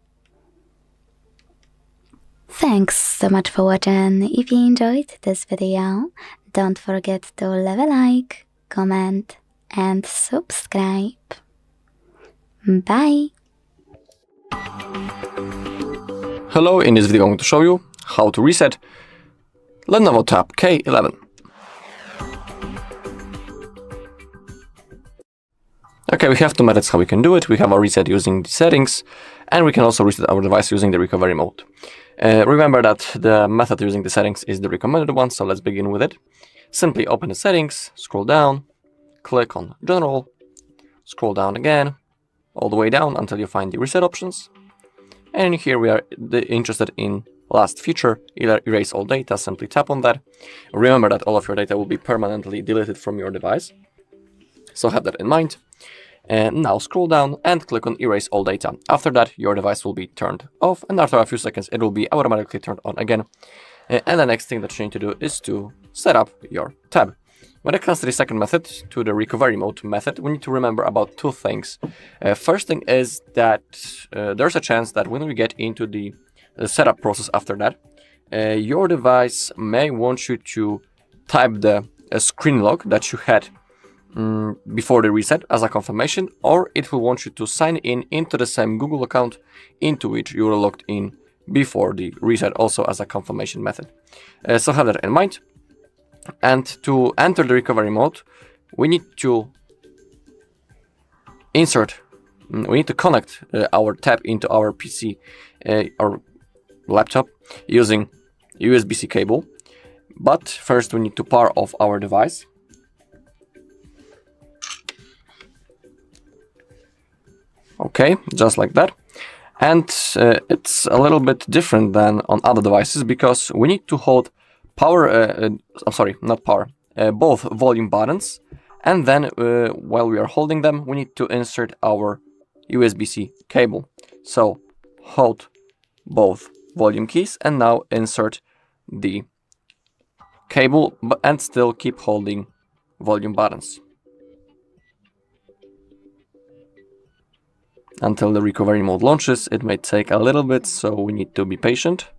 Thanks so much for watching. If you enjoyed this video, don't forget to leave a like, comment and subscribe. Bye!
Hello, in this video I'm going to show you how to reset Lenovo Tab K11. Okay, we have 2 methods how we can do it. We have a reset using the settings, and we can also reset our device using the recovery mode. Remember that the method using the settings is the recommended one, so let's begin with it. Simply open the settings, scroll down, click on General, scroll down again, all the way down until you find the reset options. And here we are interested in last feature, erase all data, simply tap on that. Remember that all of your data will be permanently deleted from your device, so have that in mind. And now scroll down and click on erase all data. After that, your device will be turned off, and after a few seconds it will be automatically turned on again. And the next thing that you need to do is to set up your tab. When it comes to the second method, to the recovery mode method, we need to remember about 2 things. First thing is that there's a chance that when we get into the setup process after that, your device may want you to type the screen log that you had before the reset as a confirmation, or it will want you to sign in into the same Google account into which you were logged in before the reset, also as a confirmation method. So have that in mind. And to enter the recovery mode, we need to connect our tab into our PC or laptop using USB-C cable. But first we need to power off our device. Okay, just like that. And it's a little bit different than on other devices because we need to hold both volume buttons, and then while we are holding them, we need to insert our USB-C cable. So hold both volume keys and now insert the cable and still keep holding volume buttons until the recovery mode launches. It may take a little bit, so we need to be patient.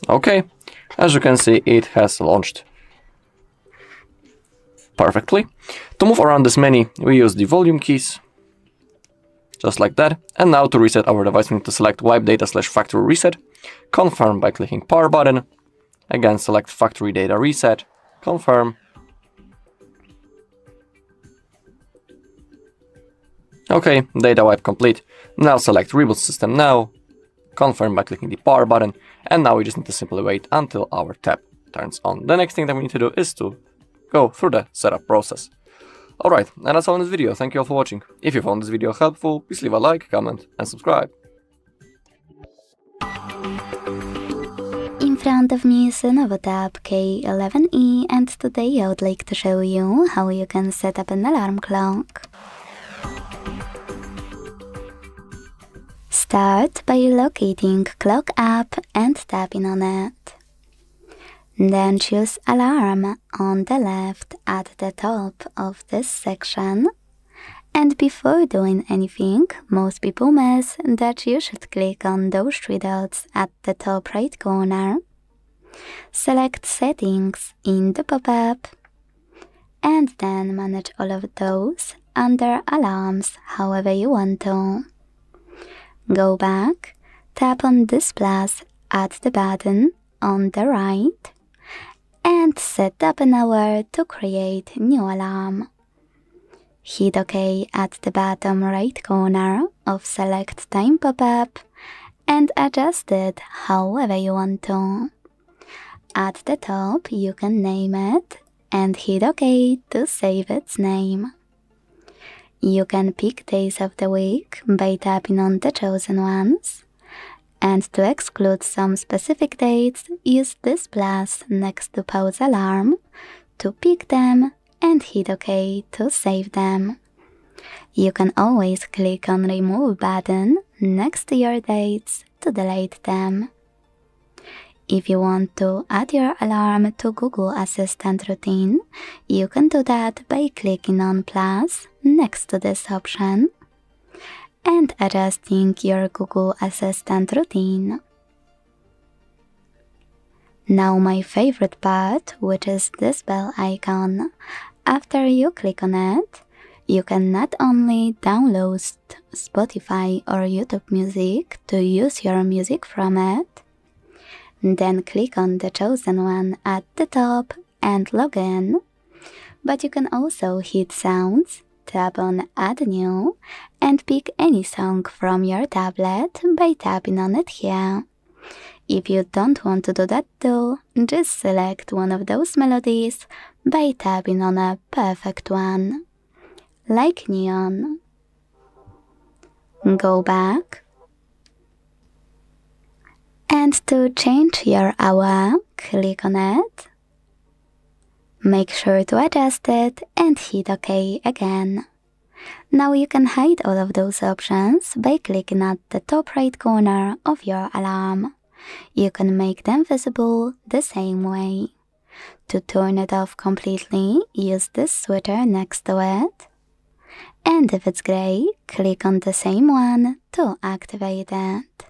Okay, as you can see, it has launched perfectly. To move around this menu, we use the volume keys, just like that. And now to reset our device, we need to select wipe data / factory reset, confirm by clicking power button. Again, select factory data reset, confirm. Okay, data wipe complete. Now select reboot system now, confirm by clicking the power button, and now we just need to simply wait until our tab turns on. The next thing that we need to do is to go through the setup process. Alright, and that's all in this video. Thank you all for watching. If you found this video helpful, please leave a like, comment, and subscribe.
In front of me is Lenovo Tab K11E, and today I would like to show you how you can set up an alarm clock. Start by locating Clock app and tapping on it. Then choose Alarm on the left at the top of this section. And before doing anything, most people miss that you should click on those three dots at the top right corner. Select Settings in the pop-up, and then manage all of those under Alarms however you want to. Go back, tap on Display at the button on the right, and set up an hour to create new alarm. Hit OK at the bottom right corner of Select Time pop-up and adjust it however you want to. At the top you can name it and hit OK to save its name. You can pick days of the week by tapping on the chosen ones, and to exclude some specific dates, use this plus next to pause alarm to pick them and hit OK to save them. You can always click on Remove button next to your dates to delete them. If you want to add your alarm to Google Assistant routine, you can do that by clicking on plus next to this option and adjusting your Google Assistant routine. Now my favorite part, which is this bell icon. After you click on it, you can not only download Spotify or YouTube music to use your music from it, then click on the chosen one at the top and log in, but you can also hit Sounds, tap on Add New, and pick any song from your tablet by tapping on it here. If you don't want to do that too, just select one of those melodies by tapping on a perfect one, like Neon. Go back, and to change your hour, click on it. Make sure to adjust it and hit OK again. Now you can hide all of those options by clicking at the top right corner of your alarm. You can make them visible the same way. To turn it off completely, use this switcher next to it. And if it's gray, click on the same one to activate it.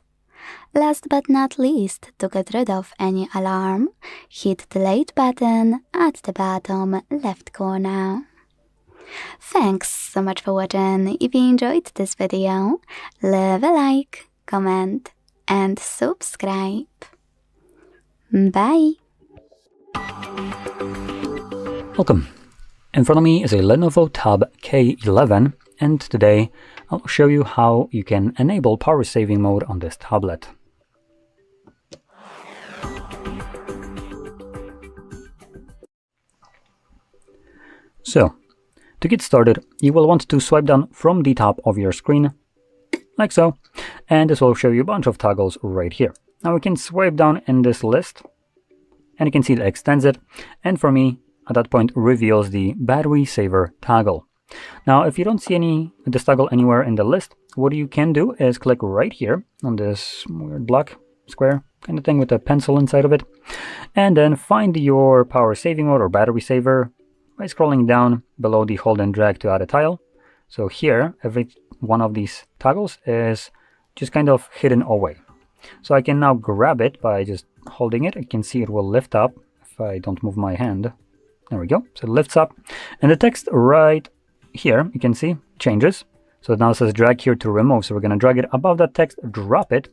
Last but not least, to get rid of any alarm, hit the delete button at the bottom left corner. Thanks so much for watching. If you enjoyed this video, leave a like, comment and subscribe. Bye!
Welcome. In front of me is a Lenovo Tab K11, and today I'll show you how you can enable power saving mode on this tablet. So, to get started, you will want to swipe down from the top of your screen, like so, and this will show you a bunch of toggles right here. Now we can swipe down in this list, and you can see it extends it, and for me, at that point, reveals the battery saver toggle. Now, if you don't see this toggle anywhere in the list, what you can do is click right here on this weird block, square kind of thing with a pencil inside of it, and then find your power saving mode or battery saver by scrolling down below the hold and drag to add a tile. So here, every one of these toggles is just kind of hidden away. So I can now grab it by just holding it. I can see it will lift up if I don't move my hand. There we go. So it lifts up. And the text right here, you can see, changes. So it now says drag here to remove. So we're going to drag it above that text, drop it.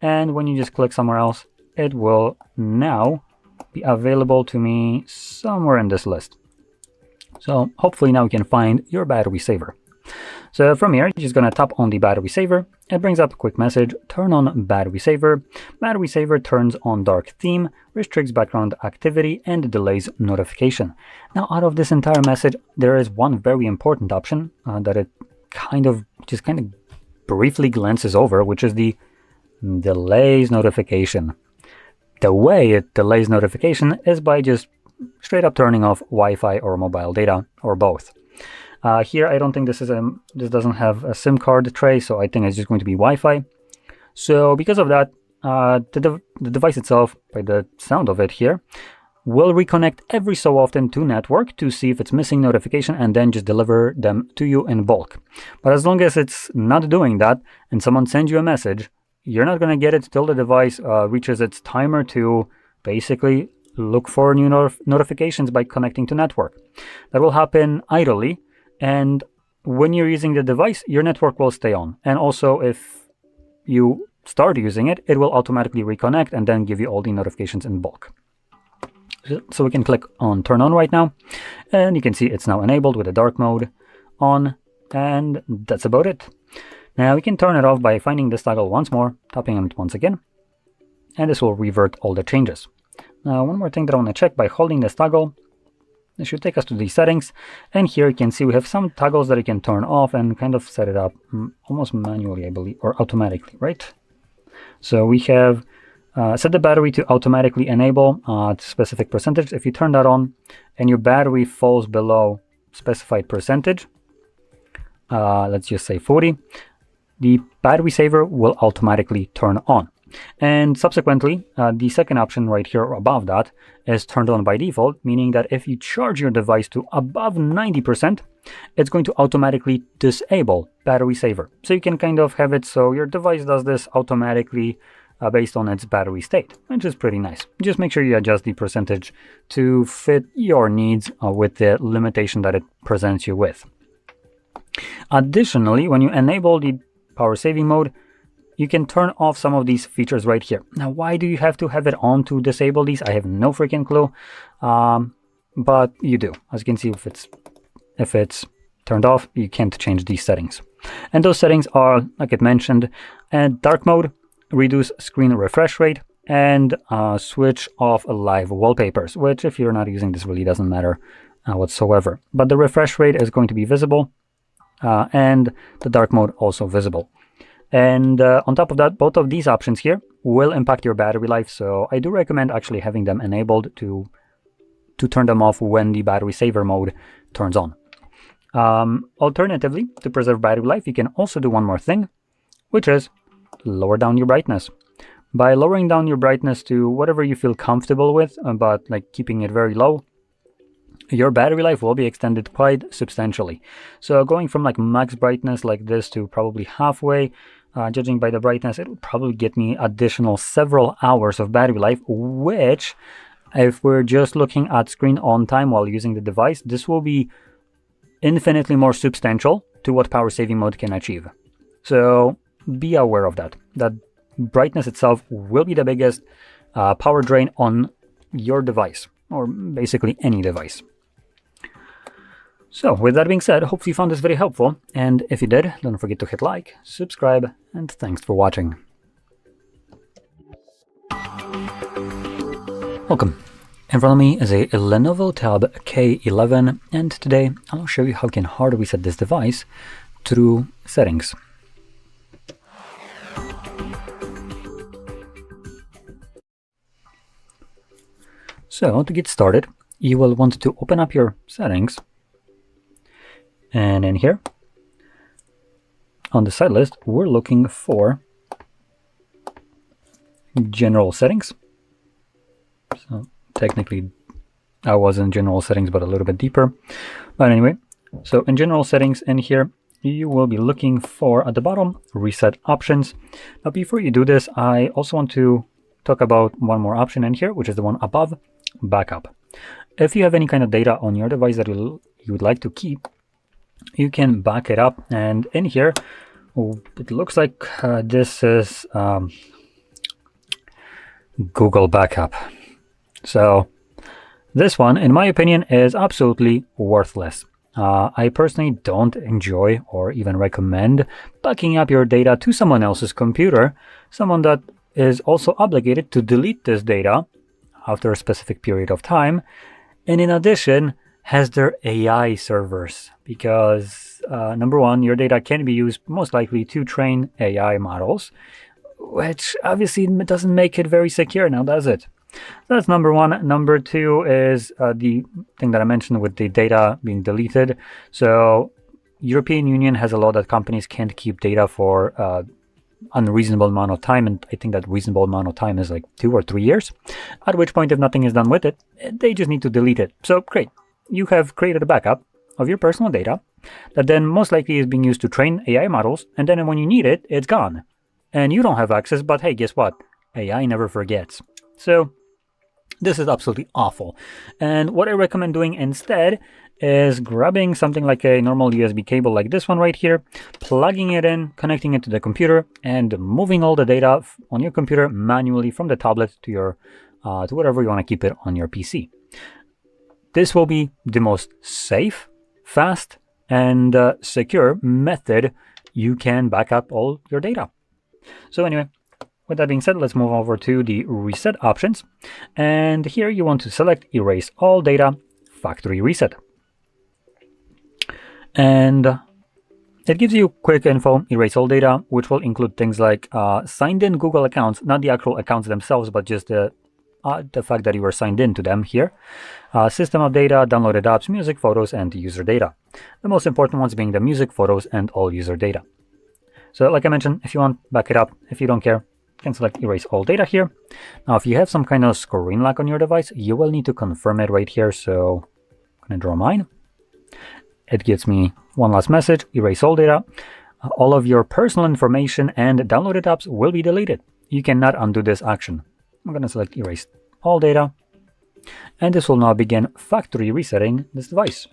And when you just click somewhere else, it will now be available to me somewhere in this list. So hopefully now you can find your battery saver. So from here, you're just going to tap on the battery saver. It brings up a quick message, turn on battery saver. Battery saver turns on dark theme, restricts background activity, and delays notification. Now out of this entire message, there is one very important option that it kind of briefly glances over, which is the delays notification. The way it delays notification is by just straight up turning off Wi-Fi or mobile data, or both. Here, I don't think this doesn't have a SIM card tray, so I think it's just going to be Wi-Fi. So because of that, the device itself, by the sound of it here, will reconnect every so often to network to see if it's missing notification and then just deliver them to you in bulk. But as long as it's not doing that and someone sends you a message, you're not going to get it till the device reaches its timer to basically look for new notifications by connecting to network. That will happen idly, and when you're using the device, your network will stay on. And also, if you start using it, it will automatically reconnect and then give you all the notifications in bulk. So we can click on turn on right now, and you can see it's now enabled with the dark mode on, and that's about it. Now we can turn it off by finding this toggle once more, tapping on it once again, and this will revert all the changes. Now, one more thing that I want to check by holding this toggle, this should take us to the settings, and here you can see we have some toggles that you can turn off and kind of set it up almost manually, I believe, or automatically, right? So we have set the battery to automatically enable specific percentage. If you turn that on and your battery falls below specified percentage, let's just say 40, the battery saver will automatically turn on. And subsequently, the second option right here above that is turned on by default, meaning that if you charge your device to above 90%, it's going to automatically disable battery saver. So you can kind of have it so your device does this automatically based on its battery state, which is pretty nice. Just make sure you adjust the percentage to fit your needs with the limitation that it presents you with. Additionally, when you enable the power saving mode, you can turn off some of these features right here. Now, why do you have to have it on to disable these? I have no freaking clue, but you do. As you can see, if it's turned off, you can't change these settings. And those settings are, like it mentioned, dark mode, reduce screen refresh rate, and switch off live wallpapers, which if you're not using this really doesn't matter whatsoever. But the refresh rate is going to be visible, and the dark mode also visible. And on top of that, both of these options here will impact your battery life, so I do recommend actually having them enabled to turn them off when the battery saver mode turns on. Alternatively, to preserve battery life, you can also do one more thing, which is lower down your brightness. By lowering down your brightness to whatever you feel comfortable with, but like keeping it very low, your battery life will be extended quite substantially. So going from like max brightness like this to probably halfway, Judging by the brightness, it'll probably get me additional several hours of battery life, which, if we're just looking at screen on time while using the device, this will be infinitely more substantial to what power saving mode can achieve. So be aware of that. That brightness itself will be the biggest power drain on your device, or basically any device. So with that being said, hope you found this very helpful, and if you did, don't forget to hit like, subscribe, and thanks for watching. Welcome. In front of me is a Lenovo Tab K11, and today I'll show you how you can hard reset this device through settings. So to get started, you will want to open up your settings, and in here on the side list we're looking for general settings. So technically I was in general settings but a little bit deeper, but anyway, so in general settings in here you will be looking for at the bottom reset options. Now before you do this, I also want to talk about one more option in here, which is the one above, backup. If you have any kind of data on your device that you would like to keep, you can back it up, and in here it looks like this is Google Backup. So this one, in my opinion, is absolutely worthless. I personally don't enjoy or even recommend backing up your data to someone else's computer, someone that is also obligated to delete this data after a specific period of time, and in addition has their AI servers, because number one, your data can be used most likely to train AI models, which obviously doesn't make it very secure now, does it? That's number one. Number two is the thing that I mentioned with the data being deleted. So European Union has a law that companies can't keep data for unreasonable amount of time, and I think that reasonable amount of time is like 2 or 3 years, at which point if nothing is done with it, they just need to delete it. So great, you have created a backup of your personal data that then most likely is being used to train AI models, and then when you need it, it's gone and you don't have access. But hey, guess what? AI never forgets. So this is absolutely awful. And what I recommend doing instead is grabbing something like a normal USB cable like this one right here, plugging it in, connecting it to the computer, and moving all the data on your computer manually from the tablet to your to wherever you want to keep it on your PC. This will be the most safe, fast, and secure method you can back up all your data. So anyway, with that being said, let's move over to the reset options. And here you want to select erase all data, factory reset. And it gives you quick info, erase all data, which will include things like signed in Google accounts, not the actual accounts themselves, but just the fact that you were signed in to them here. System of data, downloaded apps, music, photos, and user data. The most important ones being the music, photos, and all user data. So like I mentioned, if you want, back it up. If you don't care, you can select erase all data here. Now, if you have some kind of screen lock on your device, you will need to confirm it right here. So I'm going to draw mine. It gives me one last message, erase all data. All of your personal information and downloaded apps will be deleted. You cannot undo this action. I'm going to select erase all data. And this will now begin factory resetting this device.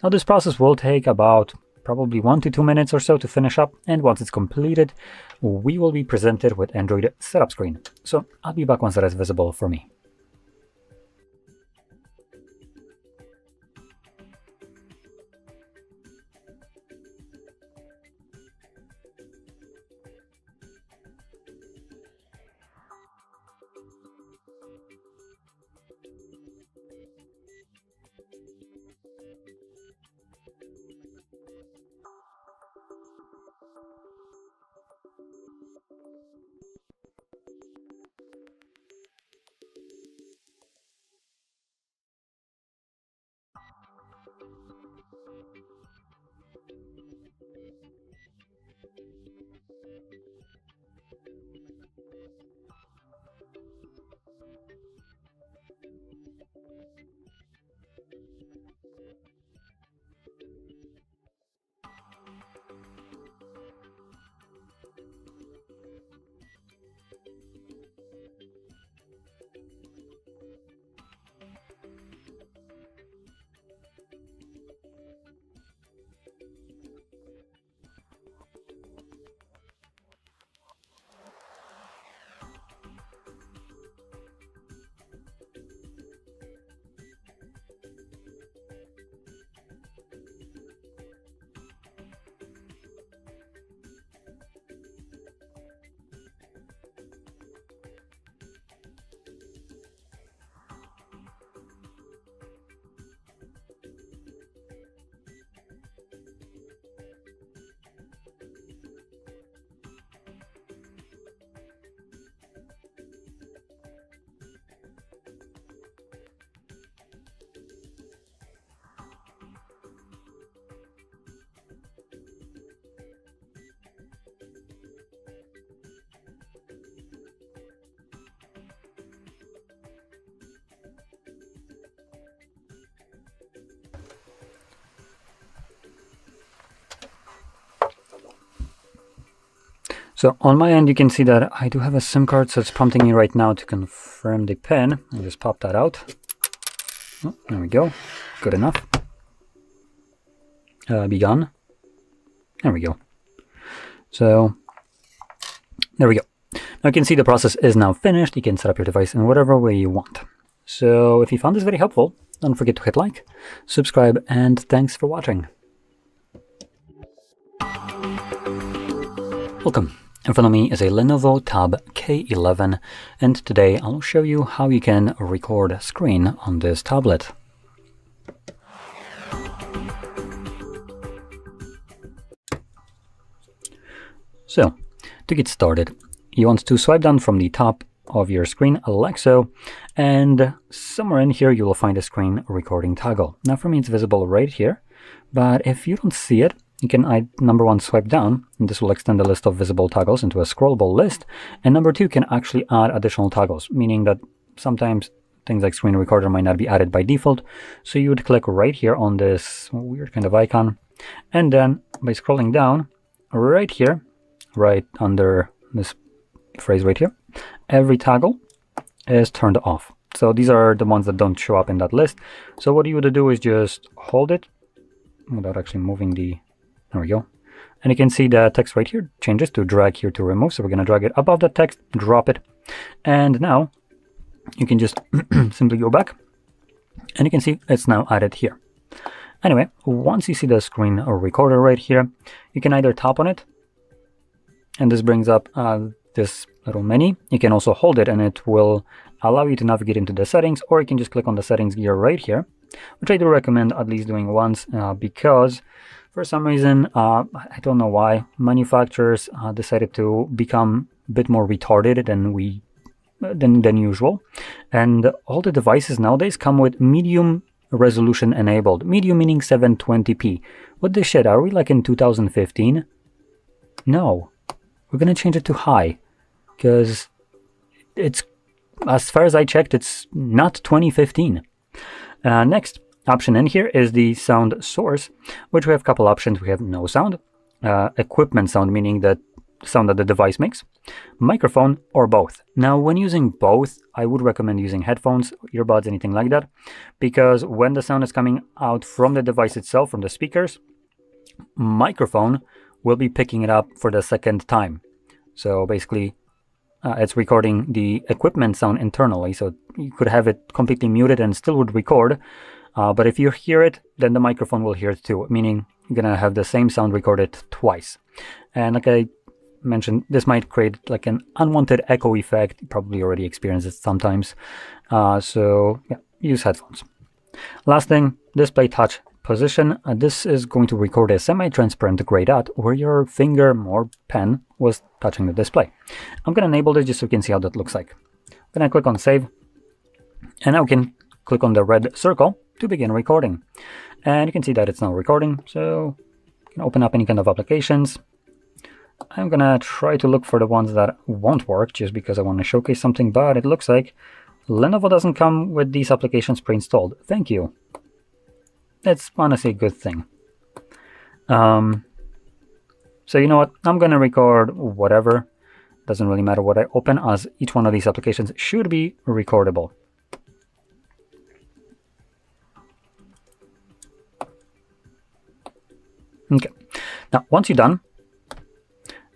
Now this process will take about probably 1 to 2 minutes or so to finish up. And once it's completed, we will be presented with Android setup screen. So I'll be back once that is visible for me. So on my end, you can see that I do have a SIM card, so it's prompting me right now to confirm the PIN. I'll just pop that out. Oh, there we go. Good enough. Begun. There we go. So there we go. Now you can see the process is now finished. You can set up your device in whatever way you want. So if you found this very helpful, don't forget to hit like, subscribe, and thanks for watching. Welcome. In front of me is a Lenovo Tab K11, and today I'll show you how you can record a screen on this tablet. So, to get started, you want to swipe down from the top of your screen like so, and somewhere in here you will find a screen recording toggle. Now for me it's visible right here, but if you don't see it, you can number one, swipe down, and this will extend the list of visible toggles into a scrollable list, and number two, can actually add additional toggles, meaning that sometimes things like screen recorder might not be added by default, so you would click right here on this weird kind of icon, and then by scrolling down, right here, right under this phrase right here, every toggle is turned off. So these are the ones that don't show up in that list. So what you would do is just hold it without actually moving the... There we go. And you can see the text right here changes to drag here to remove. So we're going to drag it above the text, drop it. And now you can just simply go back. And you can see it's now added here. Anyway, once you see the screen recorder right here, you can either tap on it, and this brings up this little menu. You can also hold it and it will allow you to navigate into the settings, or you can just click on the settings gear right here, which I do recommend at least doing once because for some reason, I don't know why, manufacturers decided to become a bit more retarded than usual. And all the devices nowadays come with medium resolution enabled. Medium meaning 720p. What the shit, are we like in 2015? No. We're going to change it to high, because it's, as far as I checked, it's not 2015. Next option in here is the sound source, which we have a couple options. We have no sound, equipment sound, meaning that sound that the device makes, microphone, or both. Now, when using both, I would recommend using headphones, earbuds, anything like that, because when the sound is coming out from the device itself, from the speakers, microphone will be picking it up for the second time. So basically, it's recording the equipment sound internally, so you could have it completely muted and still would record. But if you hear it, then the microphone will hear it too, meaning you're going to have the same sound recorded twice. And like I mentioned, this might create like an unwanted echo effect. You probably already experienced it sometimes. So yeah, use headphones. Last thing, display touch position. This is going to record a semi-transparent gray dot where your finger or pen was touching the display. I'm going to enable this just so you can see how that looks like. I'm going to click on save, and now we can click on the red circle to begin recording. And you can see that it's now recording, so you can open up any kind of applications. I'm gonna try to look for the ones that won't work just because I want to showcase something, but it looks like Lenovo doesn't come with these applications pre-installed. Thank you. That's honestly a good thing. So you know what, I'm gonna record whatever. Doesn't really matter what I open, as each one of these applications should be recordable. Okay, now once you're done,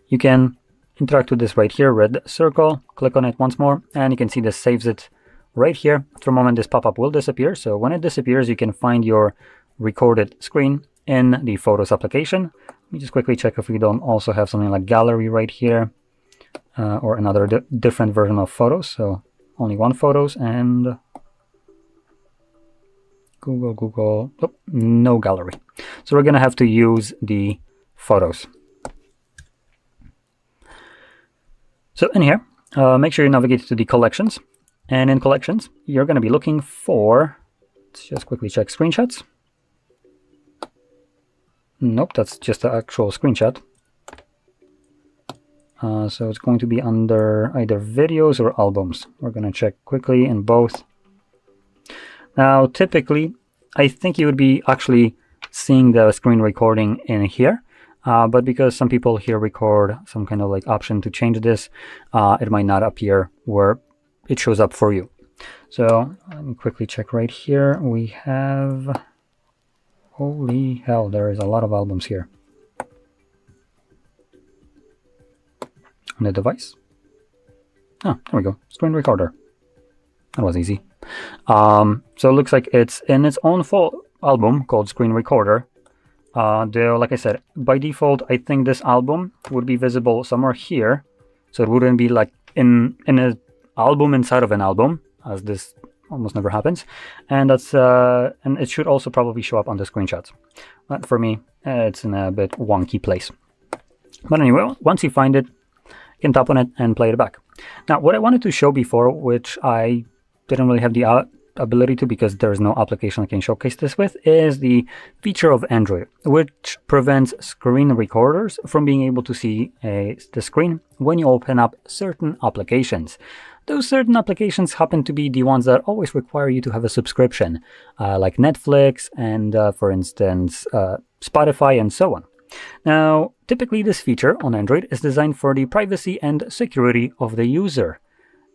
you can interact with this right here, red circle, click on it once more, and you can see this saves it right here. After a moment, this pop-up will disappear. So when it disappears, you can find your recorded screen in the Photos application. Let me just quickly check if we don't also have something like Gallery right here, or another different version of Photos. So only one Photos, and Google, oh, no Gallery. So we're going to have to use the Photos. So in here, make sure you navigate to the collections. And in collections, you're going to be looking for, let's just quickly check screenshots. Nope, that's just the actual screenshot. So it's going to be under either videos or albums. We're going to check quickly in both. Now, typically, I think you would be actually seeing the screen recording in here, but because some people here record some kind of like option to change this, it might not appear where it shows up for you. So let me quickly check right here. We have, holy hell, there is a lot of albums here on the device. Oh, there we go, screen recorder. That was easy. So it looks like it's in its own full album called Screen Recorder. Though, like I said, by default, I think this album would be visible somewhere here, so it wouldn't be like in an album inside of an album, as this almost never happens. And that's and it should also probably show up on the screenshots. But for me, it's in a bit wonky place. But anyway, once you find it, you can tap on it and play it back. Now, what I wanted to show before, which I didn't really have the ability to because there is no application I can showcase this with, is the feature of Android, which prevents screen recorders from being able to see the screen when you open up certain applications. Those certain applications happen to be the ones that always require you to have a subscription, like Netflix and, for instance, Spotify and so on. Now, typically this feature on Android is designed for the privacy and security of the user.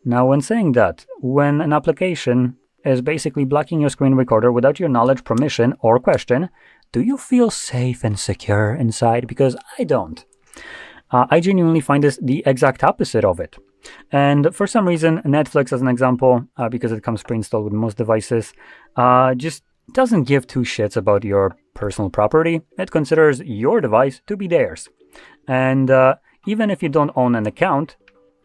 Now, when saying that, when an application is basically blocking your screen recorder without your knowledge, permission, or question, do you feel safe and secure inside? Because I don't. I genuinely find this the exact opposite of it. And for some reason, Netflix, as an example, because it comes pre-installed with most devices, just doesn't give two shits about your personal property. It considers your device to be theirs. And even if you don't own an account,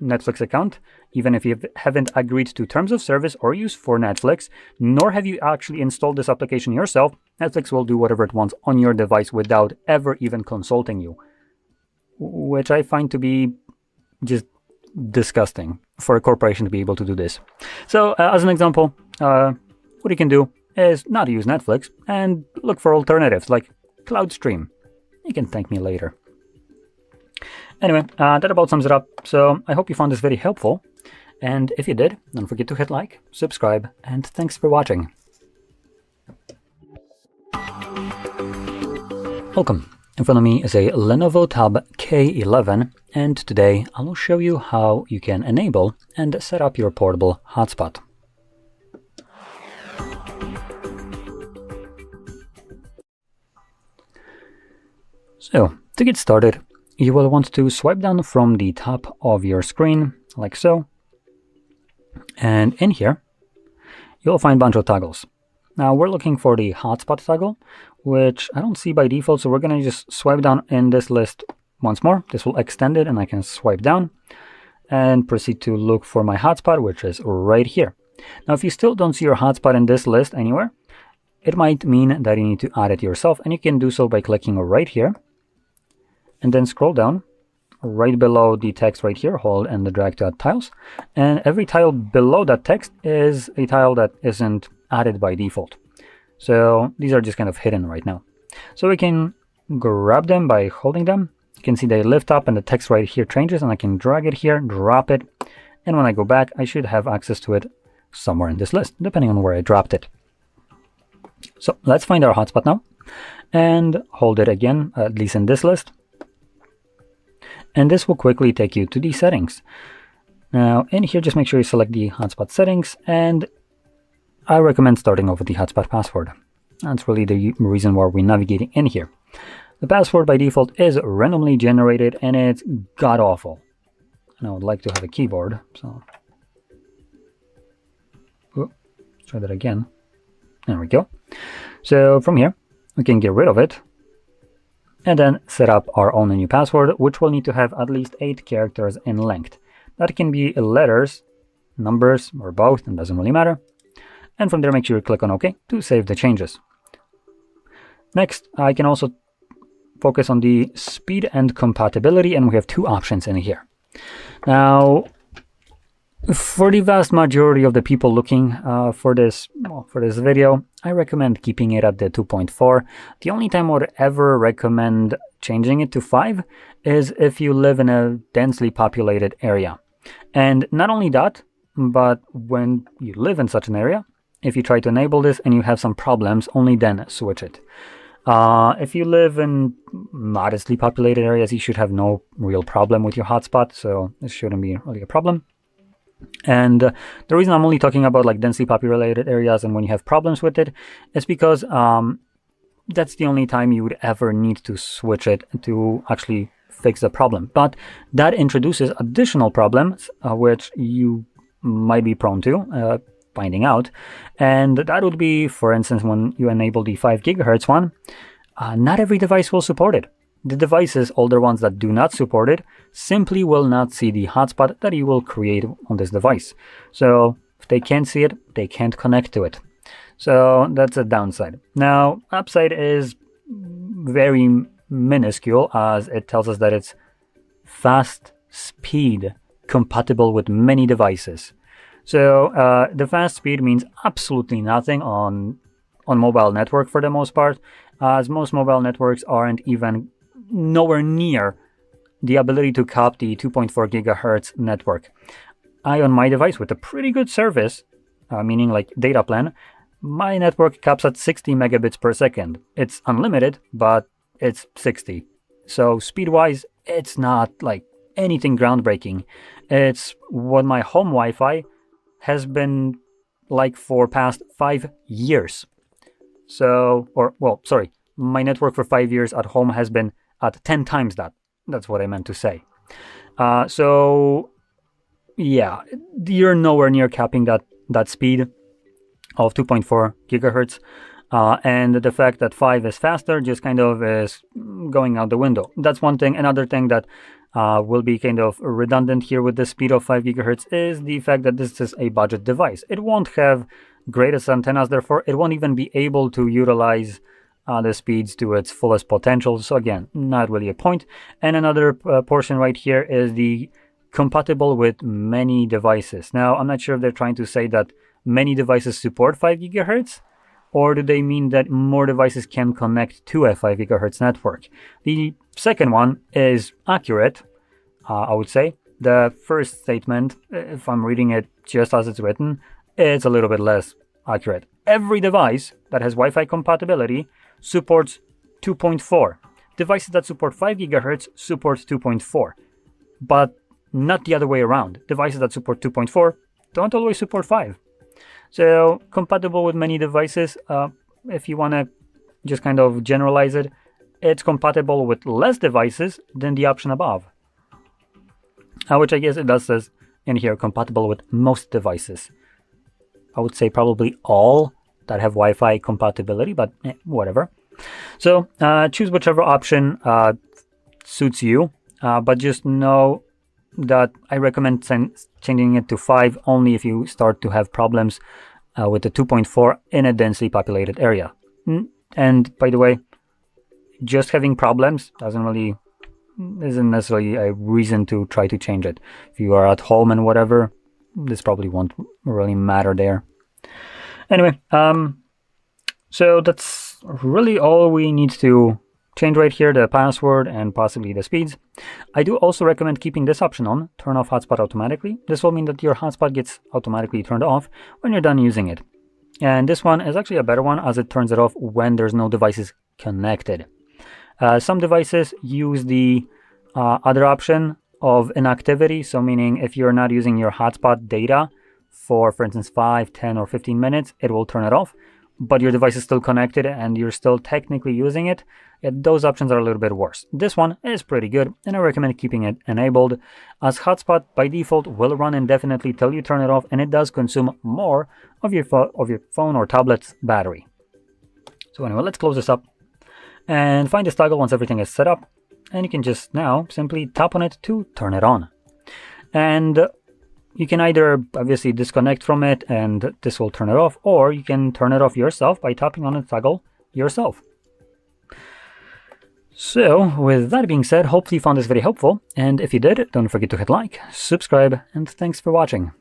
Netflix account, even if you haven't agreed to terms of service or use for Netflix, nor have you actually installed this application yourself, Netflix will do whatever it wants on your device without ever even consulting you. Which I find to be just disgusting for a corporation to be able to do this. So, as an example, what you can do is not use Netflix and look for alternatives like CloudStream. You can thank me later. Anyway, that about sums it up. So I hope you found this very helpful. And if you did, don't forget to hit like, subscribe, and thanks for watching. Welcome. In front of me is a Lenovo Tab K11, and today I will show you how you can enable and set up your portable hotspot. So, to get started, you will want to swipe down from the top of your screen, like so. And in here, you'll find a bunch of toggles. Now, we're looking for the hotspot toggle, which I don't see by default, so we're going to just swipe down in this list once more. This will extend it, and I can swipe down and proceed to look for my hotspot, which is right here. Now, if you still don't see your hotspot in this list anywhere, it might mean that you need to add it yourself, and you can do so by clicking right here, and then scroll down right below the text right here, hold and drag to add tiles. And every tile below that text is a tile that isn't added by default. So these are just kind of hidden right now. So we can grab them by holding them. You can see they lift up and the text right here changes, and I can drag it here, drop it. And when I go back, I should have access to it somewhere in this list, depending on where I dropped it. So let's find our hotspot now and hold it again, at least in this list. And this will quickly take you to the settings. Now, in here, just make sure you select the hotspot settings, and I recommend starting off with the hotspot password. That's really the reason why we're navigating in here. The password by default is randomly generated, and it's god-awful. And I would like to have a keyboard, so... Ooh, try that again. There we go. So from here, we can get rid of it, and then set up our own new password, which will need to have at least 8 characters in length. That can be letters, numbers, or both, it doesn't really matter. And from there, make sure you click on OK to save the changes. Next, I can also focus on the speed and compatibility, and we have 2 options in here. Now, for the vast majority of the people looking for this video, I recommend keeping it at the 2.4. The only time I would ever recommend changing it to 5 is if you live in a densely populated area. And not only that, but when you live in such an area, if you try to enable this and you have some problems, only then switch it. If you live in modestly populated areas, you should have no real problem with your hotspot, so this shouldn't be really a problem. And the reason I'm only talking about like densely populated areas and when you have problems with it is because that's the only time you would ever need to switch it to actually fix the problem. But that introduces additional problems which you might be prone to finding out, and that would be, for instance, when you enable the 5 GHz one, not every device will support it. The devices, older ones that do not support it, simply will not see the hotspot that you will create on this device. So if they can't see it, they can't connect to it. So that's a downside. Now, upside is very minuscule, as it tells us that it's fast speed compatible with many devices. So the fast speed means absolutely nothing on mobile network for the most part, as most mobile networks aren't even nowhere near the ability to cap the 2.4 gigahertz network. On my device with a pretty good service, meaning like data plan, my network caps at 60 megabits per second. It's unlimited, but it's 60. So speed-wise, it's not like anything groundbreaking. It's what my home Wi-Fi has been like for past 5 years. My network for 5 years at home has been at 10 times that. That's what I meant to say. So yeah, you're nowhere near capping that speed of 2.4 gigahertz. And the fact that 5 is faster just kind of is going out the window. That's one thing. Another thing that will be kind of redundant here with the speed of 5 gigahertz is the fact that this is a budget device. It won't have greatest antennas, therefore it won't even be able to utilize the speeds to its fullest potential. So again, not really a point. And another portion right here is the compatible with many devices. Now, I'm not sure if they're trying to say that many devices support 5 gigahertz, or do they mean that more devices can connect to a 5 gigahertz network? The second one is accurate, I would say. The first statement, if I'm reading it just as it's written, it's a little bit less accurate. Every device that has Wi-Fi compatibility supports 2.4. Devices that support 5 gigahertz support 2.4, but not the other way around. Devices that support 2.4 don't always support 5. So compatible with many devices, if you want to just kind of generalize it, it's compatible with less devices than the option above. Which I guess it does says in here, compatible with most devices. I would say probably all that have Wi-Fi compatibility, but whatever. So choose whichever option suits you, but just know that I recommend changing it to 5 only if you start to have problems with the 2.4 in a densely populated area. And by the way, just having problems isn't necessarily a reason to try to change it. If you are at home and whatever, this probably won't really matter there. Anyway, so that's really all we need to change right here, the password and possibly the speeds. I do also recommend keeping this option on, turn off hotspot automatically. This will mean that your hotspot gets automatically turned off when you're done using it. And this one is actually a better one, as it turns it off when there's no devices connected. Some devices use the other option of inactivity, so meaning if you're not using your hotspot data for instance 5, 10 or 15 minutes, it will turn it off, but your device is still connected and you're still technically using it. Those options are a little bit worse. This one is pretty good, and I recommend keeping it enabled, as hotspot by default will run indefinitely till you turn it off, and it does consume more of your phone or tablet's battery. So anyway, let's close this up and find this toggle once everything is set up, and you can just now simply tap on it to turn it on. And you can either obviously disconnect from it and this will turn it off, or you can turn it off yourself by tapping on the toggle yourself. So with that being said, hopefully you found this very helpful, and if you did, don't forget to hit like, subscribe, and thanks for watching.